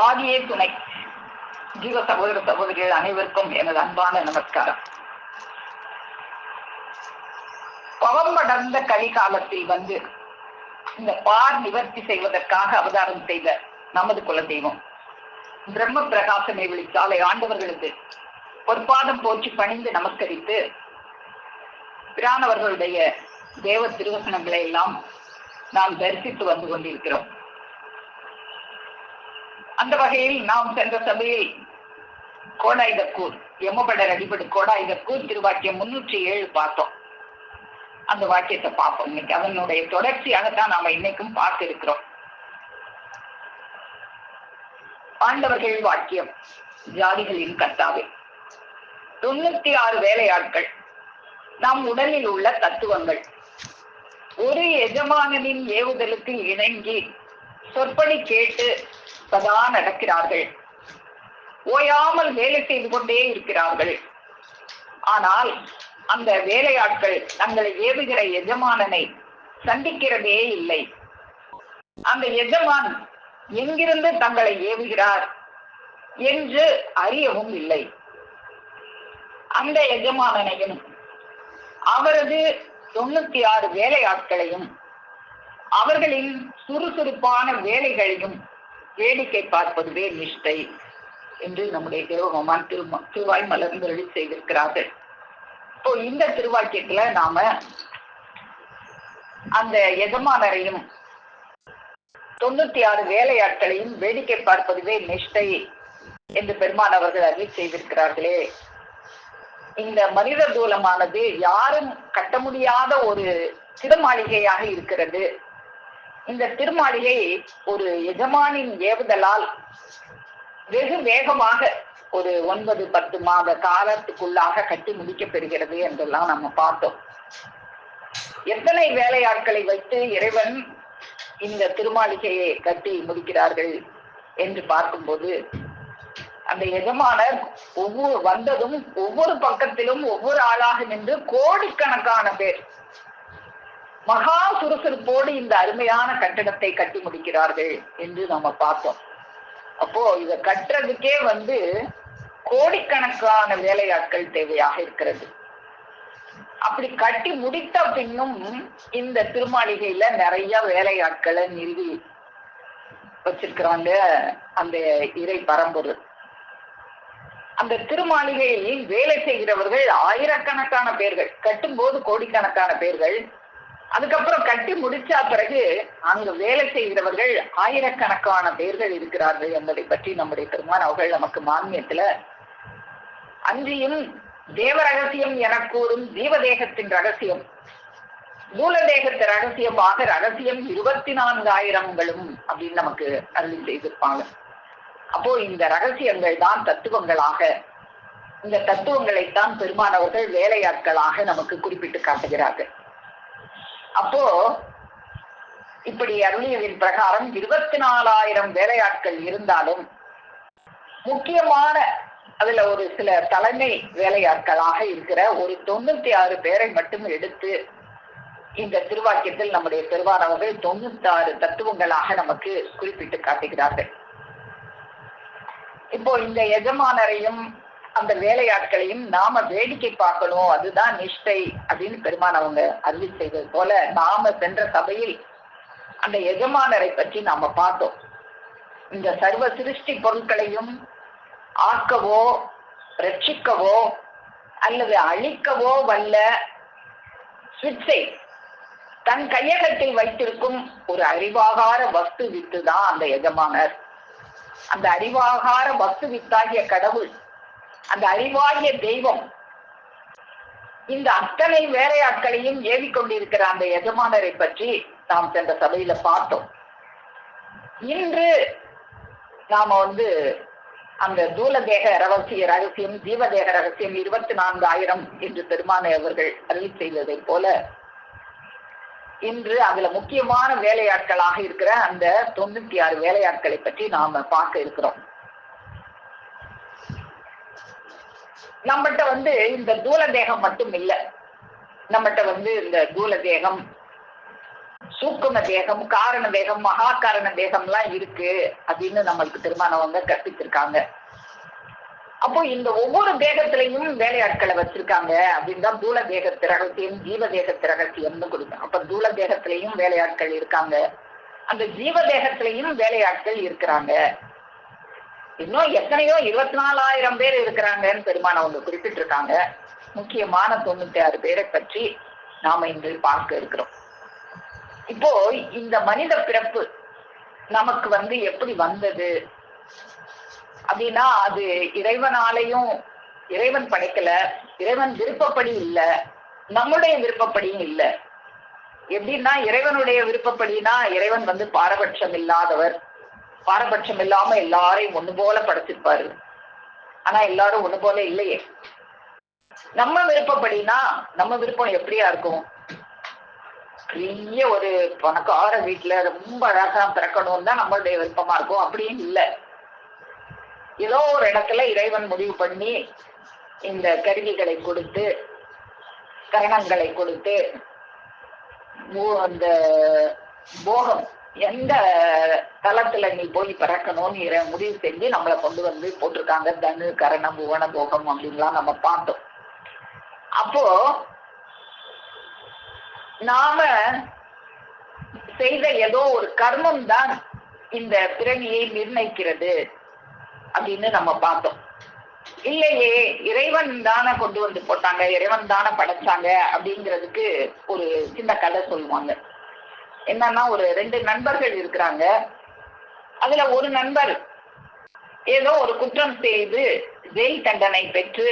ஆதியே துணை. ஜீவ சகோதர சகோதரிகள் அனைவருக்கும் எனது அன்பான நமஸ்காரம். பவம் அடர்ந்த கலிகாலத்தில் இந்த பார் நிவர்த்தி செய்வதற்காக அவதாரம் செய்த நமது குலதெய்வம் பிரம்ம பிரகாசனை விழிச்சாலை ஆண்டவர்களுக்கு பொற்பாதம் போற்றி பணிந்து நமஸ்கரித்து பிரானவர்களுடைய தேவ திருவசனங்களை எல்லாம் நாம் தரிசித்து வந்து கொண்டிருக்கிறோம். அந்த வகையில் நாம் சென்ற சபையில் கோடாயுதக்கூர் எம்மபடர் அடிபடு கோடாயுதக்கூர் திருவாக்கியம் 307 பார்த்தோம். அந்த வாக்கியத்தை பார்ப்போம். இன்னைக்கு அதனுடைய தொடர்ச்சியாகத்தான் நாம இன்னைக்கும் பார்க்க இருக்கிறோம். ஆண்டவர்கள் வாக்கியம். ஜாதிகளின் கர்த்தாவே. 96 வேலையாட்கள் நம் உடலில் உள்ள தத்துவங்கள் ஒரு எஜமானனின் ஏவுதலுக்கு இணங்கி சொற்படி கேட்டு சதா நடக்கிறார்கள். ஓயாமல் வேலை செய்து கொண்டே இருக்கிறார்கள். ஆனால் அந்த வேலையாட்கள் தங்களை ஏவுகிற எஜமானனை சந்திக்கிறதே இல்லை. அந்த எஜமான் எங்கிருந்து தங்களை ஏவுகிறார் என்று அறியவும் இல்லை. அந்த எஜமானனையும் அவரது 96 வேலையாட்களையும் அவர்களின் சுறுசுறுப்பான வேலைகளையும் வேடிக்கை பார்ப்பதுவே நிஷ்டை என்று நம்முடைய தேவபெருமான் திருவாய் மலர்ந்தருளி செய்திருக்கிறார்கள். இப்போ இந்த திருவாக்கியத்துல நாம அந்த எஜமானரையும் 96 வேலையாட்களையும் வேடிக்கை பார்ப்பதுவே நிஷ்டை என்று பெருமான் அவர்கள் அருளி செய்திருக்கிறார்களே. இந்த மனித தூலமானது யாரும் கட்ட முடியாத ஒரு திருமாளிகையாக இருக்கிறது. இந்த திருமாளிகை ஒரு எஜமானின் ஏவுதலால் வெகு வேகமாக ஒரு 9-10 மாத காலத்துக்குள்ளாக கட்டி முடிக்கப்பெறுகிறது என்றெல்லாம் நம்ம பார்த்தோம். எத்தனை வேலையாட்களை வைத்து இறைவன் இந்த திருமாளிகையை கட்டி முடிக்கிறார்கள் என்று பார்க்கும்போது அந்த எஜமானர் வந்ததும் ஒவ்வொரு பக்கத்திலும் ஒவ்வொரு ஆளாக நின்று கோடிக்கணக்கான பேர் மகா சுறுசுறுப்போடு இந்த அருமையான கட்டடத்தை கட்டி முடிக்கிறார்கள் என்று நம்ம பார்த்தோம். அப்போ இதை கட்டுறதுக்கே கோடிக்கணக்கான வேலையாட்கள் தேவையாக இருக்கிறது. அப்படி கட்டி முடித்த பின்னும் இந்த திருமாளிகையில நிறைய வேலையாட்களை நிறுவி வச்சிருக்கிறாங்க அந்த இறை பரம்பொருள். அந்த திருமாளிகையில் வேலை செய்கிறவர்கள் ஆயிரக்கணக்கான பேர்கள், கட்டும்போது கோடிக்கணக்கான பேர்கள். அதுக்கப்புறம் கட்டி முடிச்சா பிறகு அங்கு வேலை செய்கிறவர்கள் ஆயிரக்கணக்கான பேர்கள் இருக்கிறார்கள் என்பதை பற்றி நம்முடைய பெருமான் அவர்கள் நமக்கு மான்மியத்துல அன்றியும் தேவ ரகசியம் என கூறும் ஜீவதேகத்தின் ரகசியம் மூலதேகத்து ரகசியமாக ரகசியம் 24,000களும் அப்படின்னு நமக்கு அருளி செய்திருப்பாங்க. அப்போ இந்த ரகசியங்கள் தான் தத்துவங்களாக, இந்த தத்துவங்களைத்தான் பெருமான் அவர்கள் வேலையாட்களாக நமக்கு குறிப்பிட்டு காட்டுகிறார்கள். அப்போ இப்படி அருளியவின் பிரகாரம் 24,000 வேலையாட்கள் இருந்தாலும் முக்கியமான அதுல ஒரு சில தலைமை வேலையாட்களாக இருக்கிற ஒரு 96 பேரை மட்டும் எடுத்து இந்த திருவாக்கியத்தில் நம்முடைய பெருமான் அவர்கள் 96 தத்துவங்களாக நமக்கு குறிப்பிட்டு காட்டுகிறார்கள். இப்போ இந்த எஜமானரையும் அந்த வேலையாட்களையும் நாம வேடிக்கை பார்க்கணும், அதுதான் நிஷ்டை அப்படின்னு பெருமான் அவங்க அருளி செய்தது போல நாம சென்ற சபையில் அந்த எஜமானரை பற்றி நாம பார்த்தோம். இந்த சர்வ சிருஷ்டி பொருட்களையும் ஆக்கவோ ரட்சிக்கவோ அல்லது அழிக்கவோ வல்ல சுவிட்சை தன் கையகத்தில் வைத்திருக்கும் ஒரு அறிவாகார வஸ்து வித்து தான் அந்த எஜமானர். அந்த அறிவாகார வஸ்து வித்தாகிய கடவுள், அந்த அறிவாகிய தெய்வம் இந்த அத்தனை வேலையாட்களையும் ஏவிக்கொண்டிருக்கிற அந்த எஜமானரை பற்றி நாம் சென்ற சபையில பார்த்தோம். இன்று நாம அந்த தூலதேக ரகசியம் ஜீவதேக ரகசியம் 24,000 என்று பெருமானை அவர்கள் அருளி செய்ததை போல இன்று அதுல முக்கியமான வேலையாட்களாக இருக்கிற அந்த 96 வேலையாட்களை பற்றி நாம பார்க்க இருக்கிறோம். நம்மகிட்ட இந்த தூல தேகம் மட்டும் இல்லை. நம்மகிட்ட இந்த தூல தேகம், சூக்கும தேகம், காரண தேகம், மகா காரண தேகம்லாம் இருக்கு அப்படின்னு நம்மளுக்கு திருமணவங்க கற்பிச்சிருக்காங்க. அப்போ இந்த ஒவ்வொரு தேகத்திலையும் வேலையாட்களை வச்சிருக்காங்க அப்படின்னு தான் தூள தேகத்து ரகசியம், ஜீவ தேகத்து ரகசியம்னு கொடுக்கும். அப்ப தூள தேகத்திலையும் வேலையாட்கள் இருக்காங்க, அந்த ஜீவ தேகத்திலையும் வேலையாட்கள் இருக்கிறாங்க. இன்னும் எத்தனையோ 24,000 பேர் இருக்கிறாங்கன்னு பெருமானவங்க குறிப்பிட்டிருக்காங்க. முக்கியமான 96 பேரை பற்றி நாம இன்று பார்க்க இருக்கிறோம். இப்போ இந்த மனித பிறப்பு நமக்கு எப்படி வந்தது அப்படின்னா, அது இறைவனாலையும், இறைவன் படைக்கல, இறைவன் விருப்பப்படி இல்ல, நம்முடைய விருப்பப்படியும் இல்ல. எப்படின்னா, இறைவனுடைய விருப்பப்படினா இறைவன் பாரபட்சம் இல்லாதவர், பாரபட்சம் இல்லாம எல்லாரையும் ஒண்ணு போல படைச்சிருப்பாரு. ஆனா எல்லாரும் ஒண்ணு போல இல்லையே. நம்ம விருப்பப்படினா நம்ம விருப்பம் எப்படியா இருக்கும்? பெரிய ஒரு பணக்கார வீட்டுல ரொம்ப அழகா பிறக்கணும்னு தான் நம்மளுடைய விருப்பமா இருக்கும். அப்படின்னு இல்லை. ஏதோ ஒரு இடத்துல இறைவன் முடிவு பண்ணி இந்த கருவிகளை கொடுத்து, கரணங்களை கொடுத்து, அந்த போகம் எந்த தளத்துல நீ போய் பிறக்கணும்னு முடிவு செஞ்சு நம்மளை கொண்டு போட்டிருக்காங்க. தனு, கரணம், புவன, போகம் அப்படின்லாம் நம்ம பார்த்தோம். அப்போ நாம செய்த ஏதோ ஒரு கர்மம் தான் இந்த பிறவியை நிர்ணயிக்கிறது அப்படின்னு நம்ம பார்த்தோம். இல்லையே, இறைவன் தானே கொண்டு போட்டாங்க, இறைவன் தானே படைச்சாங்க அப்படிங்கிறதுக்கு ஒரு சின்ன கதை சொல்லுவாங்க. என்னன்னா, ஒரு 2 நண்பர்கள் இருக்கிறாங்க. அதுல ஒரு நண்பர் ஏதோ ஒரு குற்றம் செய்து ஜெயில் தண்டனை பெற்று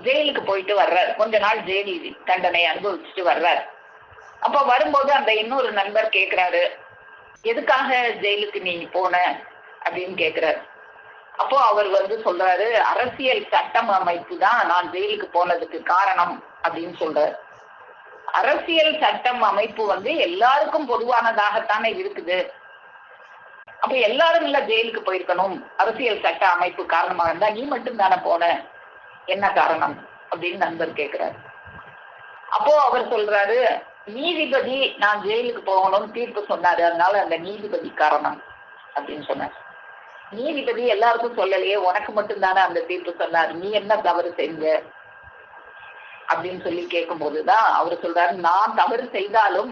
ஜெயிலுக்கு போயிட்டு வர்றார். கொஞ்ச நாள் ஜெயில் தண்டனை அனுபவிச்சுட்டு வர்றார். அப்ப வரும்போது அந்த இன்னொரு நண்பர் கேட்கிறாரு, எதுக்காக ஜெயிலுக்கு நீ போன அப்படின்னு கேட்கிறாரு. அப்போ அவர் சொல்றாரு, அரசியல் சட்டம் அமைப்பு தான் நான் ஜெயிலுக்கு போனதுக்கு காரணம் அப்படின்னு சொல்றாரு. அரசியல் சட்டம் அமைப்பு எல்லாருக்கும் பொதுவானதாகத்தானே இருக்குது. அப்ப எல்லாரும் இல்ல ஜெயிலுக்கு போயிருக்கணும், அரசியல் சட்ட அமைப்பு காரணமாக இருந்தா நீ மட்டும் தானே போன, என்ன காரணம் அப்படின்னு நண்பர் கேட்கிறாரு. அப்போ அவர் சொல்றாரு, நீதிபதி நான் ஜெயிலுக்கு போகணும்னு தீர்ப்பு சொன்னாரு, அதனால அந்த நீதிபதி காரணம் அப்படின்னு சொன்னார். நீதிபதி எல்லாருக்கும் சொல்லலையே, உனக்கு மட்டும் தானே அந்த தீர்ப்பு சொன்னார், நீ என்ன தவறு செஞ்ச அப்படின்னு சொல்லி கேட்கும் போதுதான் அவரு சொல்றாரு, நான் தவறு செய்தாலும்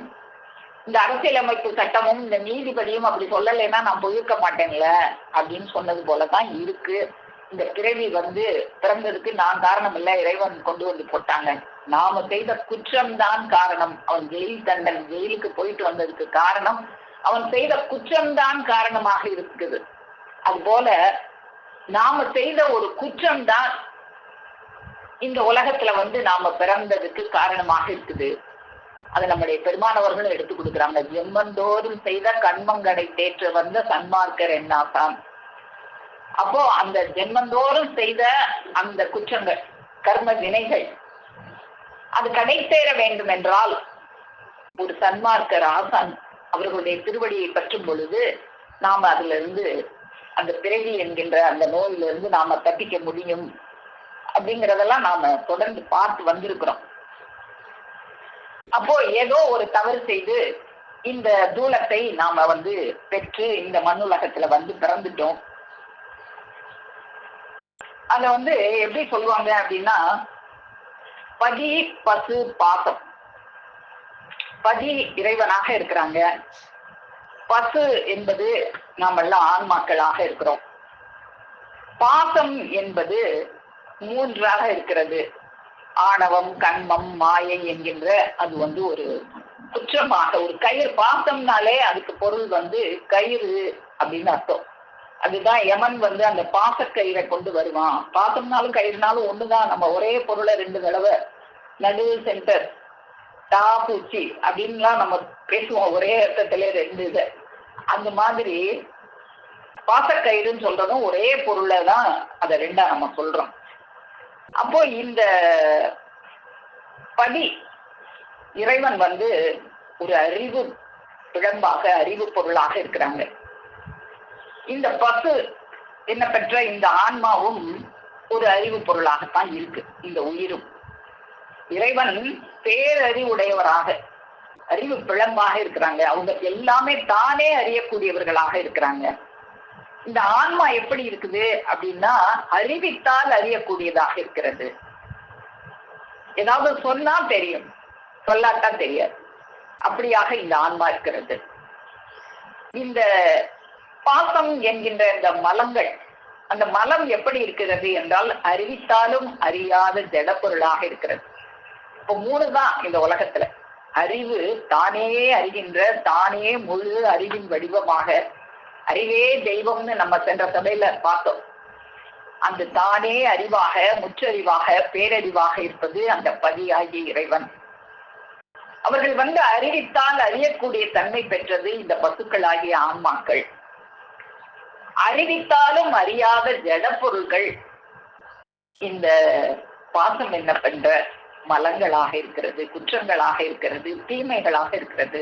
இந்த அரசியலமைப்பு சட்டமும் இந்த நீதிபதியும் அப்படி சொல்லலைன்னா நான் போயிருக்க மாட்டேன்ல அப்படின்னு சொன்னது போலதான் இருக்கு. இந்த பிறவி பிறந்ததுக்கு நான் காரணம் இல்ல, இறைவன் கொண்டு போட்டாங்க. நாம செய்த குற்றம்தான் காரணம். அவன் ஜெயிலுக்கு போயிட்டு வந்ததுக்கு காரணம் அவன் செய்த குற்றம்தான் காரணமாக இருக்குது. அதுபோல நாம செய்த ஒரு குற்றம்தான் இந்த உலகத்துல நாம பிறந்ததுக்கு காரணமாக இருக்குது. அது நம்முடைய பெருமானவர்களும் எடுத்து கொடுக்குறாங்க. ஜென்மந்தோறும் செய்த கண்மங்கடை தேற்ற வந்த சன்மார்க்கர் என்னாசான். அப்போ அந்த ஜென்மந்தோறும் செய்த அந்த குற்றங்கள், கர்ம வினைகள், அது கடை சேர வேண்டும் என்றால் ஒரு சன்மார்க்கர் ஆசான் அவர்களுடைய திருவடியை பற்றும் பொழுது நாம அதுல இருந்து, அந்த பிறவி என்கின்ற அந்த நோயிலிருந்து நாம தப்பிக்க முடியும் அப்படிங்கிறதெல்லாம் நாம தொடர்ந்து பார்த்து வந்திருக்கிறோம். அப்போ ஏதோ ஒரு தவறு செய்து இந்த தூலத்தை நாம பெற்று இந்த மண்ணுலகத்துல பிறந்துட்டோம். அத எப்படி சொல்லுவாங்க அப்படின்னா, பதி, பசு, பாசம். பதி இறைவனாக இருக்கிறாங்க, பசு என்பது நாம் எல்லாம் ஆன்மாக்களாக இருக்கிறோம், பாசம் என்பது 3ஆக இருக்கிறது. ஆணவம், கண்மம், மாயை என்கின்ற அது ஒரு குற்றமாக, ஒரு கயிறு. பாசம்னாலே அதுக்கு பொருள் கயிறு அப்படின்னு அர்த்தம். அதுதான் யமன் அந்த பாசக்கயிறை கொண்டு வருவான். பாசம்னாலும் கயிறுனாலும் ஒண்ணுதான். நம்ம ஒரே பொருளை 2 தடவை நடு, சென்டர், டா, பூச்சி அப்படின்லாம் நம்ம பேசுவோம், ஒரே அர்த்தத்திலே 2 இதை. அந்த மாதிரி பாசக்கயிறுன்னு சொல்றதும் ஒரே பொருளை தான் அதை 2ஆ நம்ம சொல்றோம். அப்போ இந்த படி இறைவன் ஒரு அறிவு பிழம்பாக, அறிவு பொருளாக இருக்கிறாங்க. இந்த பசு என்ன பெற்ற இந்த ஆன்மாவும் ஒரு அறிவு பொருளாகத்தான் இருக்கு. இந்த உயிரும் இறைவன் பேரறிவுடையவராக, அறிவு பிழம்பாக இருக்கிறாங்க. அவங்க எல்லாமே தானே அறியக்கூடியவர்களாக இருக்கிறாங்க. இந்த ஆன்மா எப்படி இருக்குது அப்படின்னா அறிவித்தால் அறியக்கூடியதாக இருக்கிறது. ஏதாவது சொன்னா தெரியும், சொல்லாட்டா தெரியாது. அப்படியாக இந்த ஆன்மா இருக்கிறது. இந்த பாசம் என்கின்ற இந்த மலங்கள், அந்த மலம் எப்படி இருக்கிறது என்றால் அறிவித்தாலும் அறியாத ஜடப்பொருளாக இருக்கிறது. இப்போ 3 தான் இந்த உலகத்துல. அறிவு தானே அறிகின்ற, தானே முழு அறிவின் வடிவமாக, அறிவே தெய்வம்னு நம்ம சென்ற சபையில பார்த்தோம். அந்த தானே அறிவாக, முற்றறிவாக, பேரறிவாக இருப்பது அந்த பதியாகிய இறைவன். அவர்கள் அறிவித்தால் அறியக்கூடிய தன்மை பெற்றது இந்த பசுக்களாகிய ஆன்மாக்கள். அறிவித்தாலும் அறியாத ஜடப்பொருள்கள் இந்த பாசம் என்ன பண்ற மலங்களாக இருக்கிறது, குற்றங்களாக இருக்கிறது, தீமைகளாக இருக்கிறது.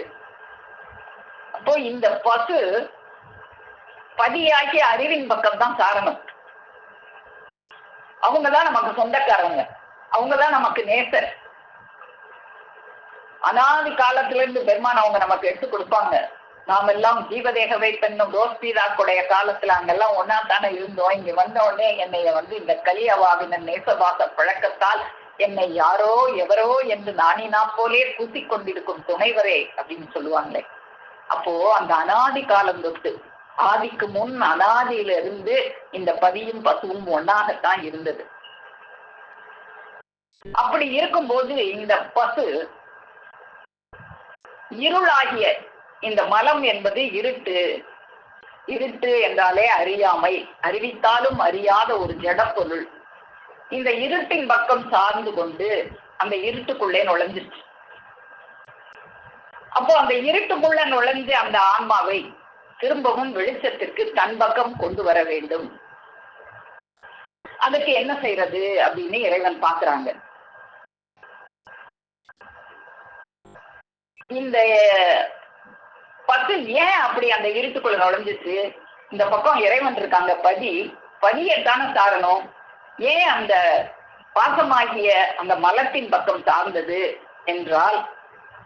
அப்போ இந்த பசு பதியாகிய அறிவின் பக்கம் தான் சாரணும். அவங்கதான் நமக்கு சொந்தக்காரங்க, அவங்கதான் நமக்கு நேசர். அனாதி காலத்துல இருந்து பெருமான் அவங்க நமக்கு எடுத்து கொடுப்பாங்க. நாம் எல்லாம் ஜீவதேகவை பெண்ணும் ரோஸ்பீதாக்குடைய காலத்துல அங்கெல்லாம் ஒன்னா தானே இருந்தோம். இங்க வந்த உடனே என்னைய இந்த கலியவாவின நேசவாச பழக்கத்தால் என்னை யாரோ எவரோ என்று நானினா போலே பூசிக்கொண்டிருக்கும் துணைவரே அப்படின்னு சொல்லுவாங்களே. அப்போ அந்த அனாதி காலம் தொட்டு, ஆதிக்கு முன் அனாதியில இருந்து இந்த பதியும் பசுவும் ஒன்னாகத்தான் இருந்தது. அப்படி இருக்கும்போது இந்த பசு இருளாகிய இந்த மலம் என்பது இருட்டு. இருட்டு என்றாலே அறியாமை, அறிவித்தாலும் அறியாத ஒரு ஜடப்பொருள். இந்த இருட்டின் பக்கம் சார்ந்து கொண்டு அந்த இருட்டுக்குள்ளே நுழைஞ்சிருச்சு. அப்போ அந்த இருட்டுக்குள்ள நுழைஞ்சு அந்த ஆன்மாவை திரும்பவும் வெளிச்சத்திற்கு தன் பக்கம் கொண்டு வர வேண்டும். அதுக்கு என்ன செய்யறது அப்படின்னு இறைவன் பாக்குறாங்க. இந்த பசு ஏன் அப்படி அந்த இருட்டுக்குள்ள நுழைஞ்சிச்சு? இந்த பக்கம் இறைவன் இருக்காங்க, பதியத்தான சாரணும். ஏன் அந்த பாசமாகிய அந்த மலத்தின் பக்கம் சார்ந்தது என்றால்,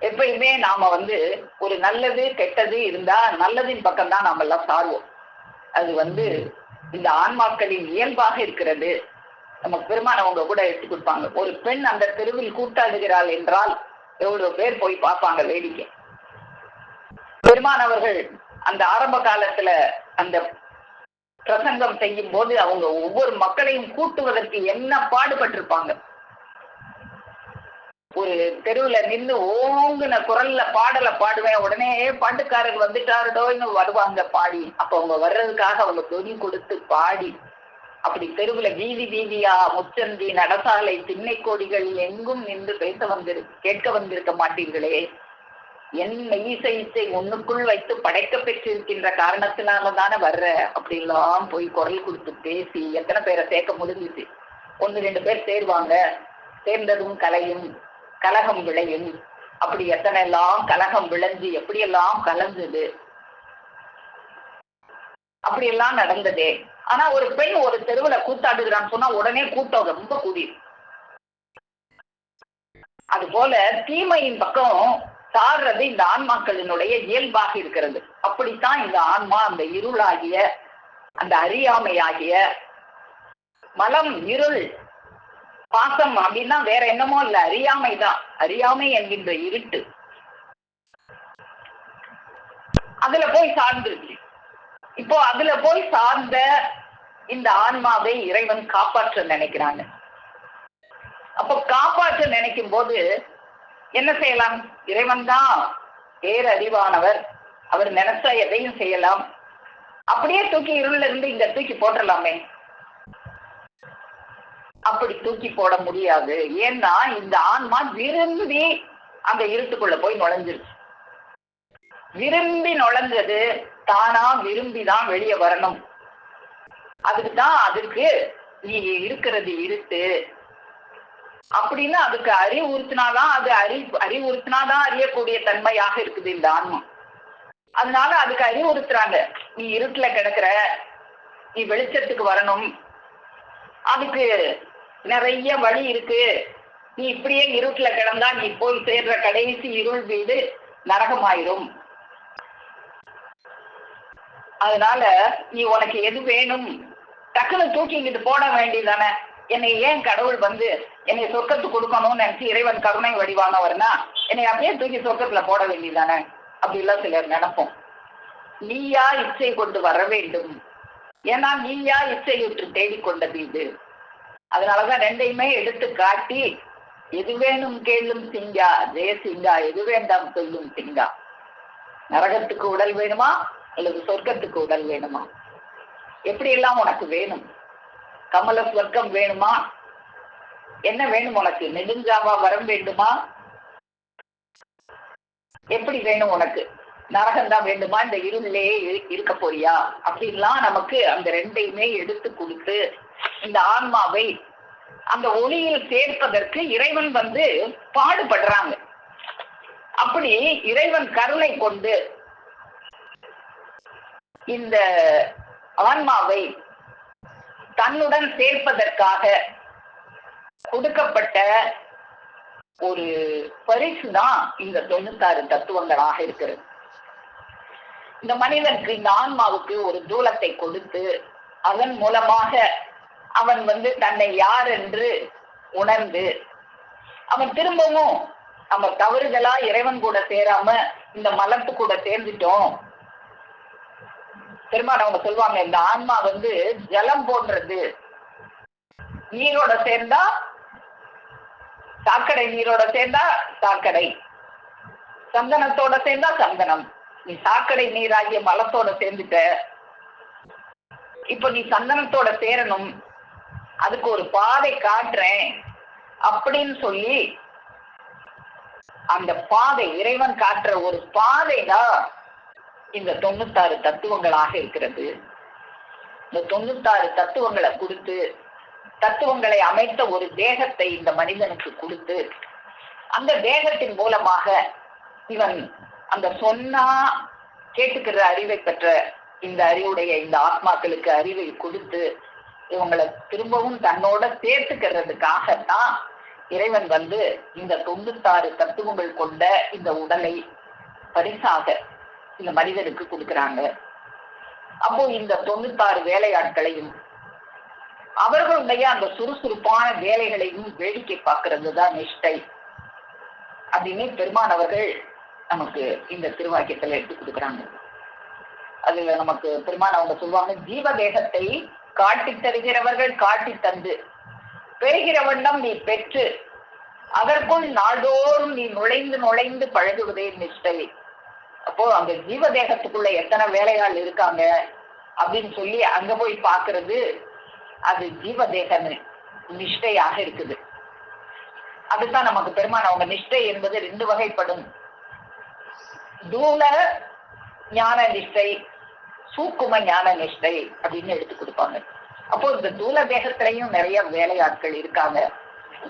எப்பயுமே நாம ஒரு நல்லது கெட்டது இருந்தா நல்லதின் பக்கம் தான் நாம எல்லாம் சார்வோம். அது இந்த ஆன்மாக்களின் இயல்பாக இருக்கிறது. நமக்கு பெருமானவங்க கூட எடுத்து கொடுப்பாங்க. ஒரு பெண் அந்த தெருவில் கூட்டாடுகிறாள் என்றால் எவ்வளவு பேர் போய் பார்ப்பாங்க வேடிக்கை. பெருமானவர்கள் அந்த ஆரம்ப காலத்துல அந்த பிரசங்கம் செய்யும் போது அவங்க ஒவ்வொரு மக்களையும் கூட்டுவதற்கு என்ன பாடுபட்டிருப்பாங்க. ஒரு தெருவுல நின்று ஓங்குன குரல்ல பாடலை பாடுவேன், உடனே பாட்டுக்காரர் வந்துட்டாருடோன்னு வருவாங்க பாடி. அப்ப அவங்க வர்றதுக்காக அவங்க தொகை கொடுத்து பாடி, அப்படி தெருவுல வீதி வீதியா முச்சந்தி நடசாலை திண்ணை கோடிகள் எங்கும் நின்று கேட்க வந்திருக்க மாட்டீர்களே, என் மெய்சை ஒண்ணுக்குள் வைத்து படைக்க பெற்றிருக்கின்ற காரணத்தினாலதானே வர்ற அப்படிலாம் போய் குரல் கொடுத்து பேசி எத்தனை பேரை சேர்க்க முடிஞ்சிச்சு. 1-2 பேர் சேர்வாங்க, சேர்ந்ததும் கலகம் விளையும். அப்படி எத்தனை எல்லாம் கலகம் விளைஞ்சு எப்படியெல்லாம் கலந்தது, அப்படியெல்லாம் நடந்ததே. ஆனா ஒரு பெண் ஒரு தெருவுல கூத்தாடுகிறான்னு சொன்னா உடனே கூட்டம் ரொம்ப கூடியது. அது போல தீமையின் பக்கம் சார்றது இந்த ஆன்மாக்களினுடைய இயல்பாக இருக்கிறது. அப்படித்தான் இந்த ஆன்மா அந்த இருளாகிய அந்த அறியாமையாகிய மலம், இருள், பாசம் அப்படின்னா வேற என்னமோ இல்ல, அறியாமை தான். அறியாமை என்கின்ற இருட்டு அதுல போய் சார்ந்துருச்சு. இப்போ அதுல போய் சார்ந்த இந்த ஆன்மாவை இறைவன் காப்பாற்ற நினைக்கிறாங்க. அப்போ காப்பாற்ற நினைக்கும் போது என்ன செய்யலாம்? இறைவன் தான் பேரறிவானவர், அவர் நினைச்சா எதையும் செய்யலாம். அப்படியே தூக்கி இருள்ல இருந்து இங்க தூக்கி போட்டுடலாமே. அப்படி தூக்கி போட முடியாது. ஏன்னா இந்த ஆன்மா விரும்பி அந்த இருட்டுக்குள்ள போய் நுழைஞ்சிருச்சு. விரும்பி நுழைஞ்சது தானா விரும்பிதான் வெளியே வரணும். அதுக்கு நீ இருக்கிறது இருட்டு அப்படின்னு அதுக்கு அறிவுறுத்தினாதான் அது அறிவுறுத்தினாதான் அறியக்கூடிய தன்மையாக இருக்குது இந்த ஆன்மா. அதனால அதுக்கு அறிவுறுத்துறாங்க, நீ இருட்டுல கிடக்குற, நீ வெளிச்சத்துக்கு வரணும், அதுக்கு நிறைய வழி இருக்கு. நீ இப்படியே இருட்டுல கிடந்தா நீ போய் சேர்ற கடைசி இருள் வீடு நரகமாயிரும். அதனால நீ உனக்கு எது வேணும் டக்குன்னு தூக்கிக்கிட்டு போட வேண்டியதானே. என்னை ஏன் கடவுள் என்னை சொர்க்கத்துக்கு கொடுக்கணும்னு நினைச்சு இறைவன் கருணை வடிவானவர்னா என்னை அப்படியே தூக்கி சொர்க்கத்துல போட வேண்டியதானே அப்படிலாம் சிலர் நினைப்போம். நீயா இச்சை கொண்டு வர வேண்டும். ஏன்னா நீயா இச்சையுற்று தேடிக்கொண்டது இது. அதனாலதான் ரெண்டையுமே எடுத்து காட்டி எது வேணும் கேளும் சிங்கா ஜெய சிங்கா, எது வேண்டாம் சொல்லும் சிங்கா. நரகத்துக்கு உடல் வேணுமா அல்லது சொர்க்கத்துக்கு உடல் வேணுமா? எப்படி எல்லாம் உனக்கு வேணும்? கமல சொர்க்கம் வேணுமா? என்ன வேணும் உனக்கு? நெடுஞ்சாவா வரம் வேண்டுமா? எப்படி வேணும் உனக்கு? நரகம்தான் வேண்டுமா? இந்த இருளிலேயே இருக்க போறியா? அப்படின்லாம் நமக்கு அந்த ரெண்டையுமே எடுத்து கொடுத்து இந்த ஆன்மாவை அந்த ஒளியில் சேர்ப்பதற்கு இறைவன் பாடுபடுறாங்க. அப்படி இறைவன் கருணை கொண்டு இந்த ஆன்மாவை தன்னுடன் சேர்ப்பதற்காக கொடுக்கப்பட்ட ஒரு பரிசு தான் இந்த 96 தத்துவங்களாக இருக்கிறது. இந்த மனிதனுக்கு, இந்த ஆன்மாவுக்கு ஒரு தூலத்தை கொடுத்து அதன் மூலமாக அவன் தன்னை யார் என்று உணர்ந்து அவன் திரும்பவும் நம்ம தவறுகளா இறைவன் கூட சேராம இந்த மலத்து கூட சேர்ந்துட்டோம். பெருமாள் அவங்க சொல்லுவாங்க, இந்த ஆன்மா ஜலம் போன்றது. நீரோட சேர்ந்தா சாக்கடை, நீரோட சேர்ந்தா சாக்கடை, சந்தனத்தோட சேர்ந்தா சந்தனம். நீ சாக்கடை நீராகிய மலத்தோட சேர்ந்துட்ட. இப்ப நீ சந்தனத்தோட சேரணும், அதுக்கு ஒரு பாதை காட்டுறேன் அப்படின்னு சொல்லி அந்த பாதை, இறைவன் காட்டுற ஒரு பாதை தான் இந்த 96 தத்துவங்களாக இருக்கிறது. இந்த 96 தத்துவங்களை கொடுத்து, தத்துவங்களை அமைத்த ஒரு தேகத்தை இந்த மனிதனுக்கு கொடுத்து, அந்த தேகத்தின் மூலமாக இவன் அந்த சொன்னா கேட்டுக்கிற அறிவை பெற்ற இந்த அறிவுடைய இந்த ஆத்மாக்களுக்கு அறிவை கொடுத்து இவங்களை திரும்பவும் தன்னோட சேர்த்துக்கிறதுக்காகத்தான் இறைவன் இந்த 96 தத்துவங்கள் கொண்ட இந்த உடலை பரிசாக இந்த மனிதனுக்கு கொடுக்கிறாங்க. அப்போ இந்த 96 வேலையாட்களையும் அவர்களுடைய அந்த சுறுசுறுப்பான வேலைகளையும் வேடிக்கை பார்க்கறது தான் நிஷ்டை அப்படின்னு பெருமான் அவர்கள் நமக்கு இந்த திருவாக்கியத்துல எடுத்து கொடுக்குறாங்க. அதுல நமக்கு பெருமான் அவங்க சொல்லுவாங்க, ஜீவ தேகத்தை காட்டி தருகிறவர்கள் காட்டி தந்து பெறுகிற வண்ணம் நீ பெற்று அதற்குள் நாள்தோறும் நீ நுழைந்து நுழைந்து பழகுவதே நிஷ்டை. அப்போ அந்த ஜீவ தேகத்துக்குள்ள எத்தனை வேலையாள் இருக்காங்க அப்படின்னு சொல்லி அங்க போய் பாக்குறது, அது ஜீவ தேக நிஷ்டையாக இருக்குது. அதுதான் நமக்கு பெருமான் அவங்க நிஷ்டை என்பது 2 வகைப்படும். தூல ஞான நிஷ்டை, சூக்கும ஞான நிஷ்டை அப்படின்னு எடுத்து கொடுப்பாங்க. அப்போ இந்த தூல தேகத்திலையும் நிறைய வேலையாட்கள் இருக்காங்க,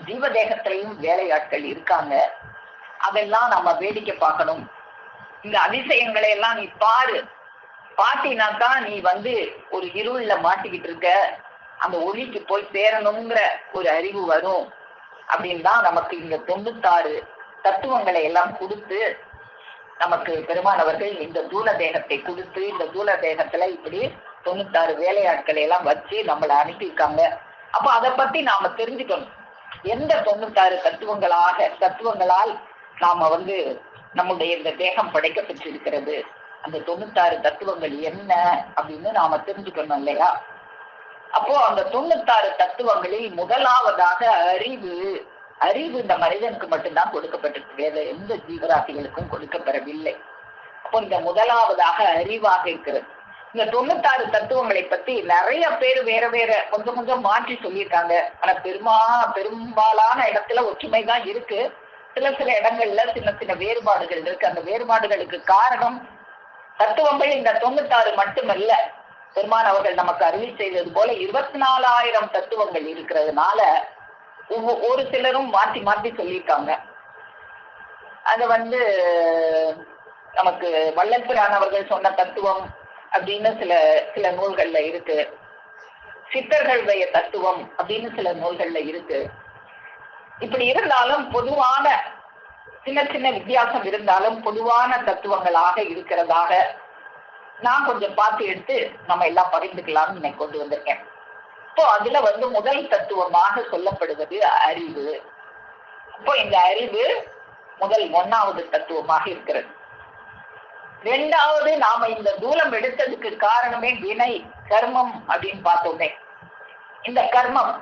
ஜீவ தேகத்திலையும் வேலையாட்கள் இருக்காங்க. அதெல்லாம் நம்ம வேடிக்கை பார்க்கணும். இந்த அதிசயங்களை எல்லாம் நீ பாரு, பாத்தினாக்கா நீ ஒரு இருள்ல மாட்டிக்கிட்டு இருக்க, அந்த ஒளிக்கு போய் சேரணுங்கிற ஒரு அறிவு வரும் அப்படின்னு தான் நமக்கு இந்த 96 தத்துவங்களை எல்லாம் கொடுத்து நமக்கு பெருமானவர்கள் இந்த தூல தேகத்தை கொடுத்து இந்த தூல தேகத்துல இப்படி 96 வேலையாட்களை எல்லாம் வச்சு நம்மளை அனுப்பியிருக்காங்க. அப்ப அதை பத்தி நாம தெரிஞ்சுக்கணும். எந்த 96 தத்துவங்களால் நாம நம்முடைய இந்த தேகம் படைக்கப்பட்டிருக்கிறது, அந்த 96 தத்துவங்கள் என்ன அப்படின்னு நாம தெரிஞ்சுக்கணும் இல்லையா? அப்போ அந்த 96 தத்துவங்களில் முதலாவதாக அறிவு இந்த மனிதனுக்கு மட்டும்தான் கொடுக்கப்பட்டிருக்கு, வேற எந்த ஜீவராசிகளுக்கும் கொடுக்கப்படவில்லை. அப்போ இந்த முதலாவதாக அறிவாக இருக்கிறது. இந்த 96 தத்துவங்களை பத்தி நிறைய பேர் வேற வேற கொஞ்சம் கொஞ்சம் மாற்றி சொல்லியிருக்காங்க. ஆனா பெரும்பாலான இடத்துல ஒற்றுமைதான் இருக்கு. சில இடங்கள்ல சின்ன சின்ன வேறுபாடுகள் இருக்கு. அந்த வேறுபாடுகளுக்கு காரணம் தத்துவங்கள் இந்த 96 மட்டுமல்ல, பெருமான் அவர்கள் நமக்கு அறிவி செய்தது போல 24,000 தத்துவங்கள் இருக்கிறதுனால ஒரு சிலரும் மாற்றி மாற்றி சொல்லியிருக்காங்க. அது நமக்கு வள்ளல்பிரானவர்கள் சொன்ன தத்துவம் அப்படின்னு சில நூல்கள்ல இருக்கு. சித்தர்களுடைய தத்துவம் அப்படின்னு சில நூல்கள்ல இருக்கு. இப்படி இருந்தாலும் பொதுவான சின்ன சின்ன வித்தியாசம் இருந்தாலும் பொதுவான தத்துவங்களாக இருக்கிறதாக நான் கொஞ்சம் பார்த்து எடுத்து நம்ம எல்லாம் பகிர்ந்துக்கலாம்னு இன்னைக்கு கொண்டு வந்திருக்கேன். இப்போ அதுல முதல் தத்துவமாக சொல்லப்படுவது அறிவு. இப்போ இந்த அறிவு முதல் 1வது தத்துவமாக இருக்கிறது. 2வது, நாம இந்த தூலம் எடுத்ததுக்கு காரணமே வினை, கர்மம் அப்படின்னு பார்த்தோமே. இந்த கர்மம்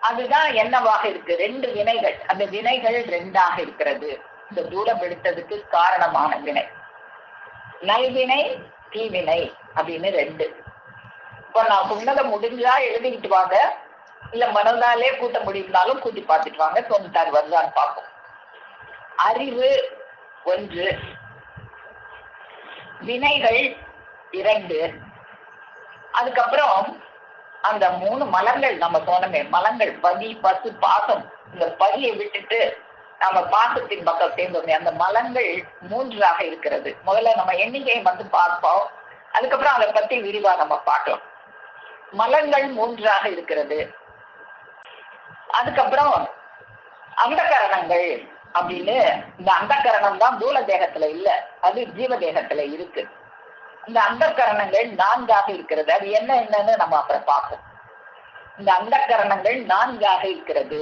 அதுதான் என்னவாக இருக்கு? 2 வினைகள். அந்த வினைகள் 2ஆக இருக்கிறது. இந்த தூலம் எடுத்ததுக்கு காரணமான வினை நல்வினை, தீவினை அப்படின்னு 2. இப்ப நான் சொன்னதை முடிஞ்சா எழுதிக்கிட்டு வாங்க, இல்ல மனதாலே கூட்ட முடியும்னாலும் கூட்டி பார்த்துட்டு வாங்க. 96 வருதான்னு பார்ப்போம். அறிவு 1, வினைகள் 2, அதுக்கப்புறம் அந்த 3 மலங்கள் நம்ம சொன்னமே, மலங்கள் பதி, பசு, பாசம். இந்த பதியை விட்டுட்டு நம்ம பாசத்தின் பக்கம் சேர்ந்தோமே, அந்த மலங்கள் 3ஆக இருக்கிறது. முதல்ல நம்ம எண்ணிக்கையை பார்ப்போம், அதுக்கப்புறம் அதை பத்தி விரிவா நம்ம பார்க்கலாம். மலங்கள் 3ஆக இருக்கிறது. அதுக்கப்புறம் அந்தகரணங்கள் அப்படின்னு, இந்த அந்தகரணம் தான் தூல தேகத்துல இல்ல, அது ஜீவ தேகத்துல இருக்கு. இந்த அந்தகரணங்கள் 4ஆக இருக்கிறது. அது என்னன்னு நம்ம அப்புறம் பார்ப்போம். இந்த அந்தகரணங்கள் 4ஆக இருக்கிறது.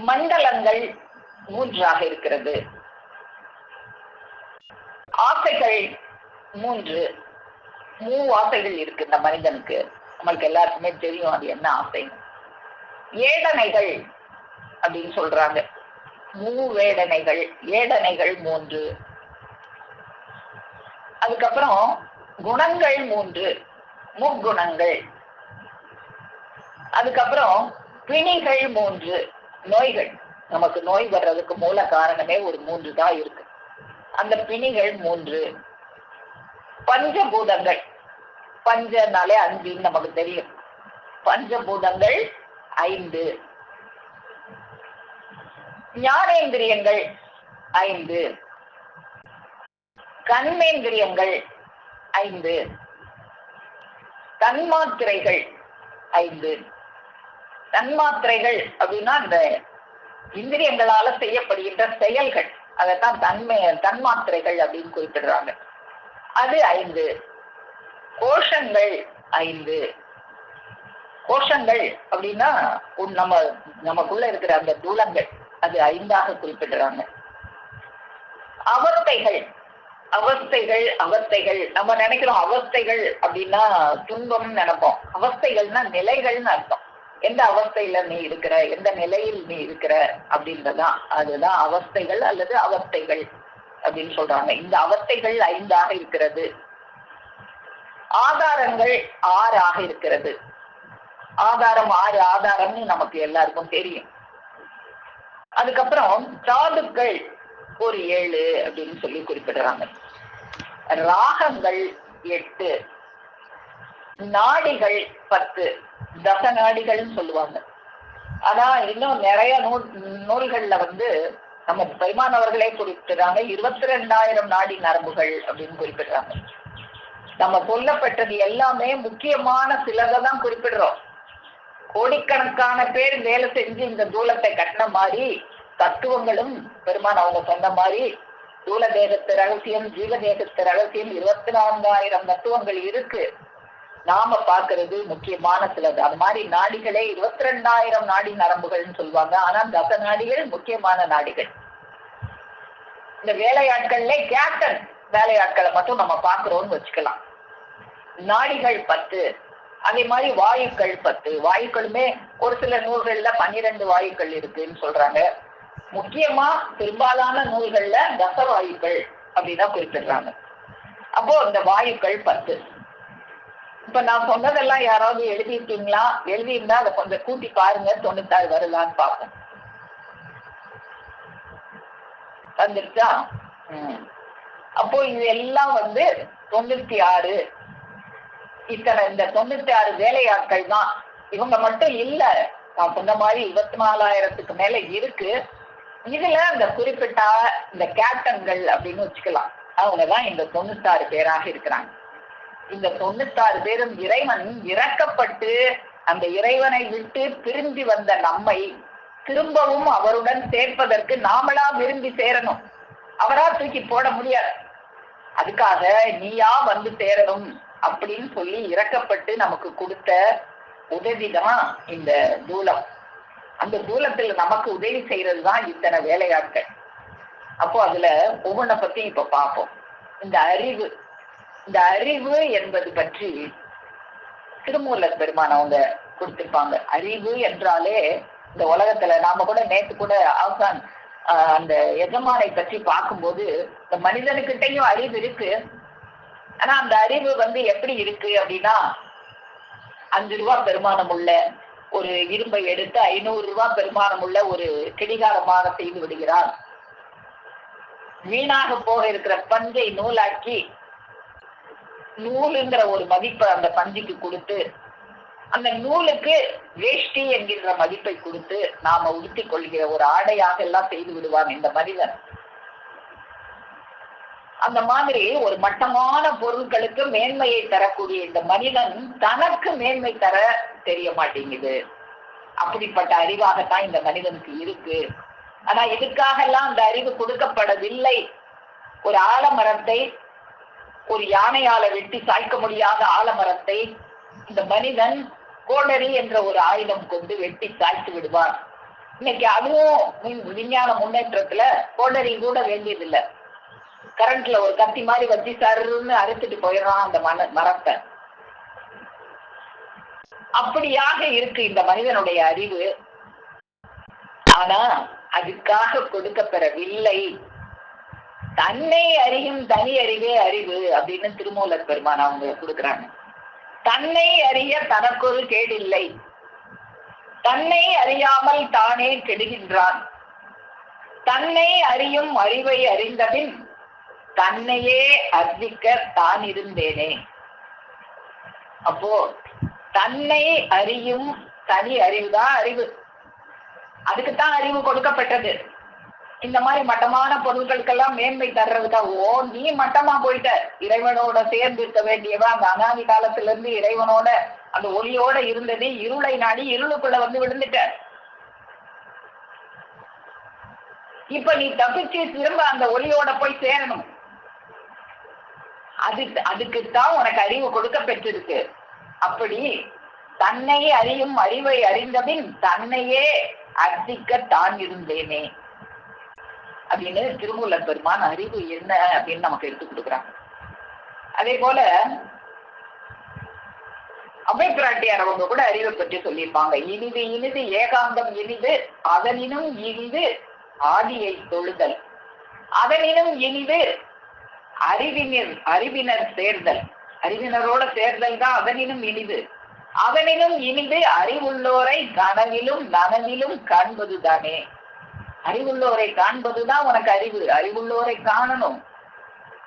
மண்டலங்கள் 3ஆக இருக்கிறது. ஆசைகள் 3. ஆசைகள் இருக்கு இந்த மனிதனுக்கு. நம்மளுக்கு எல்லாருக்குமே தெரியும் அது என்ன ஆசை. ஏடனைகள் அப்படின்னு சொல்றாங்க. வேடனைகள், ஏடனைகள் 3. அதுக்கப்புறம் குணங்கள் 3, முக்குணங்கள். அதுக்கப்புறம் பிணிகள் 3, நோய்கள். நமக்கு நோய் வர்றதுக்கு மூல காரணமே ஒரு 3 தான் இருக்கு. அந்த பிணிகள் 3. பஞ்சபூதங்கள், பஞ்சனாலே 5 நமக்கு தெரியும். பஞ்சபூதங்கள் 5. ஞானேந்திரியங்கள் 5. கண்மேந்திரியங்கள் 5. தன்மாத்திரைகள் 5. தன்மாத்திரைகள் அப்படின்னா இந்த இந்திரியங்களால செய்யப்படுகின்ற செயல்கள், அதைத்தான் தன்மாத்திரைகள் அப்படின்னு குறிப்பிடுறாங்க. அது 5. கோஷங்கள் 5. கோஷங்கள் அப்படின்னா நமக்குள்ள இருக்கிற அந்த தூலங்கள், அது 5ஆக குறிப்பிடுறாங்க. அவஸ்தைகள் நம்ம நினைக்கிறோம் அவஸ்தைகள் அப்படின்னா துன்பம்னு நினைப்போம். அவஸ்தைகள்னா நிலைகள்னு அர்த்தம். எந்த அவஸ்தையில நீ இருக்கிற, எந்த நிலையில் நீ இருக்கிற அப்படின்றதான், அதுதான் அவஸ்தைகள் அல்லது அவஸ்தைகள் அப்படின்னு சொல்றாங்க. இந்த அவஸ்தைகள் 5ஆக இருக்கிறது. ஆதாரங்கள் 6ஆக இருக்கிறது. ஆதாரம் 6 ஆதாரம்னு நமக்கு எல்லாருக்கும் தெரியும். அதுக்கப்புறம் தாதுக்கள் ஒரு 7 அப்படின்னு சொல்லி குறிப்பிடுறாங்க. ராகங்கள் 8, நாடிகள் 10, தச நாடிகள்னு சொல்லுவாங்க. ஆனா இன்னும் நிறைய நூல்கள்ல நம்ம பெருமானவர்களே குறிப்பிடுறாங்க 22,000 நாடி நரம்புகள் அப்படின்னு குறிப்பிடுறாங்க. நம்ம சொல்லப்பட்டது எல்லாமே முக்கியமான சிலதை தான் குறிப்பிடுறோம். கோடிக்கணக்கான பேர் வேலை செஞ்சு இந்த தூலத்தை கட்டின மாதிரி தத்துவங்களும் பெருமான் அவங்க சொன்ன மாதிரி தூல தேகத்து ரகசியம், ஜீவ தேகத்து ரகசியம் 24,000 தத்துவங்கள் இருக்கு. நாம பாக்குறது முக்கியமான சிலது. அது மாதிரி நாடிகளே 22,000 நாடி நரம்புகள்னு சொல்லுவாங்க. ஆனா தச நாடிகள் முக்கியமான நாடிகள். இந்த வேலையாட்கள்ல கேப்டன் வேலையாட்களை மட்டும் நம்ம பாக்குறோம்னு வச்சுக்கலாம். நாடிகள் 10. அதே மாதிரி வாயுக்கள் 10. வாயுக்களுமே ஒரு சில நூல்கள்ல 12 வாயுக்கள் இருக்குன்னு சொல்றாங்க. முக்கியமா பெரும்பாலான நூல்கள்ல தச வாயுக்கள் அப்படிதான் குறிப்பிடுறாங்க. அப்போ இந்த வாயுக்கள் 10. இப்ப நான் சொன்னதெல்லாம் யாராவது எழுதியிருக்கீங்களா? எழுதியிருந்தா அதை கொஞ்சம் கூட்டி பாருங்க. 96 வருதான்னு பார்ப்போம். வந்துருச்சா? அப்போ இது எல்லாம் 96. இத்தனை இந்த 96 வேலையாட்கள் தான். இவங்க மட்டும் இல்ல, நான் சொன்ன மாதிரி 24,000க்கு மேல இருக்கு. இதுல இந்த குறிப்பிட்ட இந்த கேப்டன்கள் அப்படின்னு வச்சுக்கலாம். அவங்கதான் இந்த 96 பேராக இருக்கிறாங்க. இந்த 96 பேரும் இறைவன் இறக்கப்பட்டு அந்த இறைவனை விட்டு பிரிஞ்சு வந்த நம்மை திரும்பவும் அவருடன் சேர்ப்பதற்கு நாமளா விரும்பி சேரணும். அவரா தூக்கி போட முடியாது. அதுக்காக நீயா வந்து சேரணும் அப்படின்னு சொல்லி இறக்கப்பட்டு நமக்கு கொடுத்த உதவிதான் இந்த தூலம். அந்த தூலத்துல நமக்கு உதவி செய்யறதுதான் இத்தனை வேலையாட்கள். அப்போ அதுல ஒவ்வொன்றை பத்தி இப்ப பார்ப்போம். இந்த அறிவு என்பது பற்றி திருமூலர் பெருமான் அவங்க கொடுத்திருப்பாங்க. அறிவு என்றாலே இந்த உலகத்துல நாம கூட நேற்று கூட ஆசான் அந்த எஜமானை பற்றி பார்க்கும்போது இந்த மனிதனுக்கிட்டையும் அறிவு இருக்கு. ஆனா அந்த அறிவு எப்படி இருக்கு அப்படின்னா, 5 ரூபாய் பெருமானம் உள்ள ஒரு இரும்பை எடுத்து 500 ரூபாய் பெருமானம் உள்ள ஒரு கிடிகாரமாக செய்து விடுகிறார். வீணாக போக இருக்கிற பஞ்சை நூலாக்கி நூலுங்கிற ஒரு மதிப்பை அந்த பஞ்சுக்கு கொடுத்து, அந்த நூலுக்கு வேஷ்டி என்கின்ற மதிப்பை கொடுத்து நாம உடுத்திக் கொள்கிற ஒரு ஆடையாக எல்லாம் செய்து விடுவான் இந்த மனிதன். அந்த மாதிரி ஒரு மட்டமான பொருட்களுக்கு மேன்மையை தரக்கூடிய இந்த மனிதன் தனக்கு மேன்மை தர தெரிய மாட்டேங்குது. அப்படிப்பட்ட அறிவாகத்தான் இந்த மனிதனுக்கு இருக்கு. ஆனா இதுக்காக எல்லாம் அந்த அறிவு கொடுக்கப்படவில்லை. ஒரு ஆலமரத்தை, ஒரு யானையால வெட்டி சாய்க்க முடியாத ஆலமரத்தை இந்த மனிதன் கோடரி என்ற ஒரு ஆயுதம் கொண்டு வெட்டி சாய்த்து விடுவார். இன்னைக்கு அதுவும் விஞ்ஞான முன்னேற்றத்துல கோடரி கூட வேண்டியதில்லை. கரண்ட்ல ஒரு கத்தி மாதிரி வச்சு சருன்னு அறுத்துட்டு போயிடறான் அந்த மரத்தை. அப்படியாக இருக்கு இந்த மனிதனுடைய அறிவு. ஆனா அதுக்காக கொடுக்கப்பெறவில்லை. தன்னை அறியும் தனி அறிவே அறிவு அப்படின்னு திருமூலர் பெருமான் அவங்க கொடுக்குறாங்க. தன்னை அறிய தனக்கொரு கேடில்லை, தன்னை அறியாமல் தானே கெடுகின்றான், தன்னை அறியும் அறிவை அறிந்தபின் தன்னையே அர்த்திக்க தான் இருந்தேனே. அப்போ தன்னை அறியும் தனி அறிவுதான் அறிவு. அதுக்குத்தான் அறிவு கொடுக்கப்பட்டது. இந்த மாதிரி மட்டமான பொருட்களுக்கெல்லாம் மேன்மை தர்றதுதான். நீ மட்டமா போயிட்ட, இறைவனோட சேர்ந்து இருக்க வேண்டியவா அந்த அனாதி காலத்துல இருந்து இறைவனோட அந்த ஒளியோட இருந்தது இருளை நாடி இருளுக்குள்ள விழுந்துட்ட. இப்ப நீ தப்பிச்சு திரும்ப அந்த ஒளியோட போய் சேரணும். அதுக்குத்தான் உனக்கு அறிவு கொடுக்க பெற்றிருக்கு. அப்படி தன்னை அறியும் அறிவை அறிந்தபின் தன்னையே அர்த்திக்க தான் இருந்தேனே அப்படின்னு திருமூலர் பெருமான் அறிவு என்ன அப்படின்னு நமக்கு எடுத்து கொடுக்குறாங்க. அதே போல அவை பிராட்டியார் அவங்க கூட அறிவை பற்றி சொல்லியிருப்பாங்க. இனிது இனிது ஏகாந்தம் இனிது அதனினும் இனிது ஆதியை தொழுதல், அதனினும் இனிது அறிவினர் சேர்தல், அறிவினரோட சேர்தல் தான் அதனினும் இனிது, அதனினும் இனிது அறிவுள்ளோரை கனவிலும் நனவிலும் காண்பதுதானே. அறிவுள்ளோரை காண்பதுதான் உனக்கு அறிவு. அறிவுள்ளோரை காணணும்.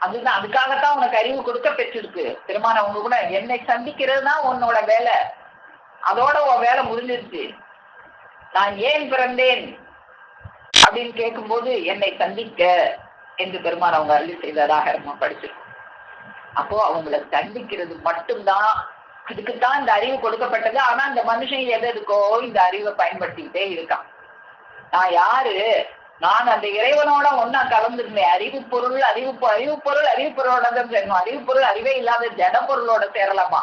அதுதான், அதுக்காகத்தான் உனக்கு அறிவு கொடுக்க பெற்றிருக்கு. பெருமான் அவங்க கூட என்னை சந்திக்கிறது தான் உன்னோட வேலை. அதோட உன் வேலை முடிஞ்சிருச்சு. நான் ஏன் பிறந்தேன் அப்படின்னு கேட்கும்போது என்னை சந்திக்க என்று பெருமான் அவங்க அள்ளி செய்ததாக நம்ம படிச்சிருக்கோம். அப்போ அவங்களை சந்திக்கிறது மட்டும்தான், அதுக்குத்தான் இந்த அறிவு கொடுக்கப்பட்டது. ஆனா இந்த மனுஷன் எதற்கோ இந்த அறிவை பயன்படுத்திக்கிட்டே இருக்கான். நான் யாரு? நான் அந்த இறைவனோட ஒன்னா கலந்துருந்தேன். அறிவு பொருளோட தான் சேரணும். அறிவு பொருள் அறிவே இல்லாத ஜட பொருளோட சேரலாமா?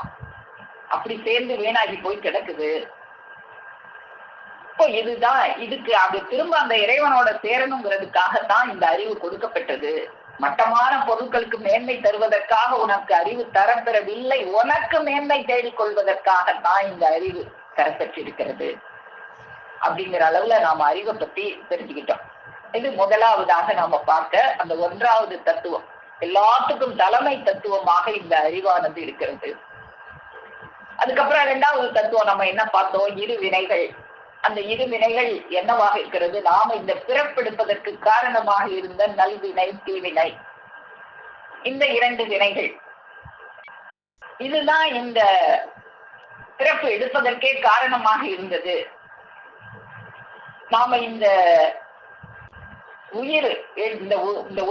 அப்படி சேர்ந்து வீணாகி போய் கிடக்குது. இப்போ இதுதான் இதுக்கு அது திரும்ப அந்த இறைவனோட சேரணுங்கிறதுக்காகத்தான் இந்த அறிவு கொடுக்கப்பட்டது. மட்டமான பொருட்களுக்கு மேன்மை தருவதற்காக உனக்கு அறிவு தரப்பெறவில்லை. உனக்கு மேன்மை தேடிக்கொள்வதற்காகத்தான் இந்த அறிவு தரப்பெற்றிருக்கிறது. அப்படிங்கிற அளவுல நாம அறிவை பத்தி தெரிஞ்சுக்கிட்டோம். இது முதலாவதாக நாம பார்க்க அந்த 1வது தத்துவம். எல்லாத்துக்கும் தலைமை தத்துவமாக இந்த அறிவானது இருக்கிறது. அதுக்கப்புறம் 2வது தத்துவம் நம்ம என்ன பார்த்தோம்? இரு வினைகள். அந்த இரு வினைகள் என்னவாக இருக்கிறது? நாம இந்த பிறப்பெடுப்பதற்கு காரணமாக இருந்த நல்வினை தீவினை, இந்த 2 வினைகள். இதுதான் இந்த பிறப்பு எடுப்பதற்கே காரணமாக இருந்தது. நாம இந்த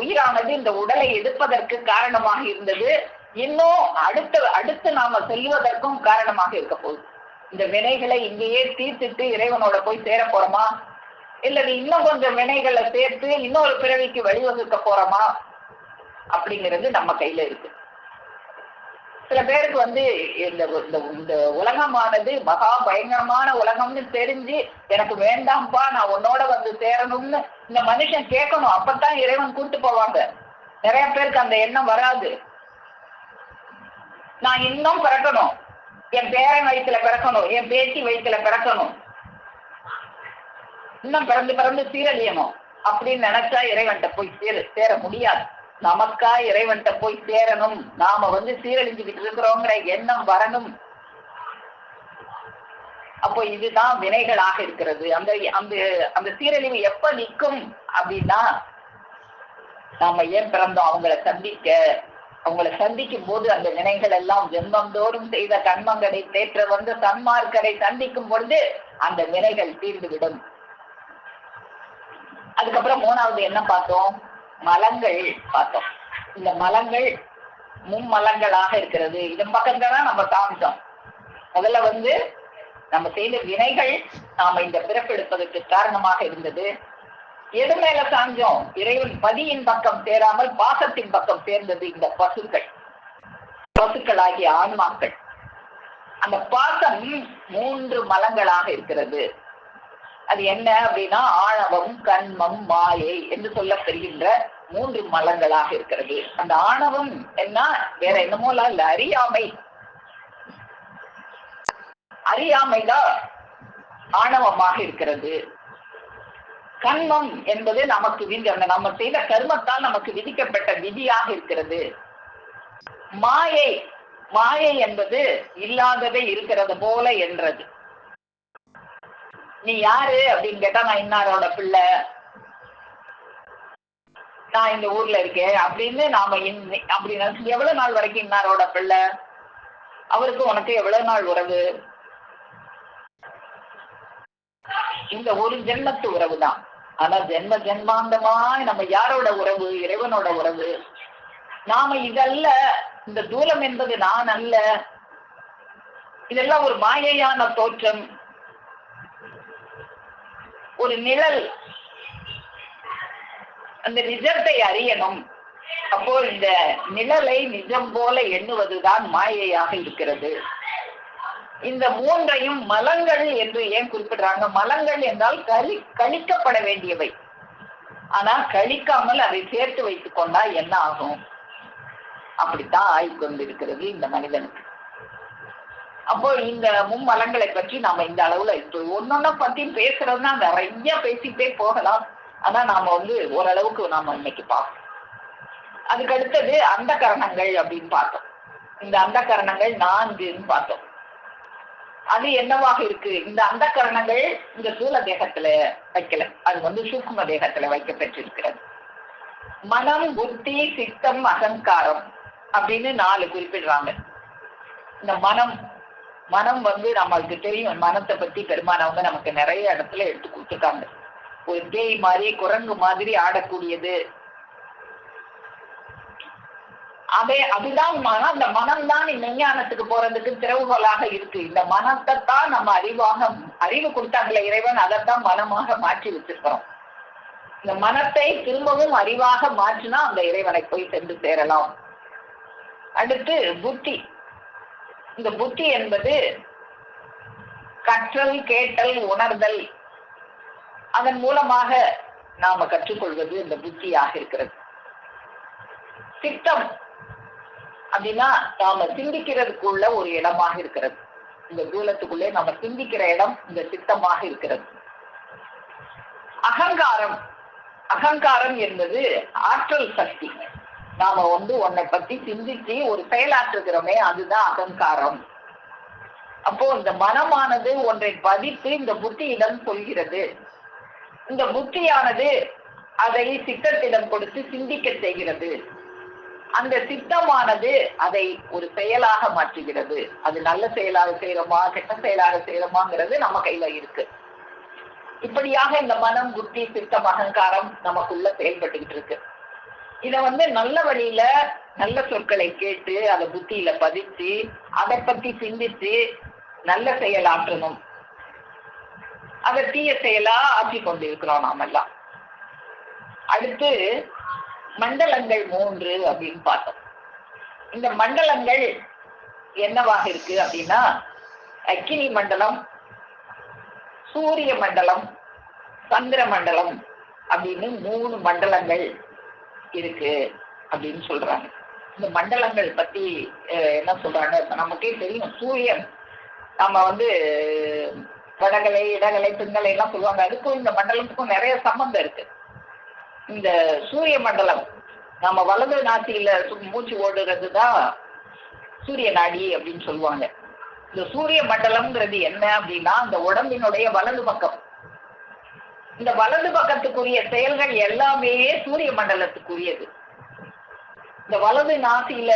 உயிரானது இந்த உடலை எடுப்பதற்கு காரணமாக இருந்தது. இன்னும் அடுத்து நாம செல்வதற்கும் காரணமாக இருக்க போகுது. இந்த வினைகளை இங்கேயே தீர்த்துட்டு இறைவனோட போய் சேர போறோமா? இல்லது இன்னும் கொஞ்சம் வினைகளை சேர்த்து இன்னொரு பிறவிக்கு வழிவகுக்க போறோமா அப்படிங்கிறது நம்ம கையில இருக்கு. சில பேருக்கு இந்த உலகமானது மகா பயங்கரமான உலகம்னு தெரிஞ்சு எனக்கு வேண்டாம்ப்பா நான் உன்னோட சேரணும்னு இந்த மனுஷன் கேட்கணும், அப்பதான் இறைவன் கூட்டு போவாங்க. நிறைய பேருக்கு அந்த எண்ணம் வராது. நான் இன்னும் பிறக்கணும், என் பேரன் வயிற்றுல பிறக்கணும், என் பேத்தி வயிற்றுல பிறக்கணும், இன்னும் பிறந்து பிறந்து சீரழியணும் அப்படின்னு நினைச்சா இறைவன்கிட்ட போய் சேர முடியாது. நமக்கா இறைவன்கிட்ட போய் சேரணும், நாம சீரழிஞ்சுக்கிட்டு இருக்கிறோங்கிற எண்ணம் வரணும். அப்போ இதுதான் வினைகளாக இருக்கிறது. அந்த அந்த அந்த சீரழிவு எப்ப நிற்கும் அப்படின்னா, நாம ஏன் பிறந்தோம் அவங்களை சந்திக்கும் போது அந்த வினைகள் எல்லாம் ஜென்மந்தோறும் செய்த கண்மங்களை தேற்ற சன்மார்க்கரை சந்திக்கும் பொழுது அந்த வினைகள் தீர்ந்துவிடும். அதுக்கப்புறம் மூணாவது என்ன பார்த்தோம்? மலங்கள் பார்த்தோம். இந்த மலங்கள் மும்மலங்களாக இருக்கிறது. இதன் பக்கம்தான் நம்ம காமிச்சோம். முதல்ல நம்ம செய்த வினைகள் நாம இந்த பிறப்பெடுப்பதற்கு காரணமாக இருந்தது. எது மேல சாஞ்சோம்? இறைவன் பதியின் பக்கம் சேராமல் பாசத்தின் பக்கம் சேர்ந்தது இந்த பசுக்களாகிய ஆன்மாக்கள். அந்த பாசம் 3 மலங்களாக இருக்கிறது. அது என்ன அப்படின்னா, ஆணவம், கண்மம், மாயை என்று சொல்லப்படுகின்ற 3 மலங்களாக இருக்கிறது. அந்த ஆணவம் என்ன, வேற என்னமோலாம் இல்ல, அறியாமைதான் ஆணவமாக இருக்கிறது. கண்மம் என்பது நமக்கு நம்ம செய்த கர்மத்தால் நமக்கு விதிக்கப்பட்ட விதியாக இருக்கிறது. மாயை என்பது இல்லாததை இருக்கிறது போல என்றது. நீ யாரு அப்படின்னு கேட்டா, நான் இன்னாரோட பிள்ளை, நான் இந்த ஊர்ல இருக்கேன் அப்படின்னு நாம அப்படின்னு எவ்வளவு நாள் வரைக்கும் இன்னாரோட பிள்ளை, அவருக்கு உனக்கு எவ்வளவு நாள் உறவு? இந்த ஒரு ஜென்மத்து உறவு தான். ஆனா ஜென்மாந்தமா நம்ம யாரோட உறவு? இறைவனோட உறவு. நாம இதல்ல, இந்த தூலம் என்பது நான் அல்ல, இதெல்லாம் ஒரு மாயையான தோற்றம், ஒரு நிழல். அந்த நிஜத்தை அறியணும். அப்போ இந்த நிழலை நிஜம் போல எண்ணுவதுதான் மாயையாக இருக்கிறது. இந்த 3ஐயும் மலங்கள் என்று ஏன் குறிப்பிடுறாங்க? மலங்கள் என்றால் கழிக்கப்பட வேண்டியவை. ஆனா கழிக்காமல் அதை சேர்த்து வைத்துக் கொண்டா என்ன ஆகும்? அப்படித்தான் ஆய்கொண்டிருக்கிறது இந்த மனிதனுக்கு. அப்போ இந்த மும்மலங்களை பற்றி நாம இந்த அளவுல ஒன்னொன்ன பத்தி பேசுறதுன்னா நிறைய பேசிட்டே போகலாம். ஆனா நாம ஓரளவுக்கு நாம இன்னைக்கு பார்ப்போம். அதுக்கு அடுத்தது அந்த கரணங்கள் அப்படின்னு பார்த்தோம். இந்த அந்த கரணங்கள் 4ன்னு பார்த்தோம். அது என்னவாக இருக்கு? இந்த அந்த கரணங்கள் இந்த ஸ்தூல தேகத்துல வைக்கல, அது சூக்ஷ்ம தேகத்துல வைக்கப்பட்டிருக்கிறது. மனம், புத்தி, சித்தம், அகங்காரம் அப்படின்னு 4 குறிப்பிடுறாங்க. இந்த மனம் நம்மளுக்கு தெரியும். மனத்தை பத்தி பெருமானவங்க நமக்கு நிறைய இடத்துல எடுத்து கொடுத்துருக்காங்க. ஒரு பேய் மாதிரி, குரங்கு மாதிரி ஆடக்கூடியது. அதுதான் மனம். அந்த மனம் தான் மெய்ஞானத்துக்கு போறதுக்கு திறவுகோலாக இருக்கு. இந்த மனத்தை தான் நம்ம அறிவு கொடுத்தாங்களே இறைவன், அதைத்தான் மனமாக மாற்றி வச்சிருக்கிறோம். இந்த மனத்தை திரும்பவும் அறிவாக மாற்றினா அந்த இறைவனை போய் சென்று சேரலாம். அடுத்து புத்தி. இந்த புத்தி என்பது கற்றல், கேட்டல், உணர்தல், அதன் மூலமாக நாம கற்றுக்கொள்வது இந்த புத்தியாக இருக்கிறது. சித்தம் அப்படின்னா நாம சிந்திக்கிறதுக்குள்ள ஒரு இடமாக இருக்கிறது. இந்த தூலத்துக்குள்ளே நம்ம சிந்திக்கிற இடம் இந்த சித்தமாக இருக்கிறது. அகங்காரம் என்பது ஆற்றல் சக்தி. நாம உன்னை பத்தி சிந்திச்சு ஒரு செயலாற்றுகிறோமே, அதுதான் அகங்காரம். அப்போ இந்த மனமானது ஒன்றை பதித்து இந்த புத்தியிடம் சொல்கிறது. இந்த புத்தியானது அதை சித்தத்திடம் கொடுத்து சிந்திக்க செய்கிறது. அந்த சித்தமானது அதை ஒரு செயலாக மாற்றுகிறது. அது நல்ல செயலாக செய்யறோமா, கெட்ட செயலாக செய்யறோமாங்கிறது நம்ம கையில இருக்கு. இப்படியாக இந்த மனம், புத்தி, சித்தம், அகங்காரம் நமக்குள்ள செயல்பட்டுக்கிட்டு இருக்கு. இத நல்ல வழியில நல்ல சொற்களை கேட்டு அதை புத்தியில பதிச்சு அதை பத்தி சிந்திச்சு நல்ல செயலாற்றணும். அதை தீய செயலா ஆட்சி கொண்டிருக்கிறோம் நாம எல்லாம். அடுத்து மண்டலங்கள் 3 அப்படின்னு பார்த்தோம். இந்த மண்டலங்கள் என்னவாக இருக்கு அப்படின்னா, அக்கினி மண்டலம், சூரிய மண்டலம், சந்திர மண்டலம் அப்படின்னு 3 மண்டலங்கள் இருக்கு அப்படின்னு சொல்றாங்க. இந்த மண்டலங்கள் பத்தி என்ன சொல்றாங்க, நமக்கே தெரியும். சூரியன் நம்ம வடகலை, இடகலை, பின்னலை எல்லாம் சொல்லுவாங்க. அதுக்கும் இந்த மண்டலத்துக்கும் நிறைய சம்பந்தம் இருக்கு. இந்த சூரிய மண்டலம் நம்ம வலது நாட்டில மூச்சு ஓடுறது தான் சூரிய நாடி அப்படின்னு சொல்லுவாங்க. இந்த சூரிய மண்டலம்ங்கிறது என்ன அப்படின்னா, இந்த உடம்பினுடைய வலது பக்கம். இந்த வலது பக்கத்துக்குரிய செயல்கள் எல்லாமே சூரிய மண்டலத்துக்குரியது. இந்த வலது நாசியில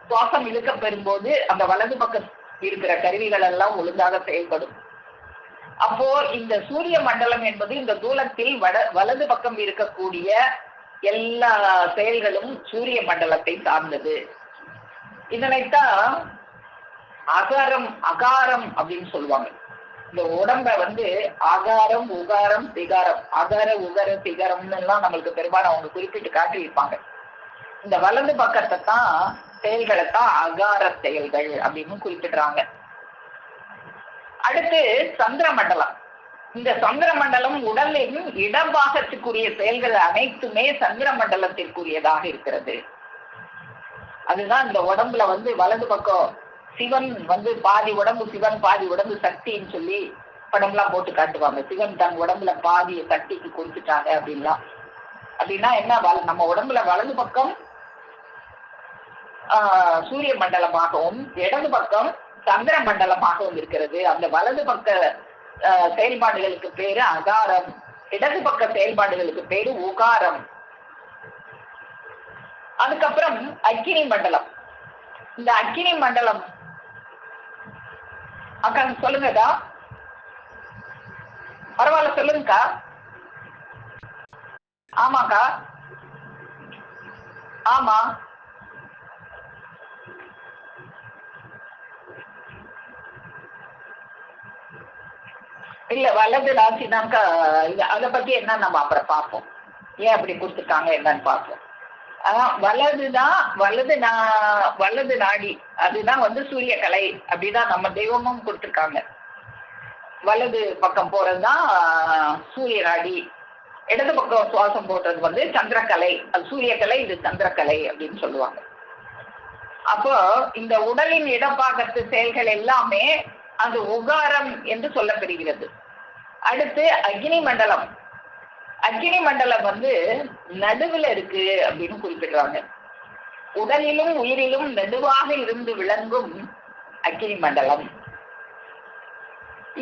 சுவாசம் இழுக்க பெறும்போது அந்த வலது பக்கம் இருக்கிற கருவிகள் எல்லாம் ஒழுங்காக செயல்படும். அப்போ இந்த சூரிய மண்டலம் என்பது இந்த தூலத்தில் வலது பக்கம் இருக்கக்கூடிய எல்லா செயல்களும் சூரிய மண்டலத்தை சார்ந்தது. இதனைத்தான் அகாரம் அகாரம் அப்படின்னு சொல்லுவாங்க. இந்த உடம்ப ஆகாரம், உகாரம், சிகாரம், அகார உகர சிகாரம்னு எல்லாம் நம்மளுக்கு பெரும்பாலும் அவங்க குறிப்பிட்டு காட்டியிருப்பாங்க. இந்த வலது பக்கத்தை தான் செயல்களைத்தான் அகார செயல்கள் அப்படின்னு குறிப்பிடுறாங்க. அடுத்து சந்திர மண்டலம். இந்த சந்திர மண்டலம் உடலின் இடபாகத்துக்குரிய செயல்கள் அனைத்துமே சந்திர மண்டலத்திற்குரியதாக இருக்கிறது. அதுதான் இந்த உடம்புல வலது பக்கம் சிவன் பாதி உடம்பு சிவன் பாதி உடம்பு சக்தின்னு சொல்லி படம்லாம் போட்டு காட்டுவாங்க. சிவன் தன் உடம்புல பாதி சக்திக்கு கொடுத்துட்டாங்க அப்படின்லாம். அப்படின்னா என்ன, நம்ம உடம்புல வலது பக்கம் சூரிய மண்டலமாகவும் இடது பக்கம் சந்திர மண்டலமாகவும் இருக்கிறது. அந்த வலது பக்க செயல்பாடுகளுக்கு பேரு அகாரம், இடது பக்க செயல்பாடுகளுக்கு பேரு உகாரம். அதுக்கப்புறம் அக்கினி மண்டலம். இந்த அக்கினி மண்டலம் அக்கா சொல்லுங்கக்கா. பரவாயில்ல, சொல்லுங்கக்கா. ஆமாக்கா, ஆமா. இல்ல, வலது ராசிதான்க்கா. அதை பத்தி என்ன நம்ம அப்புறம் பார்ப்போம். ஏன் அப்படி கொடுத்துருக்காங்க என்னன்னு பார்ப்போம். வலதுதான் வலது நாடி. அதுதான் சூரிய கலை. அப்படிதான் நம்ம தெய்வமும் கொடுத்துருக்காங்க. வலது பக்கம் போறதுதான் சூரிய நாடி. இடது பக்கம் சுவாசம் போடுறது சந்திரக்கலை. அது சூரிய கலை, இது சந்திரக்கலை அப்படின்னு சொல்லுவாங்க. அப்போ இந்த உடலின் இடப்பாகத்து செயல்கள் எல்லாமே அது உகாரம் என்று சொல்லப்படுகிறது. அடுத்து அக்னி மண்டலம். அக்னி மண்டலம் நடுவுல இருக்கு அப்படின்னு குறிப்பிடுறாங்க. உடலிலும் உயிரிலும் நடுவாக இருந்து விளங்கும் அக்னி மண்டலம்.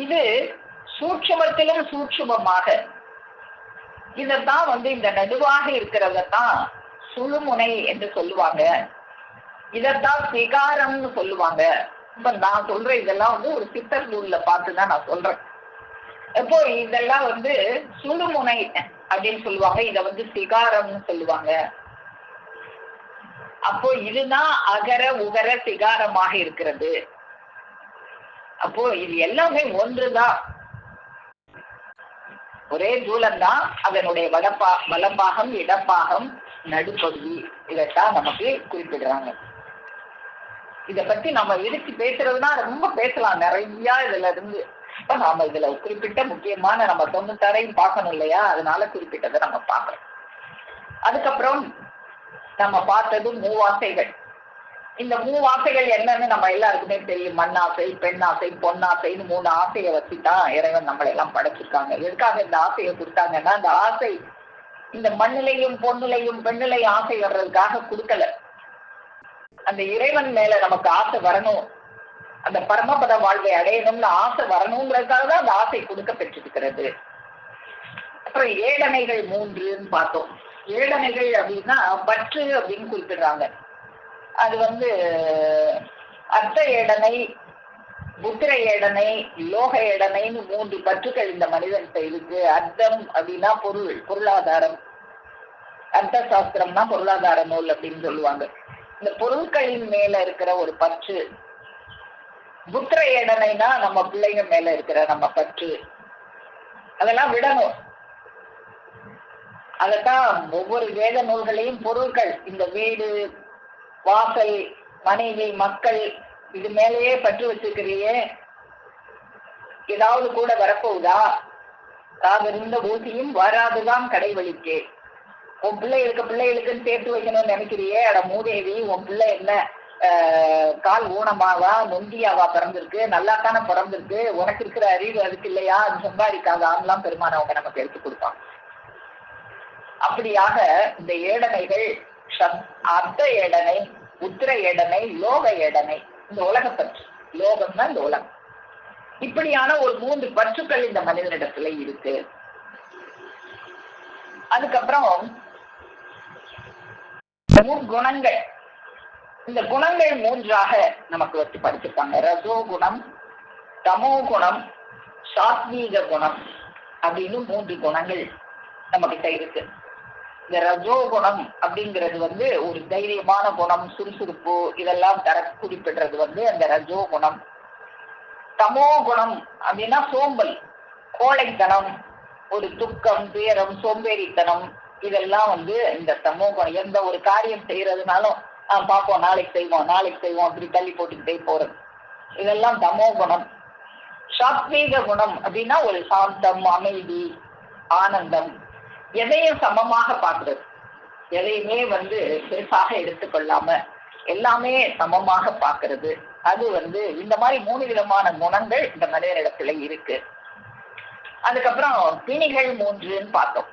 இது சூட்சுமத்திலும் சூட்சுமமாக இதத்தான் இந்த நடுவாக இருக்கிறதான் சுழுமுனை என்று சொல்லுவாங்க. இதத்தான் சிகாரம்னு சொல்லுவாங்க. இப்ப நான் சொல்றேன் இதெல்லாம் ஒரு சித்தர் நூல்ல பார்த்துதான் நான் சொல்றேன். இப்போ இதெல்லாம் சுழுமுனை அப்படின்னு சொல்லுவாங்க. இத சிகாரம்னு சொல்லுவாங்க. அப்போ இதுதான் அகர உகர சிகாரமாக இருக்கிறது. அப்போ இது எல்லாமே ஒன்றுதான், ஒரே தூலம்தான். அதனுடைய வலப்பாகம், இடப்பாகம், நடுப்பகுதி இதைத்தான் நமக்கு குறிப்பிடுறாங்க. இத பத்தி நம்ம விரிச்சு பேசுறதுனா ரொம்ப பேசலாம், நிறைய இதுல இருந்து. இப்ப நாம இதுல குறிப்பிட்ட முக்கியமான நம்ம 96 பார்க்கணும் இல்லையா, அதனால குறிப்பிட்டதை நம்ம பார்க்கறோம். அதுக்கப்புறம் நம்ம பார்த்தது மூவாசைகள். இந்த மூவாசைகள் என்னன்னு நம்ம எல்லாருக்குமே தெரியும். மண்ணாசை, பெண்ணாசை, பொன்னாசைன்னு 3 ஆசையை வச்சுதான் இறைவன் நம்மளை எல்லாம் படைச்சிருக்காங்க. எதுக்காக இந்த ஆசையை கொடுத்தாங்கன்னா, இந்த ஆசை இந்த மண்ணிலையும் பொண்ணுலையும் பெண்ணிலையும் ஆசை வர்றதுக்காக கொடுக்கல. அந்த இறைவன் மேல நமக்கு ஆசை வரணும், அந்த பரமபத வாழ்வை அடையணும்னு ஆசை வரணுங்கிறதுக்காக தான் அந்த ஆசை கொடுக்க பெற்றிருக்கிறது. அப்புறம் ஏடனைகள் 3ன்னு பார்த்தோம். ஏடனைகள் அப்படின்னா பற்று அப்படின்னு குறிப்பிடுறாங்க. அது அர்த்த ஏடனை, புத்திர ஏடனை, லோக ஏடனைன்னு 3 பற்றுக்கள் இந்த மனிதன்கிட்ட இருக்கு. அர்த்தம் அப்படின்னா பொருள், பொருளாதாரம். அர்த்த சாஸ்திரம்னா பொருளாதார நூல் அப்படின்னு சொல்லுவாங்க. இந்த பொருட்களின் மேல இருக்கிற ஒரு பற்று. புத்திர ஏடனைனா நம்ம பிள்ளைங்க மேல இருக்கிற நம்ம பற்று. அதெல்லாம் விடணும். அதத்தான் ஒவ்வொரு வேத நூல்களையும் பொருட்கள், இந்த வீடு, வாசல், மனைவி, மக்கள், இது மேலேயே பற்று வச்சிருக்கிறியே, ஏதாவது கூட வரப்போகுதா? காவிருந்த ஊசியும் வராதுதான் கடைவழிக்கே. உன் பிள்ளைகளுக்குன்னு சேர்த்து வைக்கணும்னு நினைக்கிறியே, அட மூதேவி, உன் பிள்ளை என்ன கால் ஊனமாவா நொந்தியாவா பிறந்திருக்கு? நல்லாத்தானே பிறந்திருக்கு. உனக்கு இருக்கிற அறிவு அதுக்கு இல்லையா? அது சம்பாதிக்காதான்லாம் பெருமானவங்க நமக்கு எடுத்து கொடுப்பாங்க. அப்படியாக இந்த ஏடனைகள் அர்த்த ஏடனை, உத்திர ஏடனை, லோக ஏடனை, இந்த உலகப்பற்று, லோகம் தான் இந்த உலகம். இப்படியான ஒரு 3 பற்றுக்கள் இந்த மனிதனிடத்துல இருக்கு. அதுக்கப்புறம் குணங்கள், இந்த குணங்கள் 3ஆக நமக்கு வச்சு படிச்சிருக்காங்க. ரசோ குணம், தமோ குணம், சாத்வீக குணம் அப்படின்னு 3 குணங்கள் நம்ம கிட்ட இருக்கு. இந்த ரஜோ குணம் அப்படிங்கிறது ஒரு தைரியமான குணம், சுறுசுறுப்பு, இதெல்லாம் குறிப்பிடுறது அந்த ரஜோ குணம். தமோ குணம் அப்படின்னா சோம்பல், கோழைத்தனம், ஒரு துக்கம், துயரம், சோம்பேறித்தனம், இதெல்லாம் இந்த தமோ குணம். எந்த ஒரு காரியம் செய்யறதுனாலும் பார்ப்போம், நாளைக்கு செய்வோம் அப்படி தள்ளி போட்டுக்கிட்டே போறது, இதெல்லாம் தமோ குணம். சாத்வீக குணம் அப்படின்னா ஒரு சாந்தம், அமைதி, ஆனந்தம், எதையும் சமமாக பார்க்கிறது, எதையுமே பெருசாக எடுத்துக்கொள்ளாம எல்லாமே சமமாக பார்க்கிறது. அது இந்த மாதிரி 3 விதமான குணங்கள் இந்த மனிதனிடத்துல இருக்கு. அதுக்கப்புறம் பிணிகள் 3ன்னு பார்த்தோம்.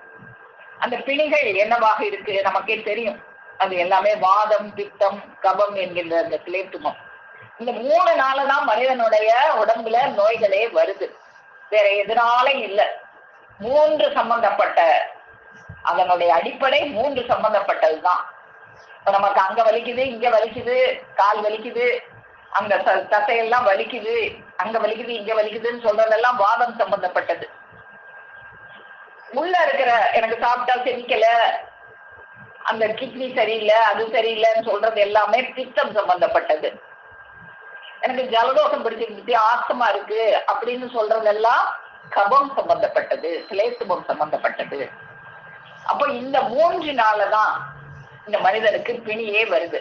அந்த பிணிகள் என்னவாக இருக்கு நமக்கே தெரியும். அது எல்லாமே வாதம், பித்தம், கபம் என்கின்ற அந்த கிளேத்துமம். இந்த 3 நாளதான் மனிதனுடைய உடம்புல நோய்களே வருது, வேற எதனால இல்லை. 3 சம்பந்தப்பட்ட, அதனுடைய அடிப்படை 3 சம்பந்தப்பட்டதுதான். நமக்கு அங்க வலிக்குது, இங்க வலிக்குது, கால் வலிக்குது, அந்த தசையெல்லாம் வலிக்குது, அங்க வலிக்குது, இங்க வலிக்குதுன்னு சொல்றதெல்லாம் வாதம் சம்பந்தப்பட்டது. உள்ள இருக்கிற எனக்கு சாப்பிட்டா செரிக்கல, அந்த கிட்னி சரியில்லை, அது சரியில்லைன்னு சொல்றது எல்லாமே பித்தம் சம்பந்தப்பட்டது. எனக்கு ஜலதோஷம் பிடிச்சிருந்துச்சு, ஆஸ்துமா இருக்கு அப்படின்னு சொல்றதெல்லாம் கபம் சம்பந்தப்பட்டது, கிளேத்துமம் சம்பந்தப்பட்டது. அப்போ இந்த 3 நாளதான் இந்த மனிதனுக்கு பிணியே வருது.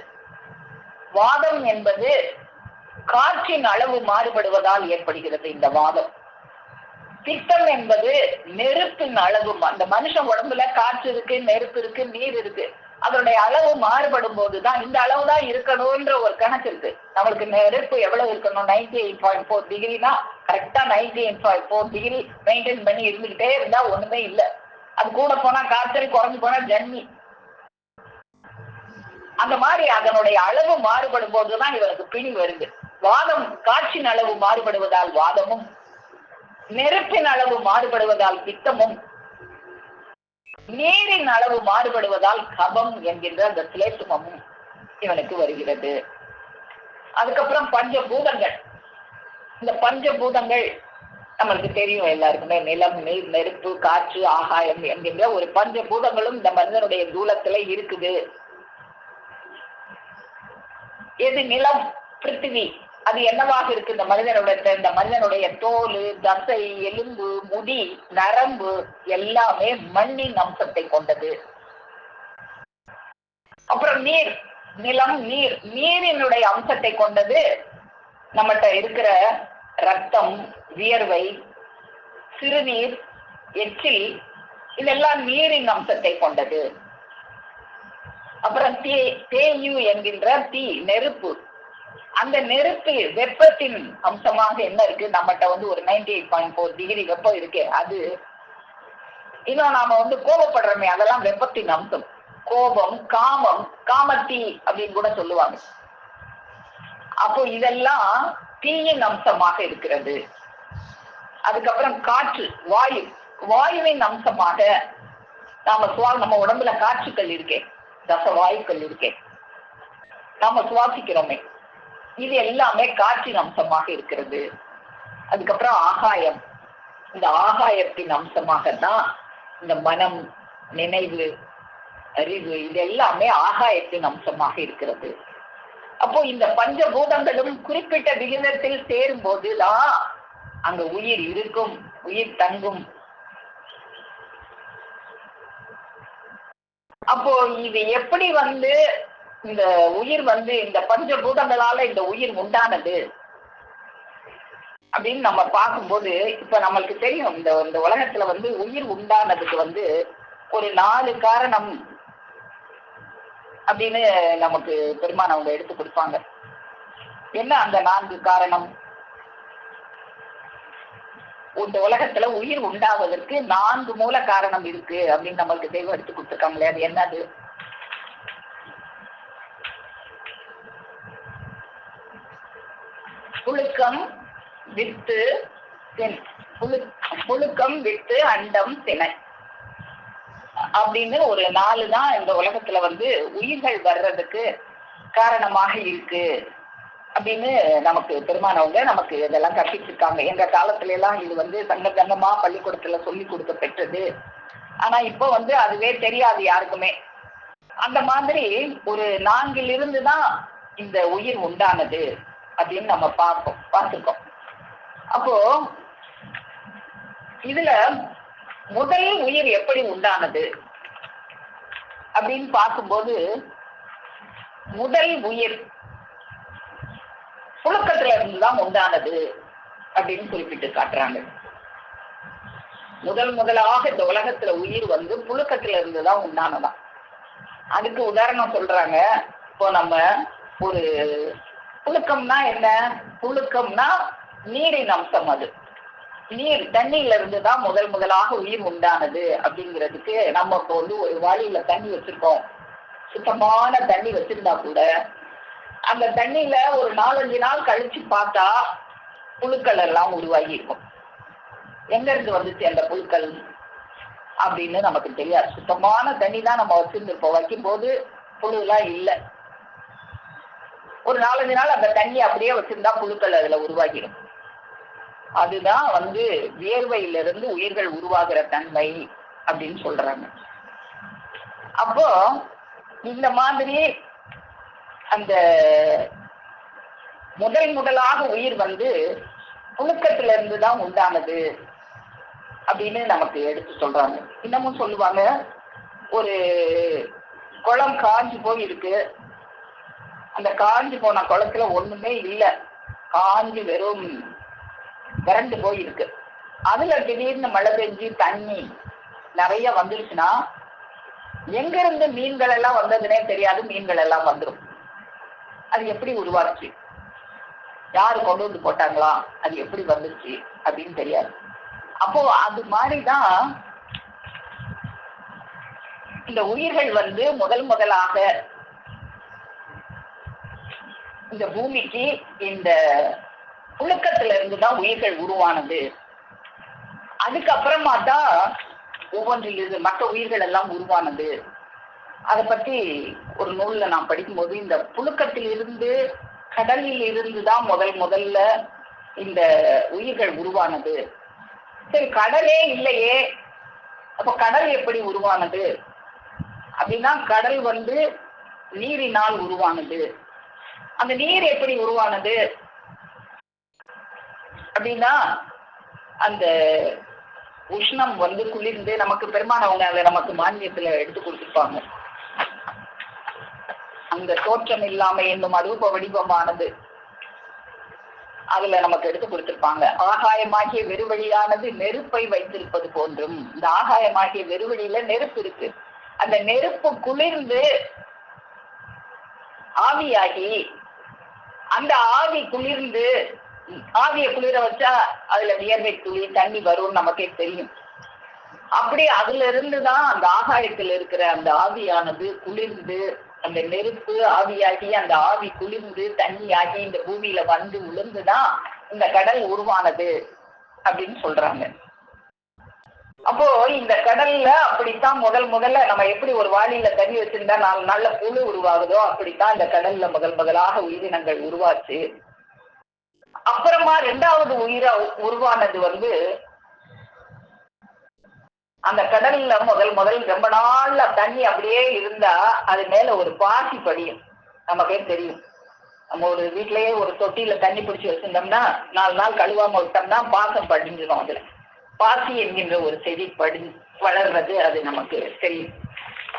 வாதம் என்பது காற்றின் அளவு மாறுபடுவதால் ஏற்படுகிறது இந்த வாதம். பித்தம் என்பது நெருப்பின் அளவு, அந்த மனுஷன் உடம்புல காற்று இருக்கு, நெருப்பு இருக்கு, நீர் இருக்கு, அதனுடைய அளவு மாறுபடும் போதுதான், இந்த அளவு தான் இருக்கணும்ன்ற ஒரு கணக்கு இருக்கு. நம்மளுக்கு நெருப்பு எவ்வளவு இருக்கணும், 98.4 டிகிரினா கரெக்டா 98.4 டிகிரி மெயின்டைன் பண்ணி இருந்துகிட்டே இருந்தா ஒண்ணுமே இல்லை. அது கூட போனா காய்ச்சல், குறைஞ்சு போனா ஜன்னி. அந்த மாதிரி அதனுடைய அளவு மாறுபடும் போதுதான் இவருக்கு பிணி வருது. வாதம் காற்றின் அளவு மாறுபடுவதால் வாதமும், நெருப்பின் அளவு மாறுபடுவதால் பித்தமும், நீரின் அளவு மாறுபடுவதால் கபம் என்கின்ற அந்த கிளேத்துமமும் இவனுக்கு வருகிறது. அதுக்கப்புறம் பஞ்சபூதங்கள். இந்த பஞ்சபூதங்கள் நம்மளுக்கு தெரியும் எல்லாருக்குமே, நிலம், நீர், நெருப்பு, காற்று, ஆகாயம் என்கின்ற ஒரு பஞ்சபூதங்களும் இந்த மனிதனுடைய தூலத்துல இருக்குது. எது நிலம், பிருத்திவி, அது என்னவாக இருக்கு இந்த மனிதனுடைய தோல், தசை, எலும்பு, முடி, நரம்பு எல்லாமே மண்ணின் அம்சத்தை கொண்டது. அப்புறம் நீர், நிலம், நீர், நீரினுடைய அம்சத்தை கொண்டது. நம்மகிட்ட இருக்கிற ரத்தம், வியர்வை, சிறுநீர், எச்சில், இதெல்லாம் நீரின் அம்சத்தை கொண்டது. அப்புறம் தேயு என்கின்ற தீ, நெருப்பு, அந்த நெருப்பு வெப்பத்தின் அம்சமாக என்ன இருக்கு, நம்மகிட்ட ஒரு 98.4 டிகிரி வெப்பம் இருக்கு. அது இன்னும் நாம கோபப்படுறோமே, அதெல்லாம் வெப்பத்தின் அம்சம். கோபம், காமம், காமத்தீ அப்படின்னு கூட சொல்லுவாங்க. அப்போ இதெல்லாம் தீயின் அம்சமாக இருக்கிறது. அதுக்கப்புறம் காற்று, வாயு, வாயுவின் அம்சமாக நம்ம உடம்புல காற்றுக்கள் இருக்கே, தசவாயுக்கள் இருக்கே, நாம சுவாசிக்கிறோமே, இது எல்லாமே காற்றின் அம்சமாக இருக்கிறது. அதுக்கப்புறம் ஆகாயம், இந்த ஆகாயத்தின் அம்சமாகத்தான் இந்த மனம், நினைவு, அறிவு, இது எல்லாமே ஆகாயத்தின் அம்சமாக இருக்கிறது. அப்போ இந்த பஞ்சபூதங்களும் குறிப்பிட்ட விகிதத்தில் சேரும் போதுதான் அங்க உயிர் இருக்கும், உயிர் தங்கும். அப்போ இது எப்படி இந்த உயிர் இந்த பஞ்சபூதங்களால இந்த உயிர் உண்டானது அப்படின்னு நம்ம பார்க்கும்போது இப்ப நம்மளுக்கு தெரியும் இந்த உலகத்துல உயிர் உண்டானதுக்கு ஒரு 4 காரணம் அப்படின்னு நமக்கு பெருமான் அவங்க எடுத்து கொடுப்பாங்க. என்ன அந்த 4 காரணம்? இந்த உலகத்துல உயிர் உண்டாவதற்கு 4 மூல காரணம் இருக்கு அப்படின்னு நம்மளுக்கு தெய்வம் எடுத்து கொடுத்துருக்காங்களே, அது என்னது? புழுக்கம், வித்து, புழுக்கம், வித்து, அண்டம், திணை அப்படின்னு ஒரு 4 தான் இந்த உலகத்துல உயிர்கள் வர்றதுக்கு காரணமாக இருக்கு அப்படின்னு நமக்கு பெருமானவங்க நமக்கு இதெல்லாம் கற்பிச்சிருக்காங்க. எங்க காலத்துல எல்லாம் இது சங்கமா பள்ளிக்கூடத்துல சொல்லி கொடுக்க பெற்றது. ஆனா இப்போ அதுவே தெரியாது யாருக்குமே. அந்த மாதிரி ஒரு 4 தான் இந்த உயிர் உண்டானது அப்படின்னு நம்ம பார்த்திருக்கோம். அப்போ இதுல முதல் உயிர் எப்படி உண்டானது அப்படின்னு பார்க்கும்போது முதல் உயிர் புழுக்கத்துல இருந்துதான் உண்டானது அப்படின்னு குறிப்பிட்டு காட்டுறாங்க. முதலாக இந்த உலகத்துல உயிர் புழுக்கத்துல இருந்துதான் உண்டானதான். அதுக்கு உதாரணம் சொல்றாங்க. இப்போ நம்ம ஒரு புழுக்கம்னா என்ன? புழுக்கம்னா நீரின் அம்சம். அது நீர், தண்ணியில இருந்துதான் முதலாக உயிர் உண்டானது அப்படிங்கிறதுக்கு நம்ம இப்போ ஒரு வாளியில தண்ணி வச்சிருக்கோம். சுத்தமான தண்ணி வச்சிருந்தா கூட அந்த தண்ணியில ஒரு 4-5 நாள் கழிச்சு பார்த்தா புழுக்கள் எல்லாம் உருவாகி இருக்கும். எங்க இருந்து வந்துச்சு அந்த புழுக்கள் அப்படின்னு நமக்கு தெரியாது. சுத்தமான தண்ணி தான் நம்ம வச்சிருந்துருப்போம். வைக்கும்போது புழு எல்லாம் இல்லை. ஒரு 4-5 நாள் அந்த தண்ணி அப்படியே வச்சிருந்தா புழுக்கள் அதுல உருவாகிடும். அதுதான் வியர்வையிலிருந்து உயிர்கள் உருவாகிற தன்மை அப்படின்னு சொல்றாங்க. அப்போ இந்த மாதிரி அந்த முதலாக உயிர் புழுக்கத்துல இருந்துதான் உண்டானது அப்படின்னு நமக்கு எடுத்து சொல்றாங்க. இன்னமும் சொல்லுவாங்க, ஒரு குளம் காஞ்சி போய் இருக்கு. அந்த காஞ்சி போன குளத்துல ஒண்ணுமே இல்லை, காஞ்சி வெறும் வறண்டு போயிருக்கு. அதுல திடீர்னு மழை பெஞ்சு தண்ணி நிறைய வந்துருச்சுன்னா எங்க இருந்து மீன்கள் எல்லாம் வந்ததுன்னே தெரியாது. மீன்கள் எல்லாம் வந்துடும். அது எப்படி உருவாச்சு, யாரு கொண்டு போட்டாங்களா, அது எப்படி வந்துருச்சு அப்படின்னு தெரியாது. அப்போ அது மாதிரிதான் இந்த உயிர்கள் முதலாக இந்த பூமிக்கு இந்த புழுக்கத்துல இருந்துதான் உயிர்கள் உருவானது. அதுக்கப்புறமா தான் ஒவ்வொன்றிலிருந்து மற்ற உயிர்கள் எல்லாம் உருவானது. அதை பத்தி ஒரு நூல்ல நான் படிக்கும்போது இந்த புழுக்கத்தில் இருந்து கடலில் இருந்துதான் முதல்ல இந்த உயிர்கள் உருவானது. சரி, கடலே இல்லையே, அப்ப கடல் எப்படி உருவானது அப்படின்னா கடல் நீரினால் உருவானது. அந்த நீர் எப்படி உருவானது அப்படின்னா அந்த உஷ்ணம் குளிர்ந்து நமக்கு பெருமானவங்க அதை நமக்கு மானியத்துல எடுத்து கொடுத்துருப்பாங்க. அந்த தோற்றம் இல்லாம என்னும் அரூப வடிவமானது அதுல நமக்கு எடுத்து கொடுத்திருப்பாங்க. ஆகாயமாகிய வெறுவழியானது நெருப்பை வைத்திருப்பது போன்றும். இந்த ஆகாயமாகிய வெறுவழியில நெருப்பு இருக்கு. அந்த நெருப்பு குளிர்ந்து ஆவியாகி அந்த ஆவி குளிர்ந்து ஆவியை குளிர வச்சா அதுல வியர்வை துளி தண்ணி வரும்னு நமக்கே தெரியும். அப்படி அதுல இருந்துதான் அந்த ஆகாயத்தில் இருக்கிற அந்த ஆவியானது குளிர்ந்து அந்த நெருப்பு ஆவியாகி அந்த ஆவி குளிர்ந்து தண்ணியாகி இந்த பூமியில விழுந்துதான் இந்த கடல் உருவானது அப்படின்னு சொல்றாங்க. அப்போ இந்த கடல்ல அப்படித்தான் முதல்ல நம்ம எப்படி ஒரு வாளியில தண்ணி வச்சிருந்தா 4 நாள்ல புழு உருவாகுதோ அப்படித்தான் இந்த கடல்ல முதலாக உயிரினங்கள் உருவாச்சு. அப்புறமா 2வது உயிரை உருவானது அந்த கடல்ல முதல் ரொம்ப நாள்ல தண்ணி அப்படியே இருந்தா அது மேல ஒரு பாசி படியும். நமக்கே தெரியும். நம்ம ஒரு வீட்லயே ஒரு தொட்டியில தண்ணி பிடிச்சி வச்சிருந்தோம்னா 4 நாள் கழுவாம விட்டோம்னா பாசம் படிஞ்சிடும். அதுல பாசி என்கின்ற ஒரு செடி வளர்றது அது நமக்கு தெரியும்.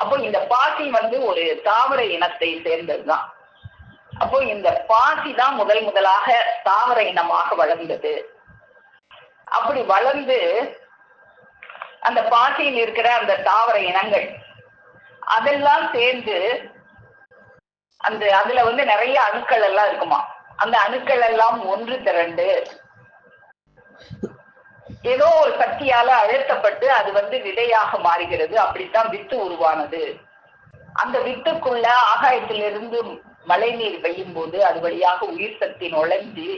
அப்போ இந்த பாசி ஒரு தாவர இனத்தை சேர்ந்ததுதான். அப்போ இந்த பாசி தான் முதலாக தாவர இனமாக வளர்ந்தது. அப்படி வளர்ந்து அந்த பாசியில் இருக்கிற அந்த தாவர இனங்கள் அதெல்லாம் சேர்ந்து அதுல நிறைய அணுக்கள் எல்லாம் இருக்குமா. அந்த அணுக்கள் எல்லாம் ஒன்று திரண்டு ஏதோ ஒரு சக்தியால அழுத்தப்பட்டு அது விதையாக மாறுகிறது. அப்படித்தான் வித்து உருவானது. அந்த வித்துக்குள்ள ஆகாயத்திலிருந்து மழை நீர் பெய்யும் போது அது வழியாக உயிர் சக்தி நுழைஞ்சு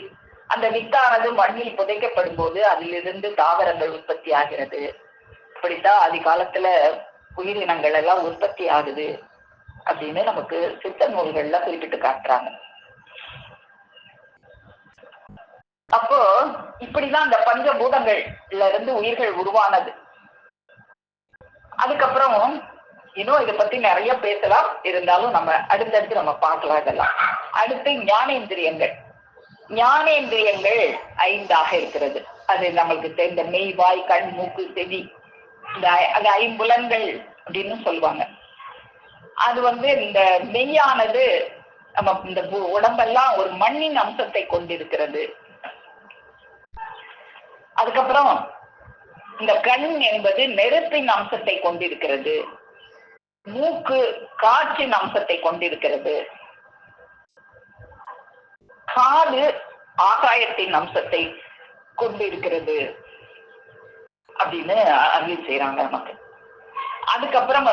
அந்த வித்தானது மண்ணில் புதைக்கப்படும் போது அதிலிருந்து தாவரங்கள் உற்பத்தி ஆகிறது. இப்படித்தான் ஆதி காலத்துல உயிரினங்கள் எல்லாம் உற்பத்தி ஆகுது அப்படின்னு நமக்கு சித்த நூல்கள்ல குறிப்பிட்டு காட்டுறாங்க. அப்போ இப்படிதான் அந்த பஞ்சபூதங்கள்ல இருந்து உயிர்கள் உருவானது. அதுக்கப்புறம் இன்னும் இதை பத்தி நிறைய பேசலாம், இருந்தாலும் நம்ம அடுத்தடுத்து நம்ம பார்க்கலாம். இதெல்லாம் அடுத்து ஞானேந்திரியங்கள். ஞானேந்திரியங்கள் 5 இருக்கிறது. அது நம்மளுக்கு தெரிந்த மெய், வாய், கண், மூக்கு, செவி, அது ஐம்புலன்கள் அப்படின்னு சொல்லுவாங்க. அது இந்த மெய்யானது நம்ம இந்த உடம்பெல்லாம் ஒரு மண்ணின் அம்சத்தை கொண்டிருக்கிறது. அதுக்கப்புறம் இந்த கண் என்பது நெருப்பின் அம்சத்தை கொண்டிருக்கிறது. மூக்கு காற்றின் அம்சத்தை கொண்டிருக்கிறது. காது ஆகாயத்தின் அம்சத்தை கொண்டிருக்கிறது அப்படின்னு அறிவு செய்யறாங்க நமக்கு. அதுக்கப்புறம்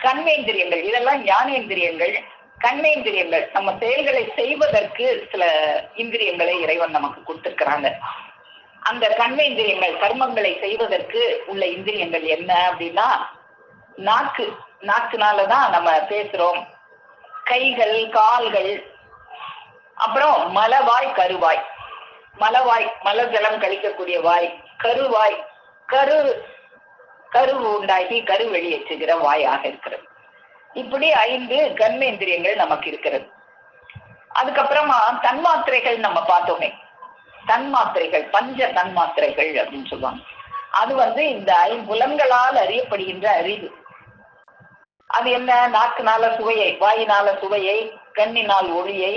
கண்மேந்திரியங்கள், இதெல்லாம் ஞானேந்திரியங்கள். கண்மேந்திரியங்கள் நம்ம செயல்களை செய்வதற்கு சில இந்திரியங்களை இறைவன் நமக்கு கொடுத்திருக்கிறாங்க. அந்த கண்மேந்திரியங்கள் கர்மங்களை செய்வதற்கு உள்ள இந்திரியங்கள் என்ன அப்படின்னா, நாக்கு, நாக்குனாலதான் நம்ம பேசுறோம். கைகள், கால்கள், அப்புறம் மலவாய், கருவாய். மலவாய் மலஜலம் கழிக்கக்கூடிய வாய், கருவாய் கரு உண்டாகி கரு வெளியேற்றுகிற வாயாக இருக்கிறது. இப்படி 5 கர்மேந்திரியங்கள் நமக்கு இருக்கிறது. அதுக்கப்புறமா தன்மாத்திரைகள் நம்ம பார்த்தோமே, தன்மாத்திரைகள், பஞ்ச தன்மாத்திரைகள் அப்படின்னு சொல்லுவாங்க. அது இந்த ஐம்புலன்களால் அறியப்படுகின்ற அறிவு. அது என்ன? நாக்குனால சுவையை, வாயினால சுவையை, கண்ணினால் ஒளியை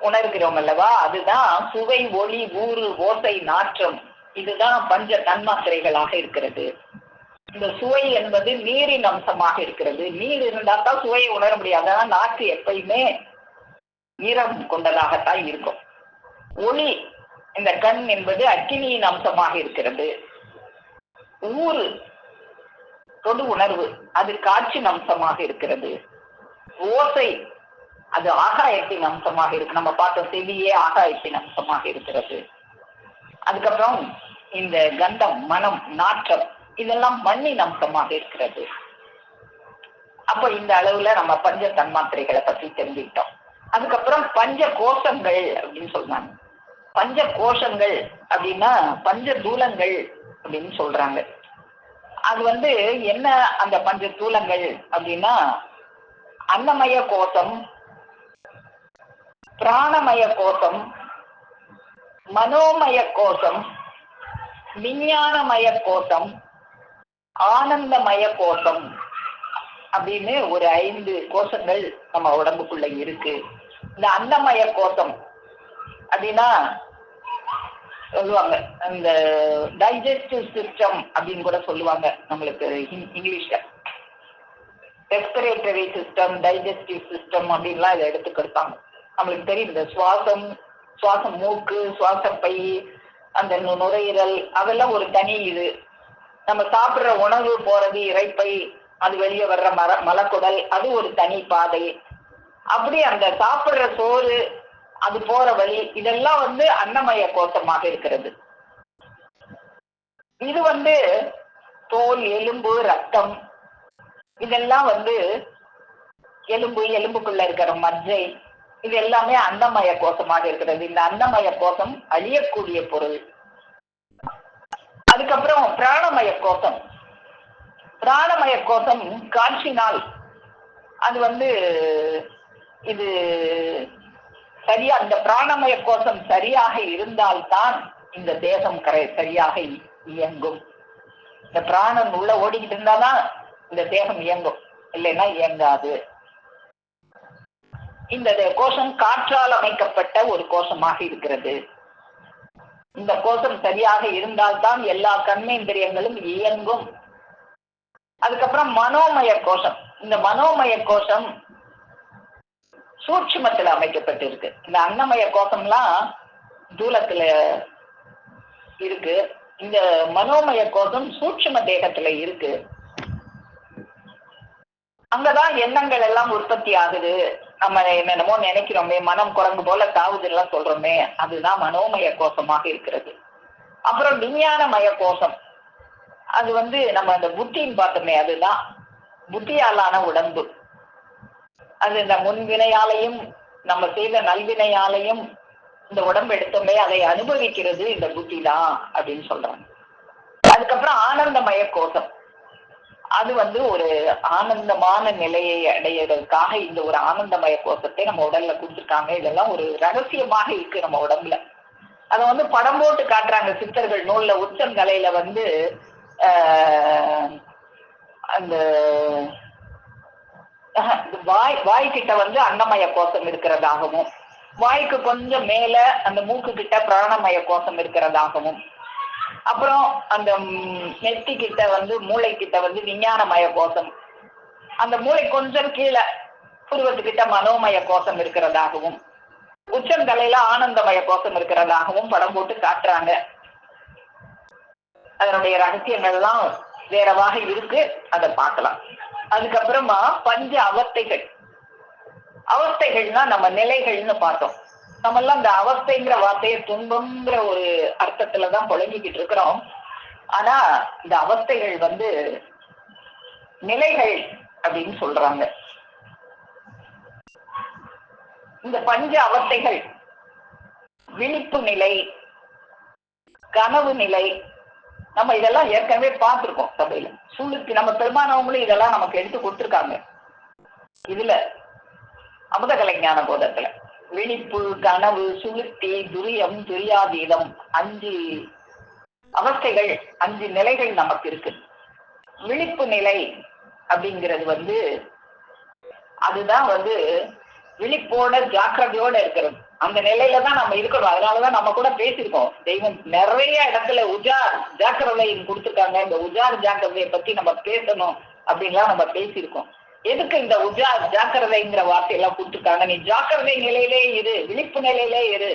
உணர்கிறோம் அல்லவா? அதுதான் சுவை, ஒளி, ஊறு, ஓசை, நாற்றம். இதுதான் பஞ்ச தன்மாத்திரைகளாக இருக்கிறது. இந்த சுவை என்பது நீரின் அம்சமாக இருக்கிறது. நீர் இருந்தால்தான் சுவையை உணர முடியாது. ஆனா நாக்கு எப்பயுமே ஈரம் கொண்டதாகத்தான் இருக்கும். ஒளி, இந்த கண் என்பது அக்கினியின் அம்சமாக இருக்கிறது. ஊறு, தொடு உணர்வு, அது காற்றின் அம்சமாக இருக்கிறது. ஓசை, அது ஆகாயத்தின் அம்சமாக இருக்கு. நம்ம பார்த்த செவியே ஆகாயத்தின் அம்சமாக இருக்கிறது. அதுக்கப்புறம் இந்த கந்தம், மனம், நாற்றம், இதெல்லாம் மண்ணின் அம்சமாக இருக்கிறது. அப்ப இந்த அளவுல நம்ம பஞ்ச தன்மாத்திரைகளை பத்தி தெரிஞ்சுக்கிட்டோம். அதுக்கப்புறம் பஞ்ச கோஷங்கள் அப்படின்னு சொல்றாங்க. பஞ்ச கோஷங்கள் அப்படின்னா பஞ்ச தூலங்கள் அப்படின்னு சொல்றாங்க. அது என்ன? அந்த பஞ்ச தூலங்கள் அப்படின்னா அன்னமய கோஷம், பிராணமய கோஷம், மனோமய கோஷம், விஞ்ஞானமய கோஷம், ஆனந்தமய கோஷம் அப்படின்னு ஒரு 5 கோஷங்கள் நம்ம உடம்புக்குள்ள இருக்கு. இந்த அன்னமய கோஷம் அப்படின்னா சொல்லுவாங்க, இந்த டைஜஸ்டிவ் சிஸ்டம் அப்படின்னு கூட சொல்லுவாங்க. நம்மளுக்கு இங்கிலீஷ்ல ரெஸ்பிரேட்டரி சிஸ்டம், டைஜஸ்டிவ் சிஸ்டம் அப்படின்லாம் இதை எடுத்து கொடுப்பாங்க. நம்மளுக்கு தெரியும், இந்த சுவாசம், மூக்கு, சுவாசப்பை, அந்த நுரையீரல், அதெல்லாம் ஒரு தனி இது. நம்ம சாப்பிடுற உணவு போறது இரைப்பை, அது வெளியே வர்ற மலக்குடல், அது ஒரு தனி பாதை. அப்படி அந்த சாப்பிடுற சோறு, அது போற வழி, இதெல்லாம் அன்னமய கோஷமாக இருக்கிறது. இது தோல், எலும்பு, ரத்தம், இதெல்லாம் எலும்புக்குள்ள இருக்கிற மஜ்ஜை, இது எல்லாமே அன்னமய கோஷமாக இருக்கிறது. இந்த அன்னமய கோஷம் அழியக்கூடிய பொருள். அதுக்கப்புறம் பிராணமய கோஷம். பிராணமய கோஷம் காற்றினால், அது இது சரியா, இந்த பிராணமய கோஷம் சரியாக இருந்தால்தான் இந்த தேகம் சரியாக இயங்கும். இந்த பிராணன் உள்ள ஓடிக்கிட்டு இருந்தாதான் இந்த தேகம் இயங்கும். இல்லைன்னா இயங்காது. இந்த கோஷம் காற்றால் அமைக்கப்பட்ட ஒரு கோஷமாக இருக்கிறது. இந்த கோஷம் சரியாக இருந்தால்தான் எல்லா கர்மேந்திரியங்களும் இயங்கும். அதுக்கப்புறம் மனோமய கோஷம். இந்த மனோமய கோஷம் சூட்சுமத்துல அமைக்கப்பட்டிருக்கு. இந்த அன்னமய கோஷம்லாம் தூலத்துல இருக்கு. இந்த மனோமய கோஷம் சூட்சும தேகத்துல இருக்கு. அங்கதான் எண்ணங்கள் எல்லாம் உற்பத்தி ஆகுது. நம்ம என்னென்னமோ நினைக்கிறோமே, மனம் குரங்கு போல தாவுது எல்லாம் சொல்றோமே, அதுதான் மனோமய கோஷமாக இருக்கிறது. அப்புறம் விஞ்ஞானமய கோஷம், அது நம்ம அந்த புத்தின்னு பார்த்தோமே, அதுதான் புத்தியாலான உடம்பு. அது இந்த முன்வினையாலையும் நம்ம செய்த நல்வினையாலையும் இந்த உடம்பு எடுத்தோமே, அதை அனுபவிக்கிறது இந்த புத்தி தான் அப்படின்னு சொல்றாங்க. அதுக்கப்புறம் ஆனந்தமய கோஷம், அது ஒரு ஆனந்தமான நிலையை அடையிறதுக்காக இந்த ஒரு ஆனந்தமய கோஷத்தை நம்ம உடல்ல கொடுத்துருக்காங்க. இதெல்லாம் ஒரு ரகசியமாக இருக்கு நம்ம உடம்புல. அதை படம் போட்டு காட்டுறாங்க சித்தர்கள் நூல்ல. உச்சந்தலையில அந்த வாய்க்கிட்ட அன்னமய கோஷம் இருக்கிறதாகவும், வாய்க்கு கொஞ்சம் மேல அந்த மூக்கு கிட்ட பிராணமய கோஷம் இருக்கிறதாகவும், அப்புறம் அந்த நெத்தி கிட்ட மூளை கிட்ட விஞ்ஞானமய கோஷம், அந்த மூளை கொஞ்சம் கீழே புருவத்துக்கிட்ட மனோமய கோஷம் இருக்கிறதாகவும், உச்சந்தலையில ஆனந்தமய கோஷம் இருக்கிறதாகவும் படம் போட்டு காட்டுறாங்க. அதனுடைய ரகசியங்கள்லாம் வேறவாக இருக்கு, அதை பார்க்கலாம். அதுக்கப்புறமா பஞ்ச அவஸ்தைகள். அவஸ்தைகள்னா நம்ம நிலைகள்னு பார்த்தோம். நம்ம எல்லாம் இந்த அவஸ்தைங்கிற வார்த்தையை துன்பம்ங்கிற ஒரு அர்த்தத்துலதான் புழங்கிக்கிட்டு இருக்கிறோம். ஆனா இந்த அவஸ்தைகள் நிலைகள் அப்படின்னு சொல்றாங்க. இந்த பஞ்ச அவஸ்தைகள் விழிப்பு நிலை, கனவு நிலை, நம்ம இதெல்லாம் ஏற்கனவே பார்த்திருக்கோம் சபையில. சுளுத்தி நம்ம பெருமானவங்களும் இதெல்லாம் நமக்கு எடுத்து கொடுத்துருக்காங்க. இதுல அமுதகலை ஞான போதத்துல விழிப்பு, கனவு, சுளுத்தி, துரியம், துரியாதீதம், 5 அவஸ்தைகள், 5 நிலைகள் நமக்கு இருக்கு. விழிப்பு நிலை அப்படிங்கிறது அதுதான் விழிப்போட ஜாக்கிரதையோட இருக்கிறது. அந்த நிலையில தான் நம்ம இருக்கணும். அதனாலதான் நம்ம கூட பேசியிருக்கோம். தெய்வம் நிறைய இடத்துல உஜார் ஜாக்கிரதை கொடுத்துருக்காங்க. இந்த உஜார் ஜாக்கிரதையை பத்தி நம்ம பேசணும் அப்படின்லாம் நம்ம பேசியிருக்கோம். எதுக்கு இந்த உஜார் ஜாக்கிரதைங்கிற வார்த்தையெல்லாம் கொடுத்துருக்காங்க? நீ ஜாக்கிரதை நிலையிலே இரு, விழிப்பு நிலையிலே இரு,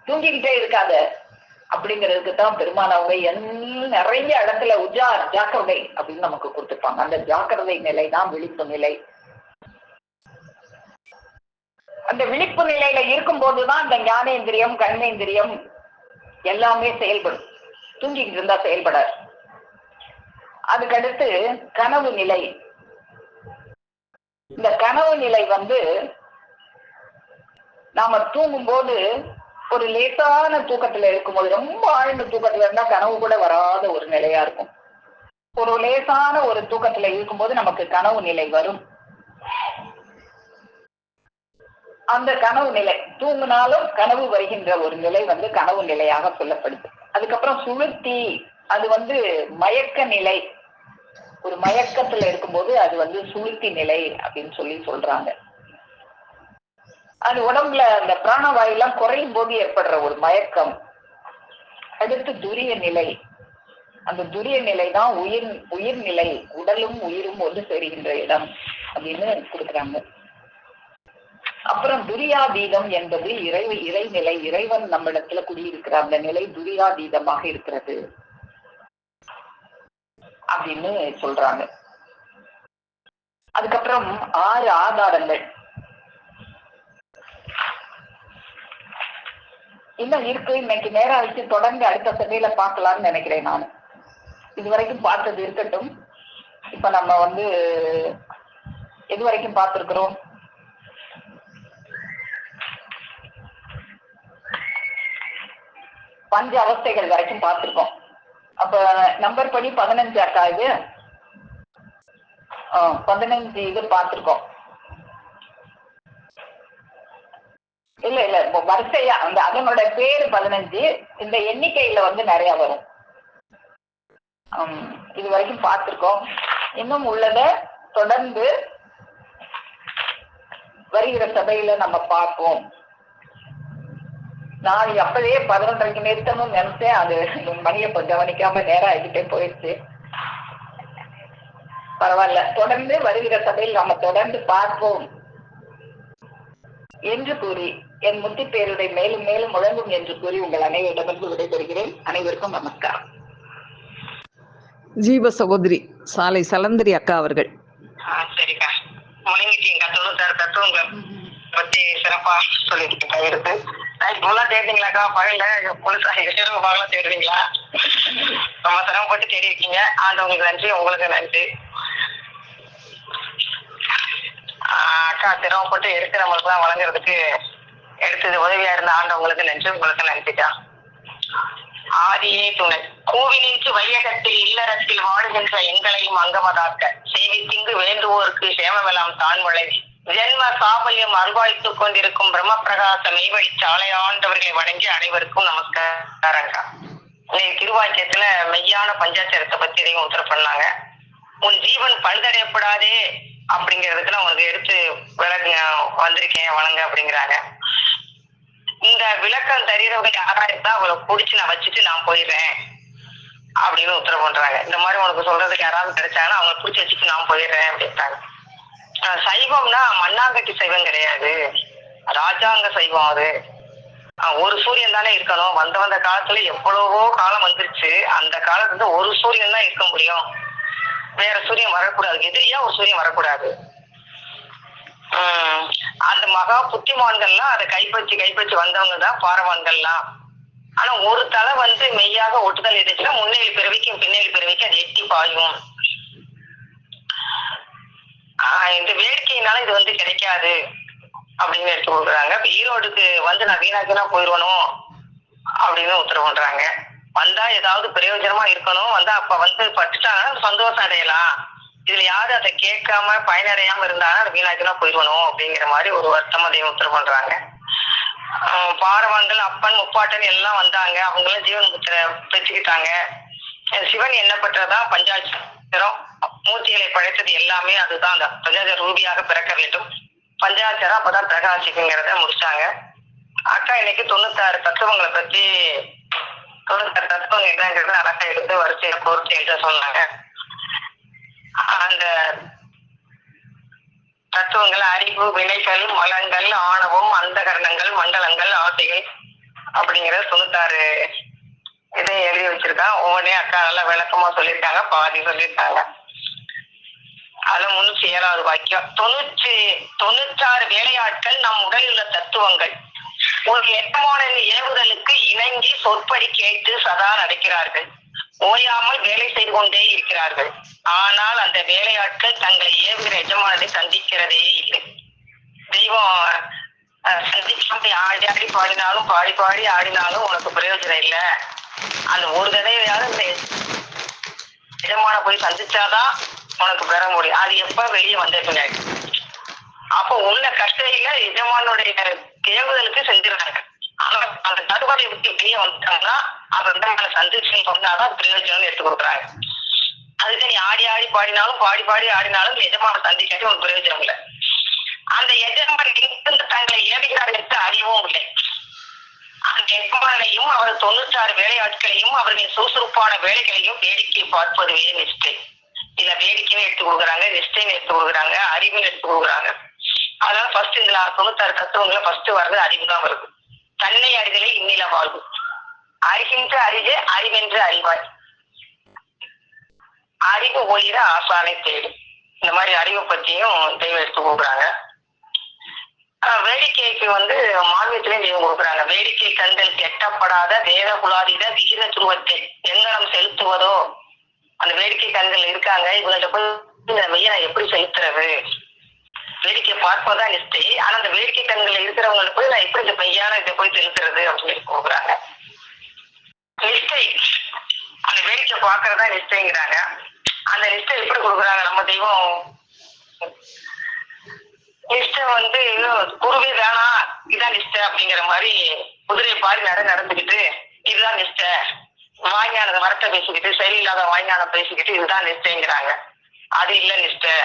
தூங்கிக்கிட்டே இருக்காத அப்படிங்கிறதுக்கு தான் பெருமானவங்க நிறைய இடத்துல உஜார் ஜாக்கிரதை அப்படின்னு நமக்கு கொடுத்துருப்பாங்க. அந்த ஜாக்கிரதை நிலை தான் விழிப்பு நிலை. அந்த விழிப்பு நிலையில இருக்கும் போதுதான் இந்த ஞானேந்திரியம், கர்மேந்திரியம் எல்லாமே செயல்படும். தூங்கிக்கிட்டு இருந்தா செயல்படாது. அதுக்கடுத்து கனவு நிலை. இந்த கனவு நிலை நாம தூங்கும் போது ஒரு லேசான தூக்கத்துல இருக்கும்போது, ரொம்ப ஆழ்ந்த தூக்கத்துல இருந்தா கனவு கூட வராத ஒரு நிலையா இருக்கும். ஒரு லேசான ஒரு தூக்கத்துல இருக்கும்போது நமக்கு கனவு நிலை வரும். அந்த கனவு நிலை தூங்கினாலும் கனவு வருகின்ற ஒரு நிலை கனவு நிலையாக சொல்லப்படுது. அதுக்கப்புறம் சுளுத்தி, அது மயக்க நிலை. ஒரு மயக்கத்துல இருக்கும்போது அது சுளுத்தி நிலை அப்படின்னு சொல்றாங்க. அது உடம்புல அந்த பிராணவாயெல்லாம் குறையும் போது ஏற்படுற ஒரு மயக்கம். அடுத்து துரிய நிலை. அந்த துரிய நிலை தான் உயிர்நிலை, உடலும் உயிரும் ஒன்று சேருகின்ற இடம் அப்படின்னு கொடுக்குறாங்க. அப்புறம் துரியாதீதம் என்பது இறைநிலை. இறைவன் நம்ம இடத்துல குடியிருக்கிற அந்த நிலை துரியாதீதமாக இருக்கிறது அப்படின்னு சொல்றாங்க. அதுக்கப்புறம் 6 ஆதாரங்கள் இன்னும் இருக்கு. இன்னைக்கு நேரம் வச்சு தொடர்ந்து அடுத்த சபையில பார்க்கலாம்னு நினைக்கிறேன். நான் இதுவரைக்கும் பார்த்தது இருக்கட்டும். இப்ப நம்ம எது வரைக்கும் பார்த்திருக்கிறோம்? பஞ்ச அவஸ்தைகள் வரைக்கும் பார்த்திருக்கோம். அப்ப நம்பர் படி 15 அக்கா. இது 15 இது பார்த்திருக்கோம். இல்ல வரிசையா அதனோட பேரு 15. இந்த எண்ணிக்கையில நிறைய வரும். இது வரைக்கும் பார்த்திருக்கோம். இன்னும் உள்ளத தொடர்ந்து வருகிற சபையில நம்ம பார்ப்போம். நான் அப்பவே 11:30 நிறுத்தணும்னு நினைச்சேன். அது மணியை கவனிக்காம நேரம் ஆகிட்டே போயிடுச்சு. பரவாயில்ல, தொடர்ந்து வருகிற சபையில் நாம தொடர்ந்து பார்ப்போம் என்று கூறி என் முத்தி பேருடைய மேலும் மேலும் முழங்கும் என்று கூறி உங்கள் அனைவரிடமிருந்து விடைபெறுகிறேன். அனைவருக்கும் நமஸ்காரம். ஜீவ சகோதரி சாலை சலந்தரி அக்கா அவர்கள். சரிக்கா, முழங்கிட்டீங்க. தத்துவங்களை பத்தி சிறப்பா சொல்லிட்டு இருக்கு. இப்பெல்லாம் தேடுறீங்களாக்கா? பகல்ல புதுசா இரவு பகலாம் தேடுறீங்களா? ரொம்ப சிரமப்பட்டு தேடி இருக்கீங்க. ஆண்டவங்களுக்கு நன்றி, உங்களுக்கு நன்றி. அக்கா சிரமப்பட்டு எடுத்து நம்மளுக்கு எல்லாம் வழங்குறதுக்கு எடுத்தது உதவியா இருந்த ஆண்டவங்களுக்கு நன்றி, உங்களுக்கு நன்றிக்கா. ஆதியே துணை கோவிலின்று வையகத்தில் இல்லறத்தில் வாழுகின்ற எங்களையும் அங்கமதாக்க செய்தி திங்கு வேண்டுவோருக்கு சேமமெல்லாம் தான் விளைவி ஜென்ம சாபல்யம் அருள்வாய்த்துக் கொண்டிருக்கும் பிரம்ம பிரகாச மெய்வழி சாலை ஆண்டவர்களை வணங்கி அனைவருக்கும் நமஸ்காரங்கா. இன்னைக்கு திருவாக்கியத்துல மெய்யான பஞ்சாட்சரத்தை பத்தி இதையும் உத்தரவு பண்ணாங்க. உன் ஜீவன் பழுதடையப்படாதே அப்படிங்கிறதுக்கு நான் உனக்கு எடுத்து விளக்கு வந்திருக்கேன், வணங்க அப்படிங்கிறாங்க. இந்த விளக்கம் தரீரவங்க யாரா இருந்தா அவங்களை பிடிச்சி நான் வச்சுட்டு நான் போயிடுறேன் அப்படின்னு உத்தரவு பண்றாங்க. இந்த மாதிரி உனக்கு சொல்றதுக்கு யாராவது கிடைச்சாங்கன்னா அவங்களை பிடிச்சி வச்சுட்டு நான் போயிடுறேன் அப்படின்ட்டாங்க. சைவம்னா மண்ணாங்கட்டி சைவம் கிடையாது, ராஜாங்க சைவம். அது ஒரு சூரியன் தானே இருக்கணும். வந்த காலத்துல எவ்வளவோ காலம் வந்துருச்சு. அந்த காலத்துல ஒரு சூரியன் தான் இருக்க முடியும், வேற சூரியன் வரக்கூடாது. எதிரியா ஒரு சூரியன் வரக்கூடாது. அந்த மகா புத்திமான்கள்லாம் அதை கைப்பற்றி வந்தவங்க தான் பாரவான்கள்லாம். ஆனா ஒரு தலை மெய்யாக ஒட்டுதல் இருந்துச்சுன்னா முன்னேறி பிறவிக்கும் பின்னேறி பிறவிக்கும் அது எட்டி பாயும். இந்த வேடிக்கையினால இது கிடைக்காது அப்படின்னு எடுத்து கொடுக்குறாங்க. இப்ப ஈரோடுக்கு நான் வீணாக்கினா போயிடணும் அப்படின்னு உத்தரவு பண்றாங்க. வந்தா ஏதாவது பிரயோஜனமா இருக்கணும், அப்ப பட்டுட்டாங்கன்னா சந்தோஷம் அடையலாம். இதுல யாரும் அதை கேட்காம பயனடையாம இருந்தாலும் வீணாக்கினா போயிடணும் அப்படிங்கிற மாதிரி ஒரு வருத்தம் அதையும் உத்தரவு பண்றாங்க. பாரவான்கள் அப்பன் முப்பாட்டன் எல்லாம் வந்தாங்க. அவங்களும் ஜீவன் முத்திரை பெற்றுக்கிட்டாங்க. சிவன் என்ன பண்றதுதான் பஞ்சாட்சரம், மூர்த்திகளை படைத்தது எல்லாமே அதுதான். அந்த பஞ்சாட்சர ரூபியாக பிறக்க வேண்டும், பஞ்சாட்சரம் அப்பதான் பிரகாசிக்குங்கிறத முடிச்சாங்க. அக்கா இன்னைக்கு 96 தத்துவங்களை பத்தி 96 தத்துவங்கள் என்னங்கிறத அழகா எடுத்து வரிசையை பொறுத்து எழுத சொன்னாங்க. அந்த தத்துவங்கள் அறிவு, வினைகள், மலங்கள், ஆணவம், அந்தகரணங்கள், மண்டலங்கள், ஆசைகள் அப்படிங்கிற 96 இதையும் எழுதி வச்சிருக்காங்க. ஒவ்வொன்னே அக்கா நல்லா விளக்கமா சொல்லியிருக்காங்க, பாதி சொல்லியிருக்காங்க. அதுல 307வது வாக்கியம் 96 வேலையாட்கள் நம் உடலில் உள்ள தத்துவங்கள் ஒரு எட்டமான ஏவுதலுக்கு இணங்கி சொற்படி கேட்டு சதா நடக்கிறார்கள், ஓயாமல் வேலை செய்து கொண்டே இருக்கிறார்கள். ஆனால் அந்த வேலையாட்கள் தங்களை ஏவுகிற எஜமானதை சந்திக்கிறதே இல்லை. தெய்வம் சந்திச்சு ஆடி ஆடி பாடினாலும் பாடி ஆடினாலும் உனக்கு பிரயோஜனம் இல்லை. அந்த ஒரு தடவையாவது இந்த எஜமான போய் சந்திச்சாதான் உனக்கு பெற முடியும். அது எப்ப வெளியே வந்திருக்குங்க. அப்ப உள்ள கஷ்டையில எஜமானுடைய ஏவுதலுக்கு செஞ்சிருக்காங்க. ஆனா அந்த தடுவாரை விட்டு வெளியே வந்துட்டாங்கன்னா அவன் சந்திச்சு சொன்னாதான் பிரயோஜனம் எடுத்து கொடுக்குறாங்க. அதுக்கு நீ ஆடி ஆடி பாடினாலும் பாடி ஆடினாலும் எஜமான சந்திக்காட்டி உனக்கு பிரயோஜனம் இல்லை. அந்த எஜமான் எங்கிருந்து தங்களை ஏவுகிறார் என்று அறியவும் இல்லை. அந்த எஜமானையும் அவர் 96 வேலையாட்களையும் அவர்களின் சுறுசுறுப்பான வேலைகளையும் வேடிக்கை பார்ப்பதுவே நிஷ்டை. இதுல வேடிக்கைன்னு எடுத்து கொடுக்குறாங்க, நிஷ்டைன்னு எடுத்து கொடுக்குறாங்க, அறிவுன்னு எடுத்து கொடுக்குறாங்க. அதனால ஃபர்ஸ்ட் இதுல 96 தத்துவங்களை ஃபர்ஸ்ட் வர்றது அறிவு தான் வருது. தன்னை அறிதலை இன்னில வாழ்வு, அறிகின்ற அறிவு அறிவென்று அறிவாய், அறிவு ஒளிர ஆசானை தேடு. இந்த மாதிரி அறிவை பத்தியும் தெய்வம் எடுத்து கொடுக்குறாங்க. வேடிக்கைக்கு மாநிலத்திலையும் தெய்வம் கொடுக்குறாங்க. வேடிக்கை கண்கள் கெட்டப்படாத வேத குலாதீத விகித துருவத்தை எங்கனம் செலுத்துவதோ அந்த வேடிக்கை கண்கள் இருக்காங்க. இவங்கள்ட்ட போய் இந்த மெய்யை நான் எப்படி செலுத்துறது? வேடிக்கை பார்ப்பதா நிஷ்டை. ஆனா அந்த வேடிக்கை கண்கள் இருக்கிறவங்களை போய் நான் எப்படி இந்த மெய்யான இதை போய் செலுத்துறது அப்படின்னு கொடுக்குறாங்க. நிஷ்டை அந்த வேடிக்கை பார்க்கறதா நிஷ்டைங்கிறாங்க. அந்த நிஷ்டை எப்படி கொடுக்குறாங்க நம்ம தெய்வம்? நிஷ்டை குருவே வேணாம் இதுதான் நிஷ்டை அப்படிங்கிற மாதிரி குதிரையை பாரி நடந்துக்கிட்டு இதுதான் நிஷ்டை, வாய்ஞானத வரத்தை பேசிக்கிட்டு சரியில்லாத வாய்ஞானம் பேசிக்கிட்டு இதுதான் நிஷ்டைங்கிறாங்க. அது இல்ல நிஷ்டை.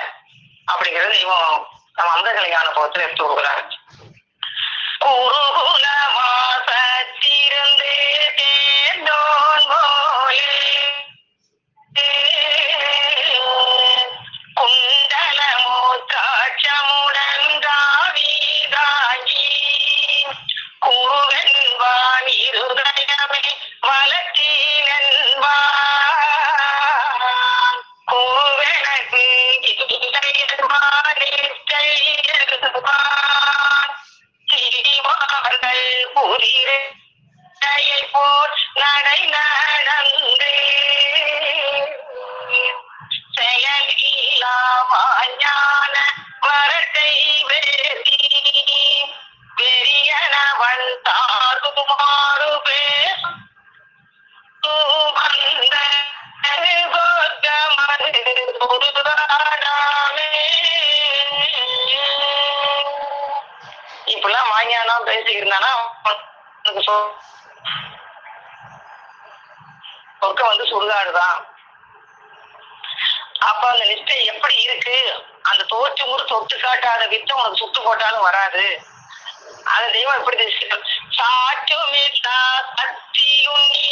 அப்படிங்கிறது தெய்வம் நம்ம அந்தகலையான போகத்துல எடுத்து கொடுக்குறாங்க. குருகுலவாசத்திருந்து தேர்ந்தோன் போலே குண்டலமூத்தாட்சமுடன் காவிதாகி குருவென்பான் இருதயமே வளர்த்தீனன்பான் கோவெனக்கு திரிவார்கள் புரிரையை போல் நடை நடந்து செயலில்லாமான வரட்டை வேதி வெறியனவன் தாறுமாறு பேசும் வந்த இப்பெல்லாம் வாங்கியானா பேசிக்கிருந்தானா சொர்க்கம் வந்து சுடுகாடுதான். அப்ப அந்த நிஷ்டை எப்படி இருக்கு? அந்த தோற்று முறு தொட்டு காட்டாத வித்து உனக்கு சுட்டு போட்டாலும் வராது. அந்த தெய்வம் எப்படி சாற்றுமிட்டா சக்தியும் நீ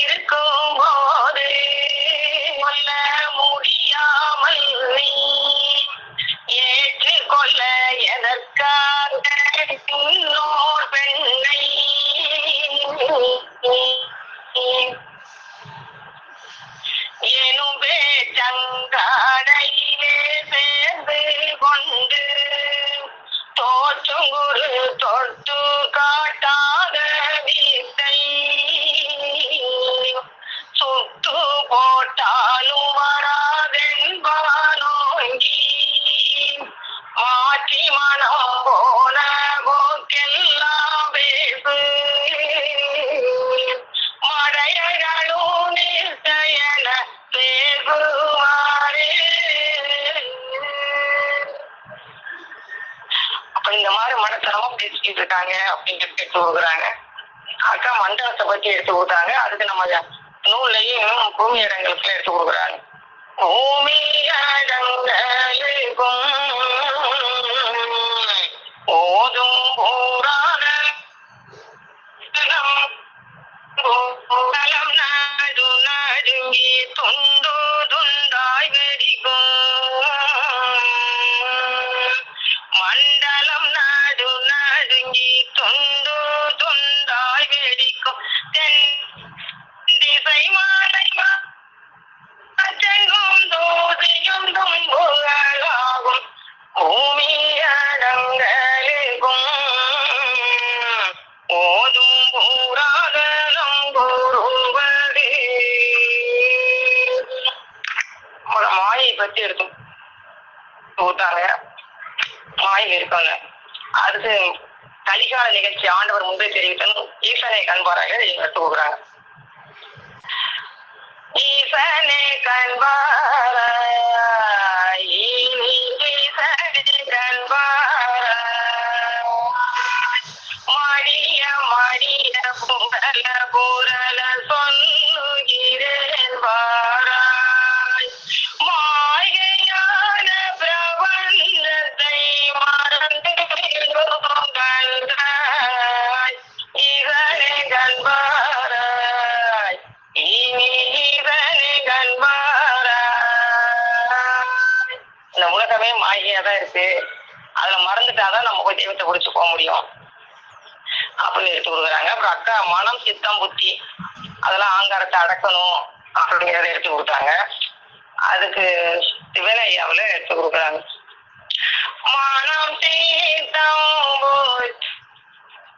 இருக்கும் போது கொல்ல முடியாமல் நீ ஏற்றுக்கொள்ள எதற்காக இன்னொரு பெண்ணை எனும் பேச்சங்காடையிலே சேர்ந்து கொண்டு தோற்றுங்குரு தொட்டு காட்டாத வீட்டை சுட்டு போட்டாலும் வராதென்பானோங்கி மாற்றி மனம் போன போக்கெல்லாம் பேசு மடையகளும் நிச்சயன பேசுவாரே. அப்ப இந்த மாதிரி மனத்தனமா பேசிக்கிட்டு இருக்காங்க அப்படின்னு எடுத்து கொடுக்குறாங்க. அக்கா மண்டலத்தை பத்தி எடுத்து கொடுத்தாங்க. அதுக்கு நம்ம நூல்லையும் பூமி இடங்களுக்கு எடுத்து கொடுக்குறாங்க. பூமி இடங்களுக்கும் ஓதும் போரான நடு நடுங்கி துண்டு துண்டாய் வெடிக்கும் மண்டலம் நடு நடுங்கி துண்டு துண்டாய் வெடிக்கும் திசை மாலை செங்கும் தோதையும் தும்புகளாகும் பூமி அடங்களுக்கும் ஓதும் பூராதனம் கூறுவது. மாயை பத்தி எடுத்து கொடுத்தாங்க. மாயில் இருக்காங்க. அதுக்கு கலிகால நிகழ்ச்சி ஆண்டவர் முன்பே தெரிவித்தனும் ஈசனை கண்பாராக எடுத்து கொடுக்குறாங்க. ஈசனை கண்பாராய் ஈசனை கண்பாராய் மடிய மடிய புகழ புரள சொல்லுகிறேன் வாராய் மாயையான பிரபஞ்சத்தை மறந்து கண்டாய் ஈசனை கண்பாராய் ஈசனை கண்பாராய். இந்த உலகமே மாயையா தான் இருக்கு. அதுல மறந்துட்டாதான் நம்ம போய் தெய்வத்தை குடிச்சு போக முடியும் அப்படின்னு எடுத்து கொடுக்குறாங்க. அப்புறம் அக்கா மனம் சித்தம் புத்தி அதெல்லாம் ஆங்காரத்தை அடக்கணும் அப்படிங்கிறத எடுத்து கொடுத்தாங்க. அதுக்கு சிவனையாவில் எடுத்து கொடுக்குறாங்க. மனம் சித்தம்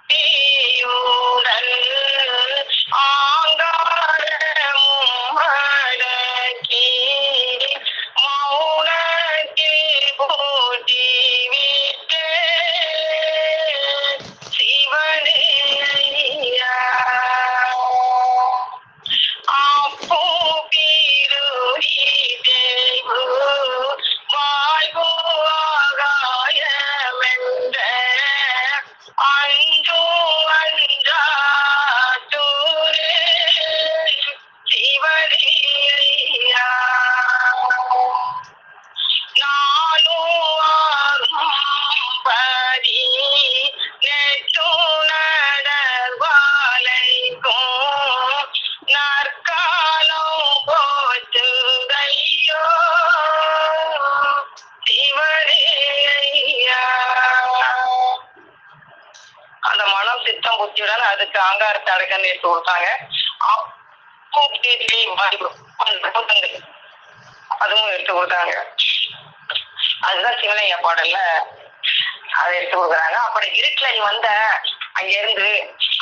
புத்தியுடன் ஆங்காரமும் அடக்கி மௌனத்தில் போட்டி விட்டு சிவனே அப்போ பிருதி தேவு வாழ்வாகாயமென்ற அஞ்சு அஞ்சாது அதிகாரத்தை அடக்கன்னு எடுத்து கொடுத்தாங்க. அதுவும் எடுத்து கொடுத்தாங்க. அதுதான் சிவனையா பாடல்ல அதை எடுத்து கொடுக்குறாங்க. அப்புறம் இருட்டுல நீ வந்த அங்க இருந்து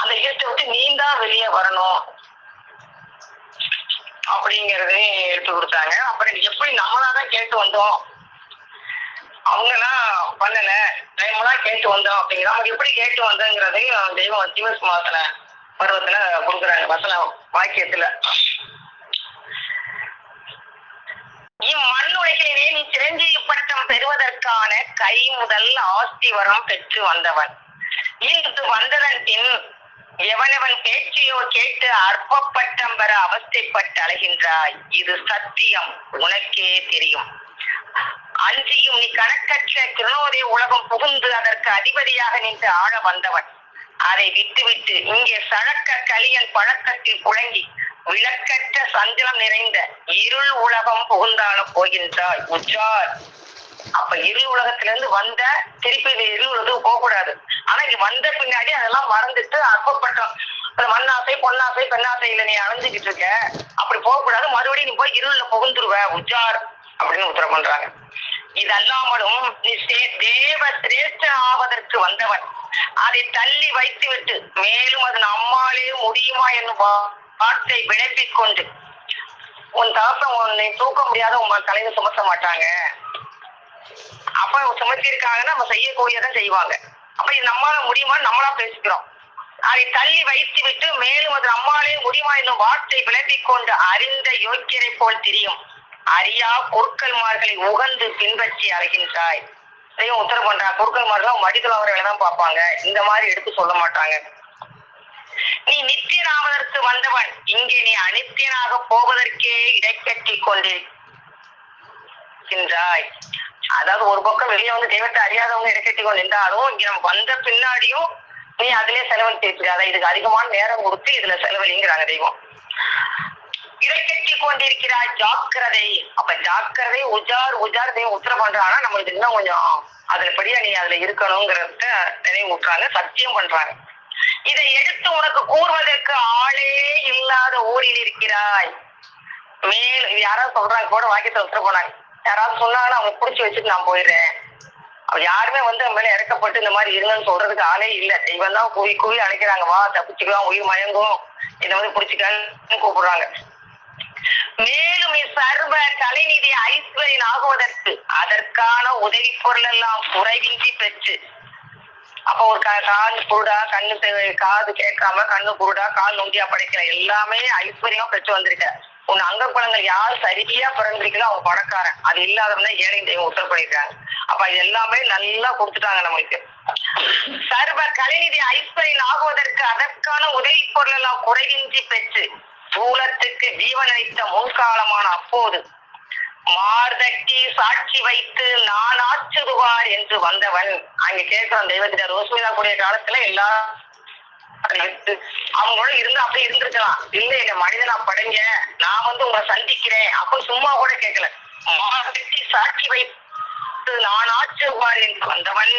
அந்த இருட்டை விட்டு நீ தான் வெளியே வரணும் அப்படிங்கறதையும் எடுத்து கொடுத்தாங்க. அப்புறம் எப்படி நம்மளாதான் கேட்டு வந்தோம், அவங்க எல்லாம் பண்ணல, நம்மளாம் கேட்டு வந்தோம் அப்படிங்கிற நமக்கு எப்படி கேட்டு வந்தோங்கிறதையும் தெய்வம் சிவசிம்மாசன பருவத்துல கொடுக்குறாங்க வசன வாக்கியத்துல. இம்மண்ணுலகிலே நீ சிரஞ்சீவி பட்டம் பெறுவதற்கான கை முதல் ஆஸ்தி வரம் பெற்று வந்தவன். இன்று வந்ததன் பின் எவனவன் பேச்சையோ கேட்டு அற்ப பட்டம் பெற அவஸ்தைப்பட்டு அலைகின்றாய். இது சத்தியம், உனக்கே தெரியும். அன்றியும் நீ கணக்கற்ற திருநோதய உலகம் புகுந்து அதற்கு அதிபதியாக நின்று ஆழ வந்தவன். அதை விட்டுவிட்டு இங்கே சழக்க கலியன் பழக்கத்தில் புழங்கி விளக்கற்ற சஞ்சலம் நிறைந்த இருள் உலகம் புகுந்தாலும் போகின்றாய். உச்சார் அப்ப இருள் உலகத்திலிருந்து வந்த திருப்பி இருள் உலகம் போக கூடாது. ஆனா இது வந்த பின்னாடி அதெல்லாம் மறந்துட்டு அற்பப்பட்டோம் மண்ணாசை பொன்னாசை பெண்ணாசையில நீ அணைஞ்சுக்கிட்டு இருக்க, அப்படி போக கூடாது. மறுபடியும் நீ போய் இருள்ல புகுந்துருவ உச்சார் அப்படின்னு உத்தரவு பண்றாங்க. இது அல்லாமலும் நீ தேவ சிரேஷ்டன் ஆவதற்கு வந்தவன். அதை தள்ளி வைத்து விட்டு மேலும் அது நம்மாலே முடியுமா என்னும் வார்த்தை விளப்பிக் கொண்டு உன் தகப்பன் உன்னை தூக்க முடியாத உங்க தலையில சுமத்த மாட்டாங்க. அப்ப சுமத்தி இருக்காங்கன்னா நம்ம செய்யக்கூடியதான் செய்வாங்க. அப்ப இது நம்மளால முடியுமா நம்மளா பேசிக்கிறோம். அதை தள்ளி வைத்து விட்டு மேலும் அது நம்மாலே முடியுமா என்னும் வார்த்தை விளம்பிக் கொண்டு அறிந்த யோக்கியரை போல் தெரியும் அறியா பொருட்கள்மார்களை உகந்து பின்பற்றி அறைகின்றாய். இதையும் உத்தரவு பண்றாங்க. பொருட்கள்மார்கள் மடிதல் அவர்களை தான் பார்ப்பாங்க, இந்த மாதிரி எடுத்து சொல்ல மாட்டாங்க. நீ நித்தியனாவதற்கு வந்தவன், இங்கே நீ அனித்தியனாக போவதற்கே இடைக்கட்டி கொண்டிருக்கின்றாய். அதாவது ஒரு பக்கம் வெளியே வந்து தெய்வத்தை அறியாதவங்க இடைக்கட்டி கொண்டிருந்தாலும் இங்க நம்ம வந்த பின்னாடியும் நீ அதுலயே செலவழிச்சிருக்காத, இதுக்கு அதிகமான நேரம் கொடுத்து இதுல செலவழிங்கிறாங்க தெய்வம். இடைக்கட்டி கொண்டிருக்கிறாய் ஜாக்கிரதை. அப்ப ஜாக்கிரதை உஜார் உஜார் தெய்வம் உத்தரவு பண்றாங்கன்னா நம்மளுக்கு இன்னும் கொஞ்சம் அதுல படியா நீ அதுல இருக்கணுங்கிறத நினைவு ஊட்டுறாங்க, சத்தியம் பண்றாங்க. இதை எடுத்து உனக்கு கூறுவதற்கு ஆளே இல்லாத ஊரில் இருக்கிறாய். மேல் யாராவது சொல்றாங்க கூட வாக்கியத்தை உத்தரவு போனாங்க. யாராவது சொன்னாங்கன்னா அவங்க புடிச்சு வச்சுட்டு நான் போயிடுறேன். அவ யாருமே வந்து மேல இறக்கப்பட்டு இந்த மாதிரி இருங்கன்னு சொல்றதுக்கு ஆளே இல்லை. இவன் தான் குவி குவி அழைக்கிறாங்க, வா தப்பிச்சுக்கலாம், உயிர் மயங்கும், இதை வந்து புடிச்சுக்கன்னு கூப்பிடுறாங்க. மேலும் சர்வ கலைநிதி ஐஸ்வரியன் ஆகுவதற்கு அதற்கான உதவி பொருள் எல்லாம் குறைவின்றி பெற்று. அப்ப ஒரு காது குருடா, கண்ணு காது கேட்காம, கண்ணு குருடா, கால் நொண்டியா படைக்கிற எல்லாமே ஐஸ்வர்யமா பெற்று வந்திருக்க. உன் அங்க குலங்கள் யார் சரியா பிறந்திருக்கோ அவங்க பணக்காரன், அது இல்லாதவங்க ஏழை தெய்வம் உத்தரவு பண்ணிருக்காங்க. அப்ப இது எல்லாமே நல்லா கொடுத்துட்டாங்க நம்மளுக்கு. சர்வ கலைநிதி ஐஸ்வரியன் ஆகுவதற்கு அதற்கான உதவி பொருள் எல்லாம் குறைவின்றி பெற்று சூலத்துக்கு ஜீவன் அளித்த முன்காலமான அப்போது மார்தட்டி சாட்சி வைத்து நான் ஆச்சுதுவார் என்று வந்தவன். அங்க கேட்கிறோம் தெய்வத்திட்ட ரோஸ்மிதா கூடிய காலத்துல எல்லாரும் அவங்களோட இருந்து அப்படியே இருந்திருக்கலாம். இல்ல என்ன மனிதனா படைங்க, நான் வந்து உங்களை சந்திக்கிறேன் அப்படின்னு சும்மா கூட கேட்கல. மார்தட்டி சாட்சி வைத்து நான் ஆச்சுதுவார் என்று வந்தவன்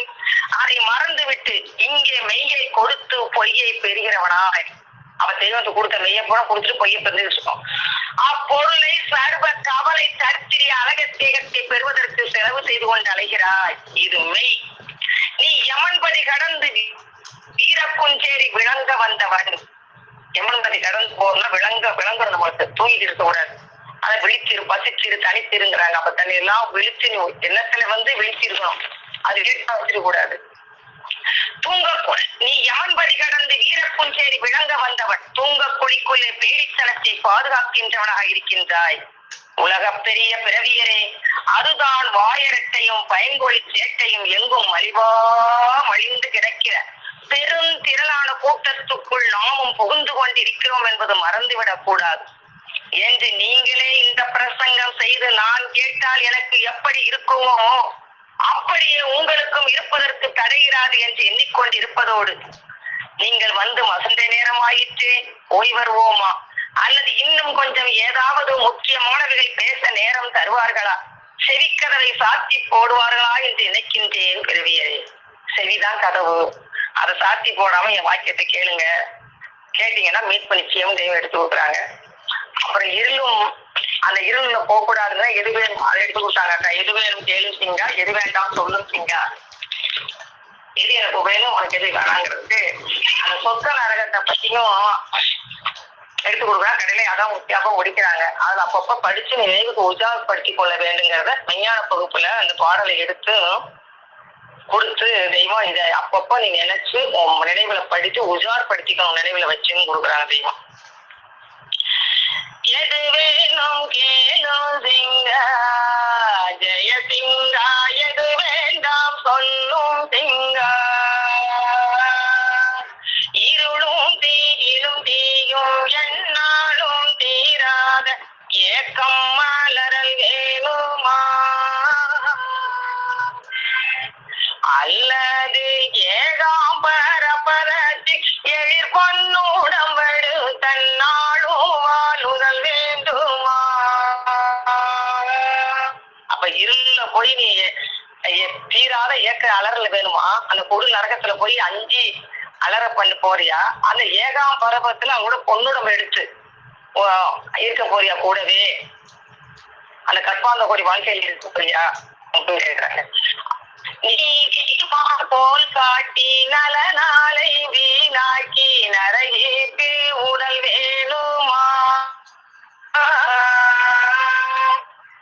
அதை மறந்து விட்டு இங்கே மெய்யை கொடுத்து பொய்யை பெறுகிறவனாக. அவ தெய்வத்தை கொடுத்த மெய்ய போன கொடுத்துட்டு பொய்யை பெருந்து வச்சுக்கோம். அப்பொருளை சர்வ கவலை தத்திரி அழகத்தேகத்தை பெறுவதற்கு செலவு செய்து கொண்டு அலைகிறாய். இது மெய். நீ யமன்பதி கடந்து வீரக்குஞ்சேரி விளங்க வந்தவன். யமன்பதி கடந்து போகணும்னா விளங்குறது நம்மளுக்கு தூங்கிட்டு இருக்க கூடாது. அதை விழிச்சிரு, பசிச்சிரு, தனித்திருங்கிறாங்க. அப்ப தண்ணி எல்லாம் விழிச்சு எண்ணத்துல வந்து விழிச்சிருக்கணும், அது வீட்டா வச்சிருக்க கூடாது. நீ யமன்பதி கடந்து வீரப்புஞ்சேரி விளங்க வந்தவன். தூங்க குழிக்குள்ளே பேரித்தனத்தை பாதுகாக்கின்றவனாக இருக்கின்றாய். உலக பெரிய பிறவியரே, அதுதான் வாயரட்டையும் பயங்கொழி சேட்டையும் எங்கும் மலிவா மலிந்து கிடக்கிற பெருந்திரளான கூட்டத்துக்குள் நாமும் புகுந்து கொண்டிருக்கிறோம் என்பது மறந்துவிடக் கூடாது என்று நீங்களே இந்த பிரசங்கம் செய்து நான் கேட்டால் எனக்கு எப்படி இருக்குமோ அப்படியே உங்களுக்கும் இருப்பதற்கு தடையிராது என்று எண்ணிக்கொண்டிருப்பதோடு நீங்கள் வந்து மசந்த நேரம் ஆயிற்று, போய் வருவோமா, அல்லது இன்னும் கொஞ்சம் ஏதாவது முக்கியமானவைகள் பேச நேரம் தருவார்களா, செவிக்கதவை சாத்தி போடுவார்களா என்று நினைக்கின்றேன். பிறவியரே, செவிதான் கதவு, அதை சாத்தி போடாம என் வாக்கியத்தை கேளுங்க. கேட்டீங்கன்னா மீட்பு நிச்சயம் தெய்வம் எடுத்து கொடுக்குறாங்க. அப்புறம் இருளும், அந்த இருள்ல போக கூடாதுன்னா எது வேணும் அதை எடுத்து கொடுத்தாங்க. எது வேணும் கேளு சிங்கா, எது வேண்டாம் சொல்லும் சிங்கா, எது எனக்கு வேணும் உனக்கு எது வேணாங்கிறது அந்த சொர்க்க நரகத்தை பத்தியும் எடுத்து கொடுக்குறாங்க. கடையில அதான் முக்கியமாக ஒடிக்கிறாங்க. அதுல அப்பப்ப படிச்சு நினைவுக்கு உஜார்படுத்தி கொள்ள வேண்டுங்கிறத விஞ்ஞான பகுப்புல அந்த பாடலை எடுத்து கொடுத்து தெய்வம் இதை அப்பப்போ நீ நினைச்சு உன் நினைவுல படித்து உஜார்படுத்திக்கணும், நினைவுல வச்சுன்னு கொடுக்குறாங்க தெய்வம். எது வேணும் கேளும் சிங்கா ஜெய சிங்கா, எது வேண்டாம் சொல்லும் சிங்கா, இருளும் தீயிலும் தீயும் என்னாலும் தீராத ஏக்கம் மலரல் வேணுமா, அல்லது ஏகாம் பரபரத்தி எழிற் பொன்னுடம்படு தன்னாலும் வாழுதல் வேண்டுமா. அப்ப இருள போய் நீ தீராத ஏக்க அலறல் வேணுமா, அந்த கொடு நரகத்துல போய் அஞ்சு அலற பண்ணி போறியா, அந்த ஏகாம் பரபத்துல அவங்களோட பொன்னுடம் எடுத்து இருக்க போறியா, கூடவே அந்த கற்பாந்த கோடி வாழ்க்கையில் இருக்க போறியா அப்படின்னு கேட்கிறாங்க. போல் காட்டி நல நாளை வீணாக்கி நரகேற்கு உடல் வேணுமா.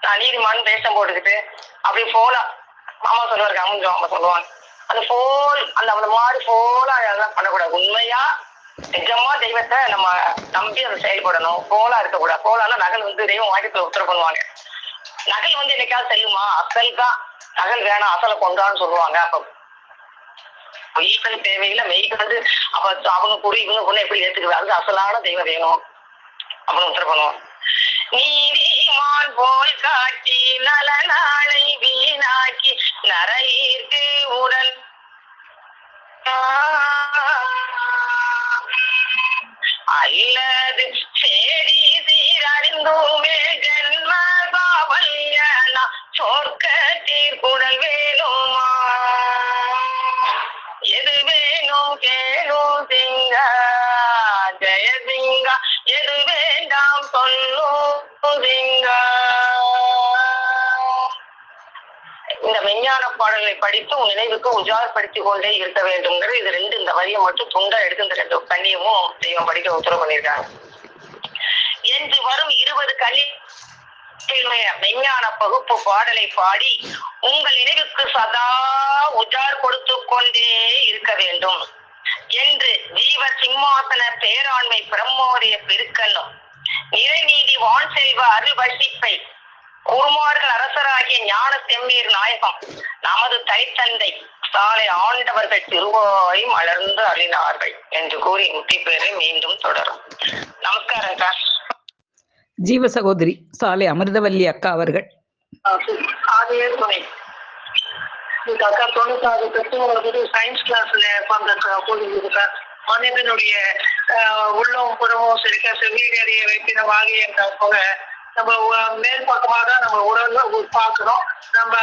நான் நீதிமான் பேசம் போட்டுக்கிட்டு அப்படி போல மாமா சொல்லுவாரு, அமுஞ்சோ அம்மா சொல்லுவாங்க, அந்த போல் அந்த மாதிரி போல அதெல்லாம் பண்ணக்கூடாது. உண்மையா நிஜமா தெய்வத்தை நம்ம நம்பி அதை செயல்படணும். போலா இருக்கக்கூடாது. போலான்னா நகல் தெய்வம் வாக்கியத்துல உத்தரவு பண்ணுவாங்க. நகல் என்னைக்காவது செல்லுமா, அசல் தான் நகல் வேணாம் அசலை கொண்டான்னு சொல்லுவாங்க. அப்ப பொய்கள் தேவையில்லை, மெய்க்கு அப்ப அவங்க கூட இவங்க கூட எப்படி ஏத்துக்குது, அது அசலான தெய்வம் வேணும் அப்படின்னு உத்தரவு பண்ணுவோம். நீதிமான் போல் காட்டி நல நாளை வீணாக்கி நரையிற்கு உடல் அல்லது சேரி சீரறிந்துமே ஜென்ம காவல்யனா சொர்க்கத்தீர் குடல் வேணுமா. எது வேணும் கேளும் சிங்கா ஜெய சிங்கா, எது வேண்டாம் சொல்லும் சிங்கா. இந்த விஞ்ஞான பாடல்களை படித்து உன் நினைவுக்கு உஜார்படுத்தி கொண்டே இருக்க வேண்டும்ங்கிறது இது ரெண்டு. இந்த வரியை மட்டும் துண்டா எடுத்து இந்த ரெண்டு கண்ணியமும் தெய்வம் படிக்க உத்தரவு பண்ணியிருக்காங்க. என்று வரும் 20 கண்ணி விஞ்ஞான பகுப்பு பாடலை பாடி உங்கள் நினைவுக்கு சதா உஜார் கொடுத்து கொண்டே இருக்க வேண்டும் என்று ஜீவ சிம்மாசன பேராண்மை பிரம்மோரிய பெருக்கல்லும் நிறைநீதி வான் செல்வ அருள்வசிப்பை குருமார்கள் அரசராகிய ஞான செம்மீர் நாயகம் நமது தனித்தந்தை சாலை ஆண்டவர்கள் திருவாய் மலர்ந்து அழினார்கள் என்று கூறி முத்தி பேரை மீண்டும் தொடரும். நமஸ்காரம் சார். ஜீவ சகோதரி சாலை அமிர்தவல்லி அக்கா அவர்கள். அதே துணை அக்கா 96 பெற்று சயின்ஸ் கிளாஸ்ல போயிருக்கா. மனிதனுடைய உள்ளம் புறமும் செலுக்க செவ்வியடைய வைப்பினமாக என்றால் போல நம்ம மேல் பக்கமாக தான் நம்ம உடல்ல பார்க்கிறோம். நம்ம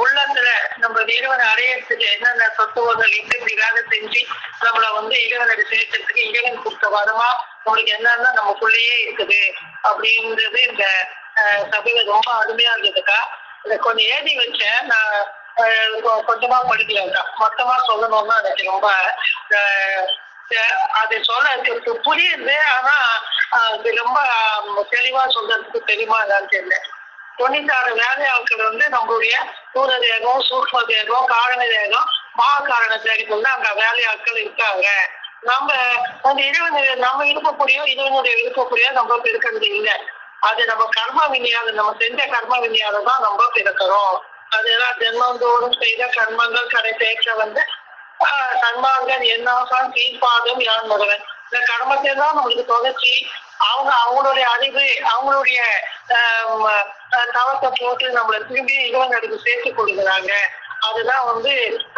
உள்ளத்துல நம்ம இறைவனை அடையறதுக்கு என்னென்ன தத்துவங்கள் எப்படி வேலை செஞ்சு நம்மளை இறைவனை சேர்க்கறதுக்கு இறைவன் கொடுத்த வரமா நம்மளுக்கு என்னன்னா நமக்குள்ளேயே இருக்குது அப்படின்றது இந்த சபையில ரொம்ப அருமையா இருந்ததுக்கா. இதை கொஞ்சம் எழுதி வச்சேன். நான் கொஞ்சமா படிக்கலக்கா, மொத்தமா சொல்லணும்னா எனக்கு ரொம்ப அது சொல்ல புரியுது. ஆனா அது ரொம்ப தெளிவா சொல்றதுக்கு தெரியுமா என்னன்னு தெரியல. 96 வேலையாட்கள் நம்மளுடைய தூர தேகம், சூக்ம தேகம், காரண தேகம், மகாகாரண தேகத்துல அங்க வேலையாட்கள் இருக்காங்க. நம்ம இறைவன் நம்ம இருக்கக்கூடிய இறைவனுடைய இருக்கக்கூடிய நம்ம இருக்கிறது இல்லை. அது நம்ம கர்ம விஞ்ஞானம், நம்ம செஞ்ச கர்ம விஞ்ஞானம் தான் நம்ம பிறக்கிறோம். அதெல்லாம் ஜென்மந்தோறும் செய்த கர்மங்கள் கடை சேர்க்க கர்மாங்கள் என்னாதான் தீர்ப்பாதும் யான் முதல்வன். இந்த கர்மத்தை தான் நம்மளுக்கு தொடர்ச்சி. அவங்களுடைய அறிவு, அவங்களுடைய தவத்தை போட்டு நம்மளை திரும்பி இறைவன் அடுத்து சேர்த்து கொடுக்குறாங்க. அதுதான்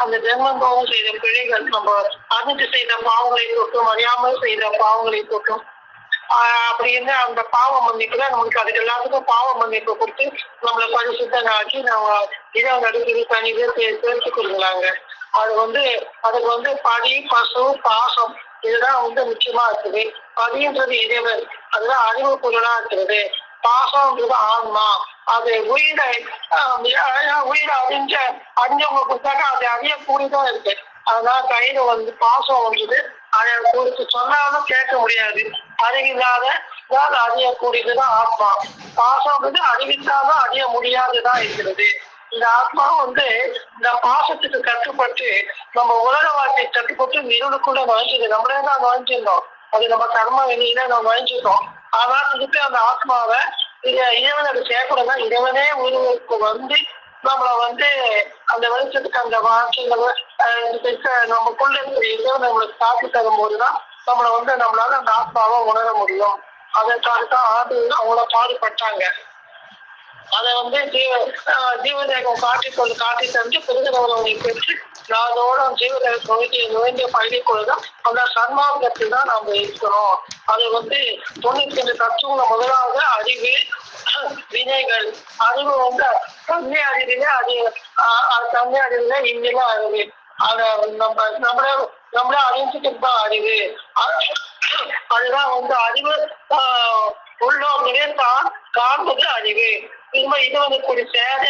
அந்த ஜென்மந்தோறும் செய்த பிழைகள், நம்ம அறிஞ்சு செய்த பாவங்களை தொட்டும் அறியாமல் செய்த பாவங்களை தொட்டும் அப்படின்னு அந்த பாவ மன்னிப்புல நம்மளுக்கு அதுக்கு எல்லாத்துக்கும் பாவ மன்னிப்பு கொடுத்து நம்மளை பரிசுத்தனாக்கி நம்ம இறைவன் அடுத்து தனி சேர்த்து கொடுக்குறாங்க. அது அதுக்கு படி, பசு, பாசம் இதுதான் வந்து முக்கியமா இருக்குது. பதின்றது இறைவன், அதுதான் அறிவு பொருளா இருக்கிறது. பாசம்ன்றது ஆன்மா, அது உயிரை அறிஞ்சவங்க கொடுத்தாக்க அது அறியக்கூடியதான் இருக்கு. அதனால கையில வந்து பாசம் வந்தது, அதை குறித்து சொன்னாலும் கேட்க முடியாது. அறிவில்லாத அறியக்கூடியதுதான் ஆத்மா. பாசம் வந்து அறிவித்தாலும் அறிய முடியாதுதான் இருக்கிறது. இந்த ஆத்மா வந்து இந்த பாசத்துக்கு கட்டுப்பட்டு நம்ம உலக வாழ்க்கை கட்டுப்பட்டு இருளுக்குள்ள நுழைஞ்சது. நம்மளே தான் நுழைஞ்சிருந்தோம், அது நம்ம கர்ம வெளியில நம்ம நுழைஞ்சிருக்கோம். ஆனா திருப்பி அந்த ஆத்மாவை இறைவனுக்கு சேர்க்கணும்னா இறைவனே உருவுக்கு வந்து நம்மள வந்து அந்த வெளிச்சத்துக்கு அந்த வாழ்க்கையில நமக்குள்ள இருக்கிற இறைவன் நம்மளுக்கு காத்து தரும் போதுதான் நம்மளை வந்து நம்மளால அந்த ஆத்மாவை உணர முடியும். அதற்காகத்தான் அவங்கள பாடுபட்டாங்க. அதை வந்து ஜீவதேகம் காட்டி தந்து பெருகிறவர்களை பெற்று அதோட ஜீவதேகம் நுழைஞ்ச பழகிக்கொள்ளுதான் அந்த சன்மார்க்கத்தில் தான் நாம இருக்கிறோம். அது வந்து 92 தத்துவங்களை முதலாவது அறிவு, வினைகள். அறிவு வந்து தந்தை அறிவிலே தந்தை அறிவில இங்கெல்லாம் அறிவு. அத நம்மளே அறிஞ்சுக்கிட்டு தான் அறிவு. அதுதான் வந்து அறிவு உள்ளோர்களே தான் காண்பது அறிவு. இது வந்து கூடிய சேத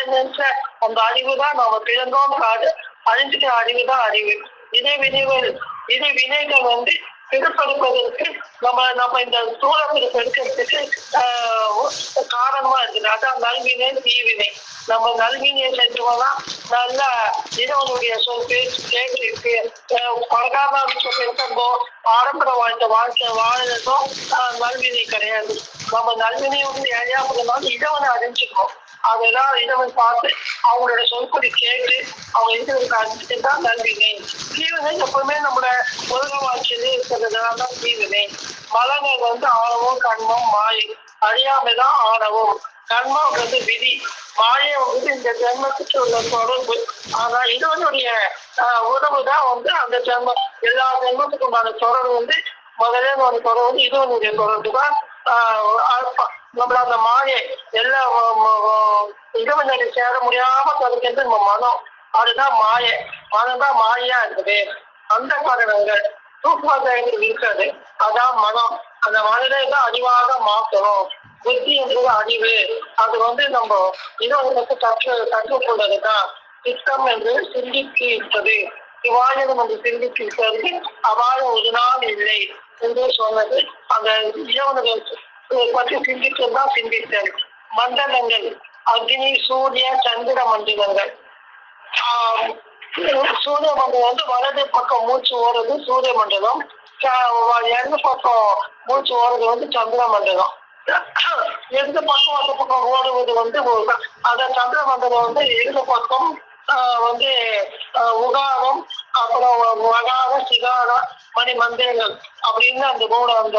அந்த அறிவு தான் நம்ம பிறந்தோம் அறிஞ்சுக்கிற அறிவு தான் அறிவு. இதே வினைகள் வந்து பிறப்பெடுப்பதற்கு நம்ம இந்த சூழ பிறப்பெடுக்கிறதுக்கு காரணமா இருக்குது. அதான் நல்வினை தீவினை. நம்ம நல்வினையை செஞ்சோம்னா நல்ல இறைவனுடைய சொல் பேச்சு கேட்டு பழகாம இருக்கோ ஆரம்பர வாழ்க்கை வாழறதும் நல்வினை கிடையாது. நம்ம நல்வினை வந்து ஏழையாமல் இறைவனை அறிஞ்சுக்கணும். அதெல்லாம் இறைவன் பார்த்து அவங்களோட சொற்கொடி கேட்டு அவங்க இருக்கிறதுக்கு அறிஞ்சிட்டு தான் நல்வினை. தீவினை எப்பவுமே நம்மளோட உலக வாழ்க்கையிலே இருக்கிறதுனால தான் தீவினை. மலங்கள் வந்து ஆணவம், கண்மம், மாயை. அறியாமைதான் ஆணவம். கண்மம் வந்து விதி, மாயை வந்து இந்த ஜென்மத்துக்கு உள்ள தொடர்பு. ஆனா இதனுடைய உறவு தான் வந்து அந்த ஜென்மம் எல்லா ஜென்மத்துக்கு உண்டான தொடர்பு வந்து முதல்ல ஒரு தொடர்பு வந்து இதனுடைய தொடர்பு தான். நம்மள அந்த மாயை எல்லா இடவெளியை சேர முடியாம தடுக்கிறது நம்ம மனம். அதுதான் மாயை. மனம் தான் மாயா இருக்குது. அந்த காரணங்கள் தூக்குவாதத்தில் இருக்காது. அதான் மனம். அந்த மனதை தான் அறிவாக மாற்றணும். புத்தி என்பது அறிவு. அது வந்து நம்ம இறைவனுக்கு கற்றுக்கொண்டதுதான். சித்தம் என்று சிந்திக்கு இருப்பது, சிவாயனம் என்று சிந்திக்கு இருப்பது அவ்வாறு ஒரு நாள் இல்லை என்று சொன்னது. அந்த இறைவனுக்கு பற்றி சிந்தித்துதான் சிந்தித்தல். மண்டலங்கள் அக்னி, சூரிய, சந்திர மண்டலங்கள். சூரிய மண்டலம் வந்து வலது பக்கம் மூச்சு ஓடுறது சூரிய மண்டலம், இடது பக்கம் மூச்சு ஓடுறது வந்து சந்திர மண்டலம். இடது பக்கம் அந்த பக்கம் ஓடுவது வந்து அந்த சந்திர மண்டலம் வந்து இடது பக்கம் வந்து உகாரம், அப்புறம் வகார, சிகார மணி மந்திரங்கள் அப்படின்னு அந்த மூணு அந்த